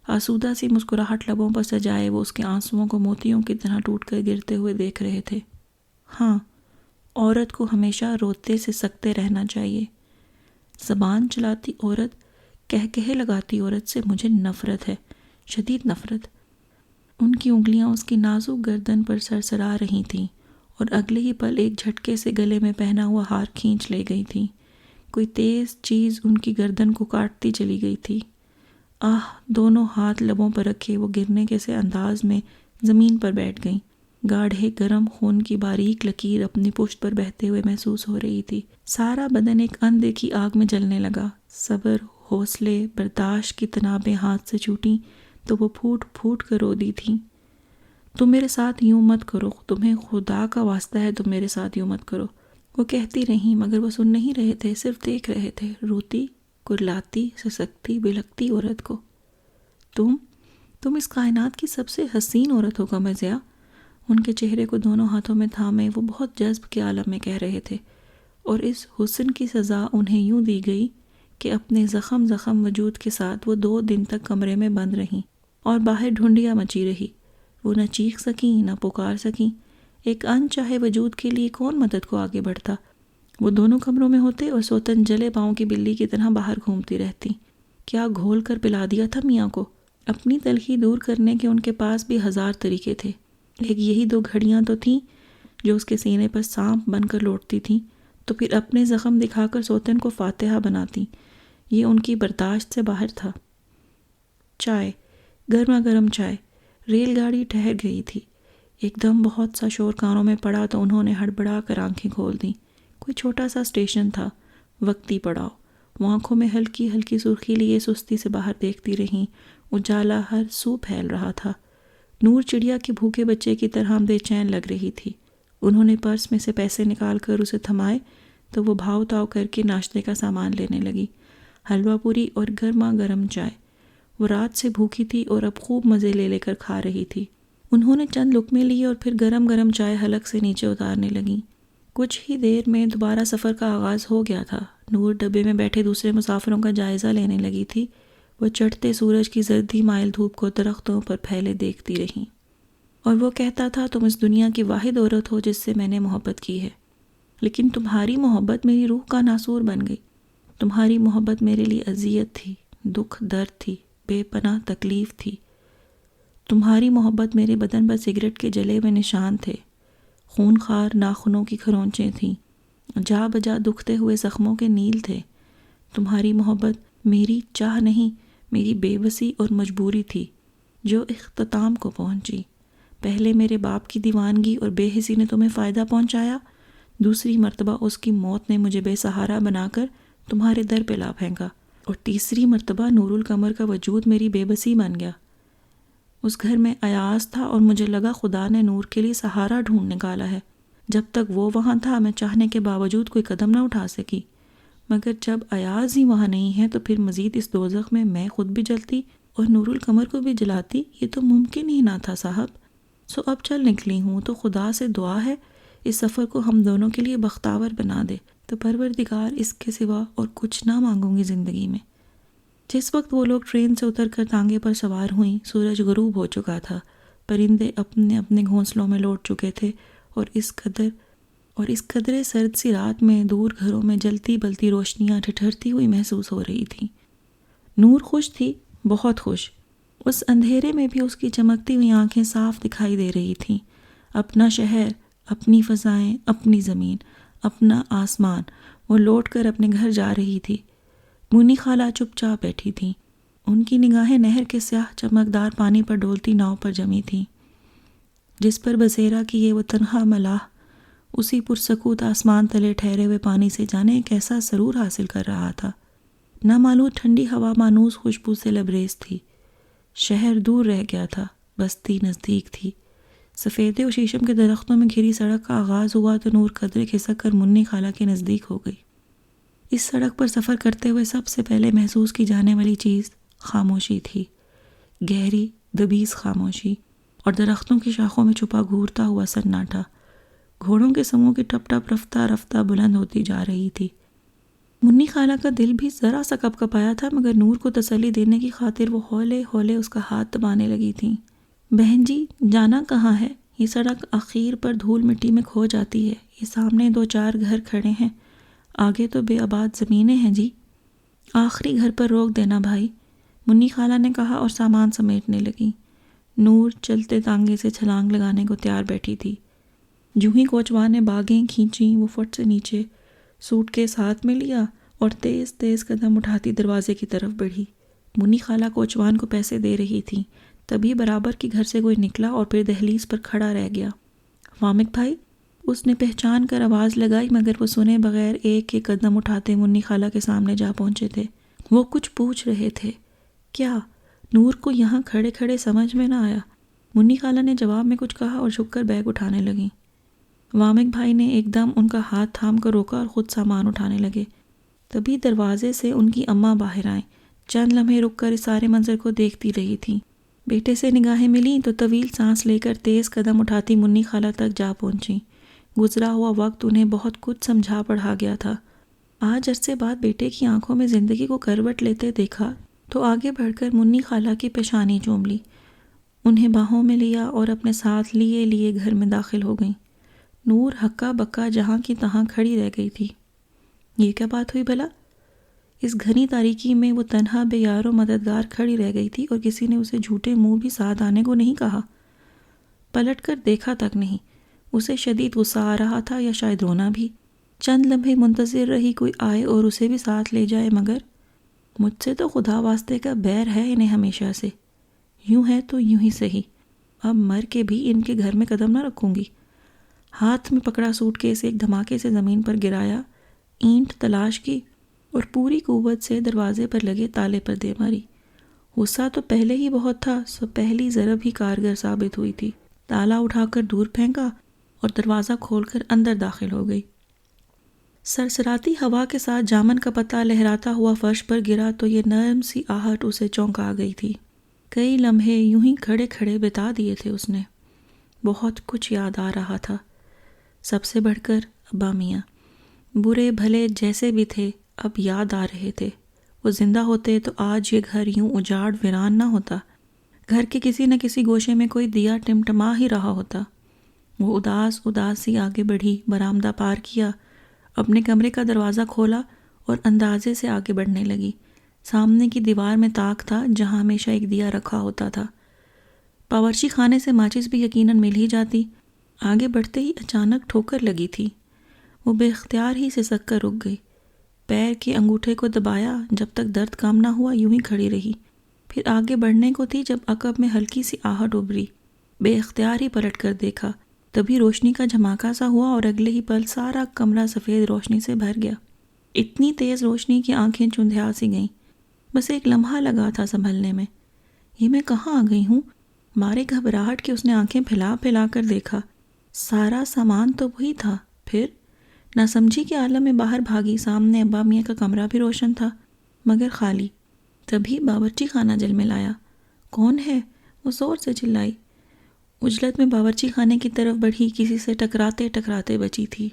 آسودہ سی مسکراہٹ لبوں پر سجائے وہ اس کے آنسوؤں کو موتیوں کی طرح ٹوٹ کر گرتے ہوئے دیکھ رہے تھے۔ ہاں، عورت کو ہمیشہ روتے سے سکتے رہنا چاہیے۔ زبان چلاتی عورت، کہے لگاتی عورت سے مجھے نفرت ہے، شدید نفرت۔ ان کی انگلیاں اس کی نازک گردن پر سرسرا رہی تھیں اور اگلے ہی پل ایک جھٹکے سے گلے میں پہنا ہوا ہار کھینچ لے گئی تھیں۔ کوئی تیز چیز ان کی گردن کو کاٹتی چلی گئی تھی۔ دونوں ہاتھ لبوں پر رکھے وہ گرنے کے سے انداز میں زمین پر بیٹھ گئیں۔ گاڑھے گرم خون کی باریک لکیر اپنی پشت پر بہتے ہوئے محسوس ہو رہی تھی۔ سارا بدن ایک اندیکھی آگ میں جلنے لگا۔ صبر، حوصلے، برداشت کی تنابیں ہاتھ سے چھوٹیں تو وہ پھوٹ پھوٹ کر رو دی تھیں۔ تم میرے ساتھ یوں مت کرو، تمہیں خدا کا واسطہ ہے تم میرے ساتھ یوں مت کرو، وہ کہتی رہیں، مگر وہ سن نہیں رہے تھے، صرف دیکھ رہے تھے، روتی، کرلاتی، سسکتی، بلکتی عورت کو۔ تم اس کائنات کی سب سے حسین عورت ہو قمر ضیاء۔ ان کے چہرے کو دونوں ہاتھوں میں تھامے وہ بہت جذب کے عالم میں کہہ رہے تھے، اور اس حسن کی سزا انہیں یوں دی گئی کہ اپنے زخم وجود کے ساتھ وہ 2 دن تک کمرے میں بند رہیں اور باہر ڈھونڈیاں مچی رہی۔ وہ نہ چیخ سکیں نہ پکار سکیں۔ ایک انچاہے وجود کے لیے کون مدد کو آگے بڑھتا؟ وہ دونوں کمروں میں ہوتے اور سوتن جلے پاؤں کی بلی کی طرح باہر گھومتی رہتی۔ کیا گھول کر پلا دیا تھا میاں کو؟ اپنی تلخی دور کرنے کے ان کے پاس بھی 1000 طریقے تھے، لیکن یہی 2 گھڑیاں تو تھیں جو اس کے سینے پر سانپ بن کر لوٹتی تھیں، تو پھر اپنے زخم دکھا کر سوتن کو فاتحہ بناتی۔ یہ ان کی برداشت سے باہر تھا۔ چائے، گرما گرم چائے۔ ریل گاڑی ٹھہر گئی تھی۔ ایک دم بہت سا شور کانوں میں پڑا تو انہوں نے ہڑبڑا کر آنکھیں کھول دیں۔ کوئی چھوٹا سا اسٹیشن تھا، وقتی پڑاؤ۔ وہ آنکھوں میں ہلکی ہلکی سرخی لیے سستی سے باہر دیکھتی رہیں۔ اجالا ہر سو پھیل رہا تھا۔ نور چڑیا کے بھوکے بچے کی طرح بے چین لگ رہی تھی۔ انہوں نے پرس میں سے پیسے نکال کر اسے تھمائے تو وہ بھاؤ تاؤ کر کے ناشتے کا سامان لینے لگی۔ حلوہ پوری اور گرما گرم چائے۔ وہ رات سے بھوکی تھی اور اب خوب مزے لے کر کھا رہی تھی۔ انہوں نے چند لقمے لیے اور پھر گرم گرم چائے حلق سے نیچے اتارنے لگیں۔ کچھ ہی دیر میں دوبارہ سفر کا آغاز ہو گیا تھا۔ نور ڈبے میں بیٹھے دوسرے مسافروں کا جائزہ لینے لگی تھی۔ وہ چڑھتے سورج کی زردی مائل دھوپ کو درختوں پر پھیلے دیکھتی رہیں، اور وہ کہتا تھا تم اس دنیا کی واحد عورت ہو جس سے میں نے محبت کی ہے، لیکن تمہاری محبت میری روح کا ناسور بن گئی۔ تمہاری محبت میرے لیے اذیت تھی، دکھ درد تھی، بے پناہ تکلیف تھی۔ تمہاری محبت میرے بدن پر سگریٹ کے جلے ہوئے نشان تھے، خونخوار ناخنوں کی کھرونچیں تھیں، جا بجا دکھتے ہوئے زخموں کے نیل تھے۔ تمہاری محبت میری چاہ نہیں، میری بے بسی اور مجبوری تھی جو اختتام کو پہنچی۔ پہلے میرے باپ کی دیوانگی اور بے حسی نے تمہیں فائدہ پہنچایا، دوسری مرتبہ اس کی موت نے مجھے بے سہارا بنا کر تمہارے در پہ لا پھینکا، اور تیسری مرتبہ نور القمر کا وجود میری بے بسی بن گیا۔ اس گھر میں ایاز تھا اور مجھے لگا خدا نے نور کے لیے سہارا ڈھونڈ نکالا ہے۔ جب تک وہ وہاں تھا میں چاہنے کے باوجود کوئی قدم نہ اٹھا سکی، مگر جب ایاز ہی وہاں نہیں ہے تو پھر مزید اس دوزخ میں خود بھی جلتی اور نور القمر کو بھی جلاتی؟ یہ تو ممکن ہی نہ تھا صاحب۔ سو اب چل نکلی ہوں تو خدا سے دعا ہے اس سفر کو ہم دونوں کے لیے بختاور بنا دے، تو پروردگار اس کے سوا اور کچھ نہ مانگوں گی زندگی میں۔ جس وقت وہ لوگ ٹرین سے اتر کر تانگے پر سوار ہوئیں، سورج غروب ہو چکا تھا، پرندے اپنے اپنے گھونسلوں میں لوٹ چکے تھے، اور اس قدرے سرد سی رات میں دور گھروں میں جلتی بلتی روشنیاں ٹھٹھرتی ہوئی محسوس ہو رہی تھیں۔ نور خوش تھی، بہت خوش۔ اس اندھیرے میں بھی اس کی چمکتی ہوئی آنکھیں صاف دکھائی دے رہی تھیں۔ اپنا شہر، اپنی فضائیں، اپنی زمین، اپنا آسمان، وہ لوٹ کر اپنے گھر جا رہی تھی۔ مونی خالہ چپ چاپ بیٹھی تھیں۔ ان کی نگاہیں نہر کے سیاہ چمکدار پانی پر ڈولتی ناؤ پر جمی تھیں، جس پر بسیرا کیے وہ تنہا ملاح اسی پرسکوت آسمان تلے ٹھہرے ہوئے پانی سے جانے کیسا سرور حاصل کر رہا تھا۔ نامعلوم ٹھنڈی ہوا مانوس خوشبو سے لبریز تھی۔ شہر دور رہ گیا تھا، بستی نزدیک تھی۔ سفیدے و شیشم کے درختوں میں گھری سڑک کا آغاز ہوا تو نور قدرے کھسک کر منی خالہ کے نزدیک ہو گئی۔ اس سڑک پر سفر کرتے ہوئے سب سے پہلے محسوس کی جانے والی چیز خاموشی تھی، گہری دبیز خاموشی، اور درختوں کی شاخوں میں چھپا گھورتا ہوا سناٹا۔ گھوڑوں کے سموں کی ٹپ ٹپ رفتہ رفتہ بلند ہوتی جا رہی تھی۔ منی خالہ کا دل بھی ذرا سا کپ کپایا تھا، مگر نور کو تسلی دینے کی خاطر وہ ہولے ہولے اس کا ہاتھ دبانے لگی تھیں۔ بہن جی، جانا کہاں ہے؟ یہ سڑک آخر پر دھول مٹی میں کھو جاتی ہے۔ یہ سامنے 2-4 گھر کھڑے ہیں، آگے تو بے آباد زمینیں ہیں جی۔ آخری گھر پر روک دینا بھائی، منی خالہ نے کہا اور سامان سمیٹنے لگی۔ نور چلتے تانگے سے چھلانگ لگانے کو تیار بیٹھی تھی۔ جوں ہی کوچوان نے باگیں کھینچیں، وہ فٹ سے نیچے سوٹ کیس ہاتھ میں لیا اور تیز تیز قدم اٹھاتی دروازے کی طرف بڑھی۔ منی خالہ کوچوان کو پیسے دے رہی تھی، تبھی برابر کے گھر سے کوئی نکلا اور پھر دہلیز پر کھڑا رہ گیا۔ وامق بھائی، اس نے پہچان کر آواز لگائی، مگر وہ سنے بغیر ایک ایک قدم اٹھاتے منی خالہ کے سامنے جا پہنچے تھے۔ وہ کچھ پوچھ رہے تھے۔ کیا؟ نور کو یہاں کھڑے کھڑے سمجھ میں نہ آیا۔ منی خالہ نے جواب میں کچھ کہا اور جھک کر بیگ اٹھانے لگیں۔ وامق بھائی نے ایک دم ان کا ہاتھ تھام کر روکا اور خود سامان اٹھانے لگے۔ تبھی دروازے سے ان کی اماں باہر آئیں۔ چند لمحے رک کر اس سارے منظر کو دیکھتی رہی تھیں۔ بیٹے سے نگاہیں ملیں تو طویل سانس لے کر تیز قدم اٹھاتی منی خالہ تک جا پہنچیں۔ گزرا ہوا وقت انہیں بہت کچھ سمجھا پڑھا گیا تھا۔ آج عرصے بعد بیٹے کی آنکھوں میں زندگی کو کروٹ لیتے دیکھا تو آگے بڑھ کر منی خالہ کی پیشانی چوم لی، انہیں باہوں میں لیا اور اپنے ساتھ لیے لیے گھر میں داخل ہو گئیں۔ نور ہکا بکا جہاں کی تہاں کھڑی رہ گئی تھی۔ یہ کیا بات ہوئی بھلا؟ اس گھنی تاریکی میں وہ تنہا بے یار و مددگار کھڑی رہ گئی تھی اور کسی نے اسے جھوٹے منہ بھی ساتھ آنے کو نہیں کہا۔ پلٹ کر دیکھا تک نہیں۔ اسے شدید غصہ آ رہا تھا یا شاید رونا بھی۔ چند لمحے منتظر رہی کوئی آئے اور اسے بھی ساتھ لے جائے، مگر مجھ سے تو خدا واسطے کا بیر ہے انہیں ہمیشہ سے۔ یوں ہے تو یوں ہی صحیح، اب مر کے بھی ان کے گھر میں قدم نہ رکھوں گی۔ ہاتھ میں پکڑا سوٹ کیس ایک دھماکے سے زمین پر گرایا، اینٹ تلاش کی اور پوری قوت سے دروازے پر لگے تالے پر دے ماری۔ غصہ تو پہلے ہی بہت تھا، سو پہلی ضرب ہی کارگر ثابت ہوئی تھی۔ تالا اٹھا کر دور پھینکا اور دروازہ کھول کر اندر داخل ہو گئی۔ سرسراتی ہوا کے ساتھ جامن کا پتہ لہراتا ہوا فرش پر گرا تو یہ نرم سی آہٹ اسے چونکا گئی تھی۔ کئی لمحے یوں ہی کھڑے کھڑے بتا دیے تھے اس نے۔ بہت کچھ یاد آ رہا تھا، سب سے بڑھ کر ابا میاں۔ برے بھلے جیسے بھی تھے اب یاد آ رہے تھے۔ وہ زندہ ہوتے تو آج یہ گھر یوں اجاڑ ویران نہ ہوتا، گھر کے کسی نہ کسی گوشے میں کوئی دیا ٹمٹما ہی رہا ہوتا۔ وہ اداس سی آگے بڑھی، برآمدہ پار کیا، اپنے کمرے کا دروازہ کھولا اور اندازے سے آگے بڑھنے لگی۔ سامنے کی دیوار میں طاق تھا جہاں ہمیشہ ایک دیا رکھا ہوتا تھا۔ باورچی خانے سے ماچس بھی یقیناً مل ہی جاتی۔ آگے بڑھتے ہی اچانک ٹھوکر لگی تھی۔ وہ بے اختیار ہی سسک کر رک گئی۔ پیر کے انگوٹھے کو دبایا، جب تک درد کم نہ ہوا یوں ہی کھڑی رہی۔ پھر آگے بڑھنے کو تھی جب عقب میں ہلکی سی آہٹ ابھری۔ بے اختیار ہی پلٹ کر دیکھا، تبھی روشنی کا جھماکا سا ہوا اور اگلے ہی پل سارا کمرہ سفید روشنی سے بھر گیا۔ اتنی تیز روشنی کی آنکھیں چندھیا سی گئیں۔ بس ایک لمحہ لگا تھا سنبھلنے میں۔ یہ میں کہاں آ گئی ہوں؟ مارے گھبراہٹ کے اس نے آنکھیں پھیلا پھیلا کر دیکھا۔ سارا سامان تو وہی تھا، پھر نہ سمجھی کے عالم میں باہر بھاگی۔ سامنے ابا میاں کا کمرہ بھی روشن تھا مگر خالی۔ تبھی باورچی خانہ جل میں لایا۔ کون ہے؟ وہ زور سے چلائی۔ اجلت میں باورچی خانے کی طرف بڑھی، کسی سے ٹکراتے ٹکراتے بچی تھی۔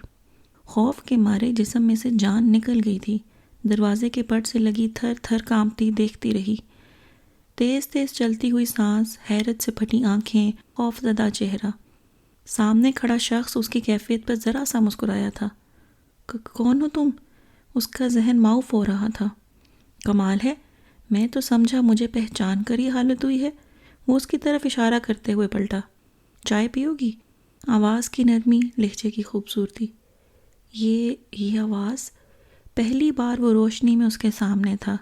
خوف کے مارے جسم میں سے جان نکل گئی تھی۔ دروازے کے پٹ سے لگی تھر تھر کانپتی دیکھتی رہی۔ تیز تیز چلتی ہوئی سانس، حیرت سے پھٹی آنکھیں، خوف زدہ چہرہ۔ سامنے کھڑا شخص اس کی کیفیت پر ذرا سا مسکرایا تھا۔ کون ہو تم؟ اس کا ذہن معاف ہو رہا تھا۔ کمال ہے، میں تو سمجھا مجھے پہچان کر ہی حالت ہوئی ہے۔ وہ اس کی طرف اشارہ کرتے ہوئے پلٹا۔ چائے پیو گی؟ آواز کی نرمی، لہجے کی خوبصورتی۔ یہ آواز! پہلی بار وہ روشنی میں اس کے سامنے تھا۔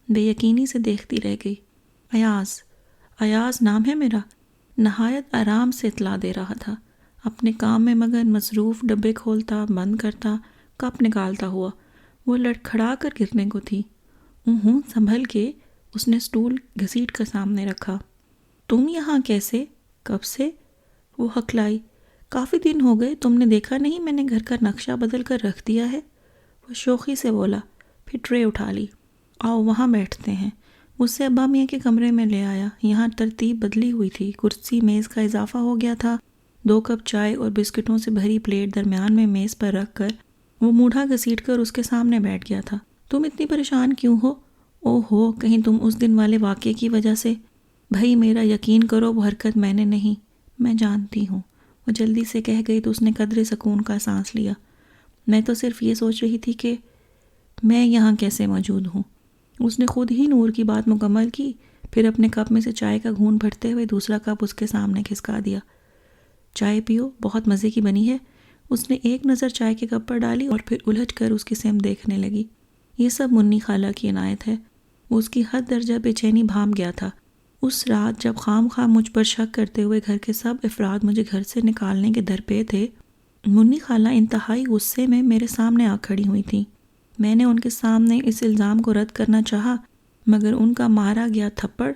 بے یقینی سے دیکھتی رہ گئی۔ ایاز نام ہے میرا، نہایت آرام سے اطلاع دے رہا تھا، اپنے کام میں مگن، مصروف، ڈبے کھولتا، بند کرتا، کپ نکالتا ہوا۔ وہ لڑکھڑا کر گرنے کو تھی۔ سنبھل کے اس نے سٹول گھسیٹ کر سامنے رکھا۔ تم یہاں کیسے؟ کب سے؟ وہ ہکلائی۔ کافی دن ہو گئے، تم نے دیکھا نہیں میں نے گھر کا نقشہ بدل کر رکھ دیا ہے؟ وہ شوخی سے بولا، پھر ٹرے اٹھا لی۔ آؤ وہاں بیٹھتے ہیں۔ مجھ سے ابا میاں کے کمرے میں لے آیا۔ یہاں ترتیب بدلی ہوئی تھی، کرسی میز کا اضافہ ہو گیا تھا۔ 2 کپ چائے اور بسکٹوں سے بھری پلیٹ درمیان میں میز پر رکھ کر وہ موڑھا گھسیٹ کر اس کے سامنے بیٹھ گیا تھا۔ تم اتنی پریشان کیوں ہو؟ اوہو، کہیں تم اس دن والے واقعے کی وجہ سے؟ بھائی میرا یقین کرو، وہ حرکت میں نے نہیں۔ میں جانتی ہوں، وہ جلدی سے کہہ گئی تو اس نے قدرے سکون کا سانس لیا۔ میں تو صرف یہ سوچ رہی تھی کہ میں یہاں کیسے موجود ہوں۔ اس نے خود ہی نور کی بات مکمل کی، پھر اپنے کپ میں سے چائے کا گھونٹ بھرتے ہوئے دوسرا کپ اس کے سامنے کھسکا دیا۔ چائے پیو، بہت مزے کی بنی ہے۔ اس نے ایک نظر چائے کے کپ پر ڈالی اور پھر الجھ کر اس کی سمت دیکھنے لگی۔ یہ سب منی خالہ کی عنایت ہے۔ وہ اس کی حد درجہ بے چینی بھانپ گیا تھا۔ اس رات جب خام خواہ مجھ پر شک کرتے ہوئے گھر کے سب افراد مجھے گھر سے نکالنے کے درپے تھے، منی خالہ انتہائی غصے میں میرے سامنے آ کھڑی ہوئی تھیں۔ میں نے ان کے سامنے اس الزام کو رد کرنا چاہا، مگر ان کا مارا گیا تھپڑ،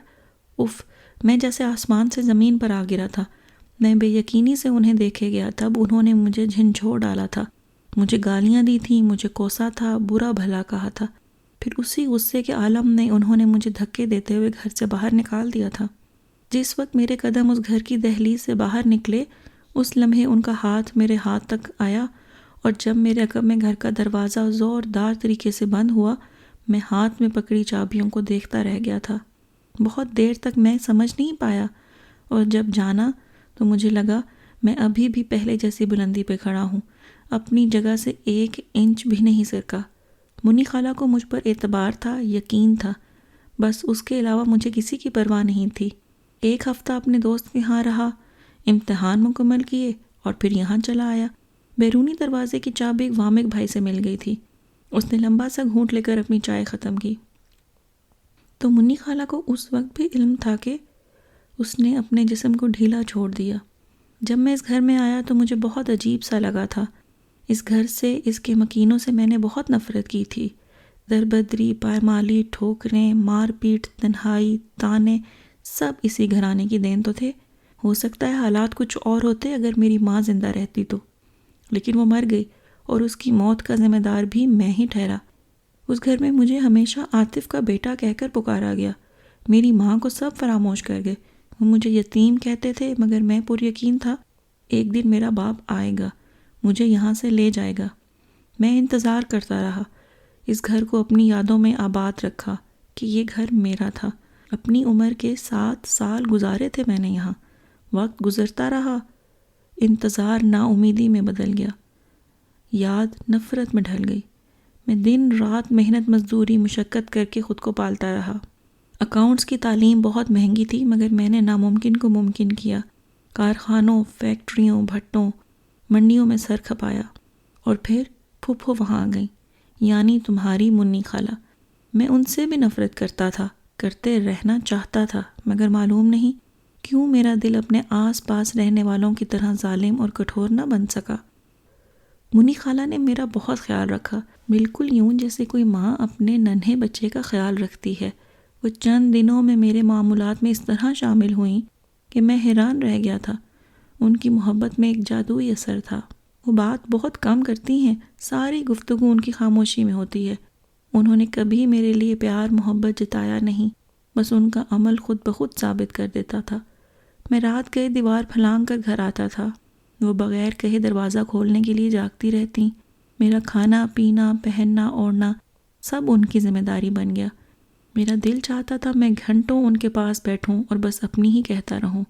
میں جیسے آسمان سے زمین پر آ گرا تھا۔ میں بے یقینی سے انہیں دیکھے گیا، تب انہوں نے مجھے جھنجھوڑ ڈالا تھا، مجھے گالیاں دی تھیں، مجھے کوسا تھا، برا بھلا کہا تھا۔ پھر اسی غصے کے عالم میں انہوں نے مجھے دھکے دیتے ہوئے گھر سے باہر نکال دیا تھا۔ جس وقت میرے قدم اس گھر کی دہلیز سے باہر نکلے، اس لمحے ان کا ہاتھ میرے ہاتھ تک آیا، اور جب میرے عقب میں گھر کا دروازہ زوردار طریقے سے بند ہوا، میں ہاتھ میں پکڑی چابیوں کو دیکھتا رہ گیا تھا۔ بہت دیر تک میں سمجھ نہیں پایا، اور جب جانا تو مجھے لگا میں ابھی بھی پہلے جیسی بلندی پہ کھڑا ہوں، اپنی جگہ سے 1 انچ بھی نہیں سرکا۔ منی خالہ کو مجھ پر اعتبار تھا، یقین تھا، بس اس کے علاوہ مجھے کسی کی پرواہ نہیں تھی۔ 1 ہفتہ اپنے دوست کے ہاں رہا، امتحان مکمل کیے اور پھر یہاں چلا آیا۔ بیرونی دروازے کی چابی وامق بھائی سے مل گئی تھی۔ اس نے لمبا سا گھونٹ لے کر اپنی چائے ختم کی۔ تو منی خالہ کو اس وقت بھی علم تھا کہ اس نے اپنے جسم کو ڈھیلا چھوڑ دیا۔ جب میں اس گھر میں آیا تو مجھے بہت عجیب سا لگا تھا۔ اس گھر سے، اس کے مکینوں سے میں نے بہت نفرت کی تھی۔ دربدری، پائمالی، ٹھوکریں، مار پیٹ، تنہائی، تانے، سب اسی گھرانے کی دین تو تھے۔ ہو سکتا ہے حالات کچھ اور ہوتے اگر میری ماں زندہ رہتی تو، لیکن وہ مر گئی، اور اس کی موت کا ذمہ دار بھی میں ہی ٹھہرا۔ اس گھر میں مجھے ہمیشہ عاطف کا بیٹا کہہ کر پکارا گیا۔ میری ماں کو سب فراموش کر گئے۔ وہ مجھے یتیم کہتے تھے، مگر میں پر یقین تھا ایک دن میرا باپ آئے گا، مجھے یہاں سے لے جائے گا۔ میں انتظار کرتا رہا، اس گھر کو اپنی یادوں میں آباد رکھا کہ یہ گھر میرا تھا۔ اپنی عمر کے 7 سال گزارے تھے میں نے یہاں۔ وقت گزرتا رہا، انتظار نا امیدی میں بدل گیا، یاد نفرت میں ڈھل گئی۔ میں دن رات محنت مزدوری مشقت کر کے خود کو پالتا رہا۔ اکاؤنٹس کی تعلیم بہت مہنگی تھی، مگر میں نے ناممکن کو ممکن کیا۔ کارخانوں، فیکٹریوں، بھٹوں، منڈیوں میں سر کھپایا، اور پھر پھوپھو وہاں آ گئیں، یعنی تمہاری منی خالہ۔ میں ان سے بھی نفرت کرتا تھا، کرتے رہنا چاہتا تھا، مگر معلوم نہیں کیوں میرا دل اپنے آس پاس رہنے والوں کی طرح ظالم اور کٹھور نہ بن سکا۔ منی خالہ نے میرا بہت خیال رکھا، بالکل یوں جیسے کوئی ماں اپنے ننھے بچے کا خیال رکھتی ہے۔ وہ چند دنوں میں میرے معمولات میں اس طرح شامل ہوئیں کہ میں حیران رہ گیا تھا۔ ان کی محبت میں ایک جادوئی اثر تھا۔ وہ بات بہت کم کرتی ہیں، ساری گفتگو ان کی خاموشی میں ہوتی ہے۔ انہوں نے کبھی میرے لیے پیار محبت جتایا نہیں، بس ان کا عمل خود بخود ثابت کر دیتا تھا۔ میں رات گئے دیوار پھلانگ کر گھر آتا تھا، وہ بغیر کہے دروازہ کھولنے کے لیے جاگتی رہتی۔ میرا کھانا پینا، پہننا اوڑھنا سب ان کی ذمہ داری بن گیا۔ میرا دل چاہتا تھا میں گھنٹوں ان کے پاس بیٹھوں اور بس اپنی ہی کہتا رہوں۔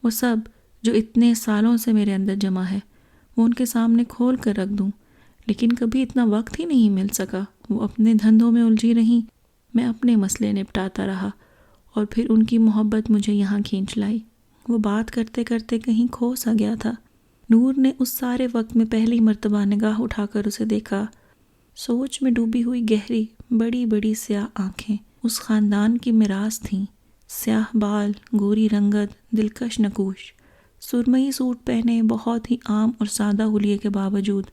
وہ سب جو اتنے سالوں سے میرے اندر جمع ہے، وہ ان کے سامنے کھول کر رکھ دوں، لیکن کبھی اتنا وقت ہی نہیں مل سکا۔ وہ اپنے دھندوں میں الجھی رہیں، میں اپنے مسئلے نپٹاتا رہا اور پھر ان کی محبت مجھے یہاں کھینچ لائی۔ وہ بات کرتے کرتے کہیں کھو سا گیا تھا۔ نور نے اس سارے وقت میں پہلی مرتبہ نگاہ اٹھا کر اسے دیکھا۔ سوچ میں ڈوبی ہوئی گہری بڑی بڑی سیاہ آنکھیں اس خاندان کی میراث تھیں۔ سیاہ بال، گوری رنگت، دلکش نقوش، سرمئی سوٹ پہنے، بہت ہی عام اور سادہ حلیے کے باوجود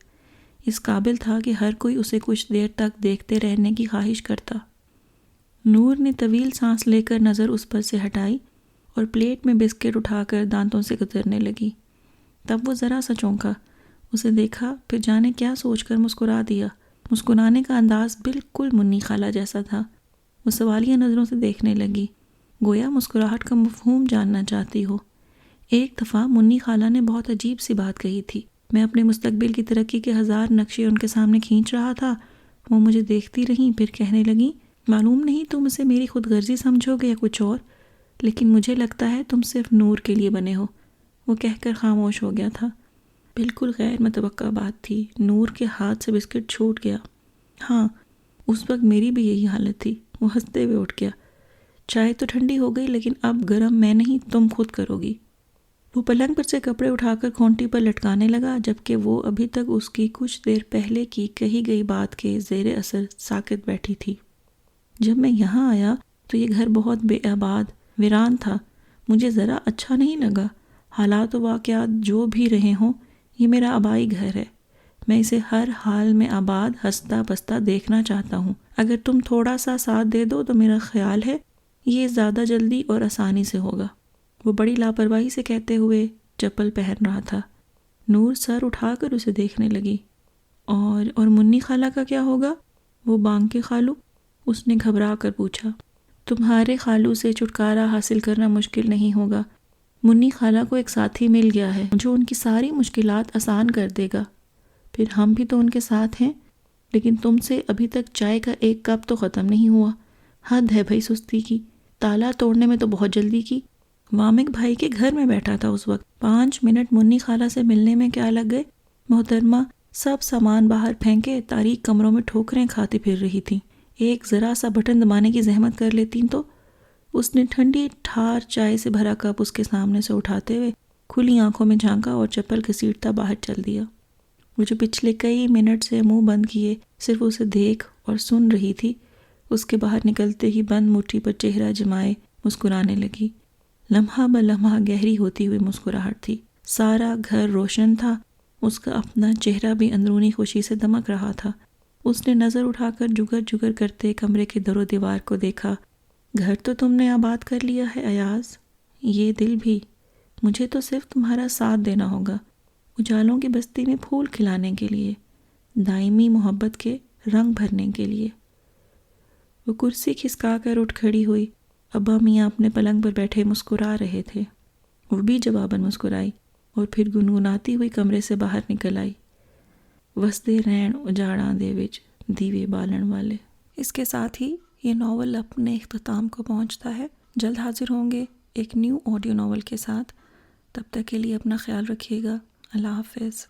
اس قابل تھا کہ ہر کوئی اسے کچھ دیر تک دیکھتے رہنے کی خواہش کرتا۔ نور نے طویل سانس لے کر نظر اس پر سے ہٹائی اور پلیٹ میں بسکٹ اٹھا کر دانتوں سے کترنے لگی۔ تب وہ ذرا سا چونکا، اسے دیکھا، پھر جانے کیا سوچ کر مسکرا دیا۔ مسکرانے کا انداز بالکل منی خالہ جیسا تھا۔ وہ سوالیہ نظروں سے دیکھنے لگی، گویا مسکراہٹ کا مفہوم جاننا چاہتی ہو۔ ایک دفعہ منی خالہ نے بہت عجیب سی بات کہی تھی۔ میں اپنے مستقبل کی ترقی کے 1000 نقشے ان کے سامنے کھینچ رہا تھا۔ وہ مجھے دیکھتی رہیں، پھر کہنے لگیں، معلوم نہیں تم اسے میری خود غرضی سمجھو گے یا کچھ اور، لیکن مجھے لگتا ہے تم صرف نور کے لیے بنے ہو۔ وہ کہہ کر خاموش ہو گیا تھا۔ بالکل غیر متوقع بات تھی۔ نور کے ہاتھ سے بسکٹ چھوٹ گیا۔ ہاں، اس وقت میری بھی یہی حالت تھی۔ وہ ہنستے ہوئے اٹھ گیا۔ چائے تو ٹھنڈی ہو گئی، لیکن اب گرم میں نہیں، تم خود کرو گی۔ وہ پلنگ پر سے کپڑے اٹھا کر کھونٹی پر لٹکانے لگا، جبکہ وہ ابھی تک اس کی کچھ دیر پہلے کی کہی گئی بات کے زیر اثر ساکت بیٹھی تھی۔ جب میں یہاں آیا تو یہ گھر بہت بے آباد، ویران تھا۔ مجھے ذرا اچھا نہیں لگا۔ حالات و واقعات جو بھی رہے ہوں، یہ میرا آبائی گھر ہے۔ میں اسے ہر حال میں آباد، ہنستا بستا دیکھنا چاہتا ہوں۔ اگر تم تھوڑا سا ساتھ دے دو تو میرا خیال ہے یہ زیادہ جلدی اور آسانی سے ہوگا۔ وہ بڑی لاپرواہی سے کہتے ہوئے چپل پہن رہا تھا۔ نور سر اٹھا کر اسے دیکھنے لگی۔ اور منی خالہ کا کیا ہوگا؟ وہ بانگ کے خالو؟ اس نے گھبرا کر پوچھا۔ تمہارے خالو سے چھٹکارا حاصل کرنا مشکل نہیں ہوگا۔ منی خالہ کو ایک ساتھی مل گیا ہے جو ان کی ساری مشکلات آسان کر دے گا۔ پھر ہم بھی تو ان کے ساتھ ہیں۔ لیکن تم سے ابھی تک چائے کا ایک کپ تو ختم نہیں ہوا۔ حد ہے بھائی سستی کی۔ تالا توڑنے میں تو بہت جلدی کی۔ وامک بھائی کے گھر میں بیٹھا تھا اس وقت۔ 5 منٹ منی خالہ سے ملنے میں کیا لگ گئے؟ محترمہ سب سامان باہر پھینکے تاریک کمروں میں ٹھوکریں کھاتی پھر رہی تھی۔ ایک ذرا سا بٹن دبانے کی زحمت کر لیتی تو۔ اس نے ٹھنڈی ٹھار چائے سے بھرا کپ اس کے سامنے سے اٹھاتے ہوئے کھلی آنکھوں میں جھانکا اور چپل گھسیٹتا باہر چل دیا۔ وہ جو پچھلے کئی منٹ سے منہ بند کیے صرف اسے دیکھ اور سن رہی تھی، اس کے باہر نکلتے ہی بند مٹھی پر چہرہ جمائے مسکرانے لگی۔ لمحہ بلمحہ گہری ہوتی ہوئی مسکراہٹ تھی۔ سارا گھر روشن تھا، اس کا اپنا چہرہ بھی اندرونی خوشی سے دمک رہا تھا۔ اس نے نظر اٹھا کر جگر جگر کرتے کمرے کے در و دیوار کو دیکھا۔ گھر تو تم نے آباد کر لیا ہے ایاز، یہ دل بھی۔ مجھے تو صرف تمہارا ساتھ دینا ہوگا، اجالوں کی بستی میں پھول کھلانے کے لیے، دائمی محبت کے رنگ بھرنے کے لیے۔ وہ کرسی کھسکا کر اٹھ کھڑی ہوئی۔ ابا میاں اپنے پلنگ پر بیٹھے مسکرا رہے تھے۔ وہ بھی جواباً مسکرائی اور پھر گنگناتی ہوئی کمرے سے باہر نکل آئی۔ وسدے رین اجاڑاں دے وچ دیوے بالن والے۔ اس کے ساتھ ہی یہ ناول اپنے اختتام کو پہنچتا ہے۔ جلد حاضر ہوں گے ایک نیو آڈیو ناول کے ساتھ۔ تب تک کے لیے اپنا خیال رکھیے گا۔ اللہ حافظ۔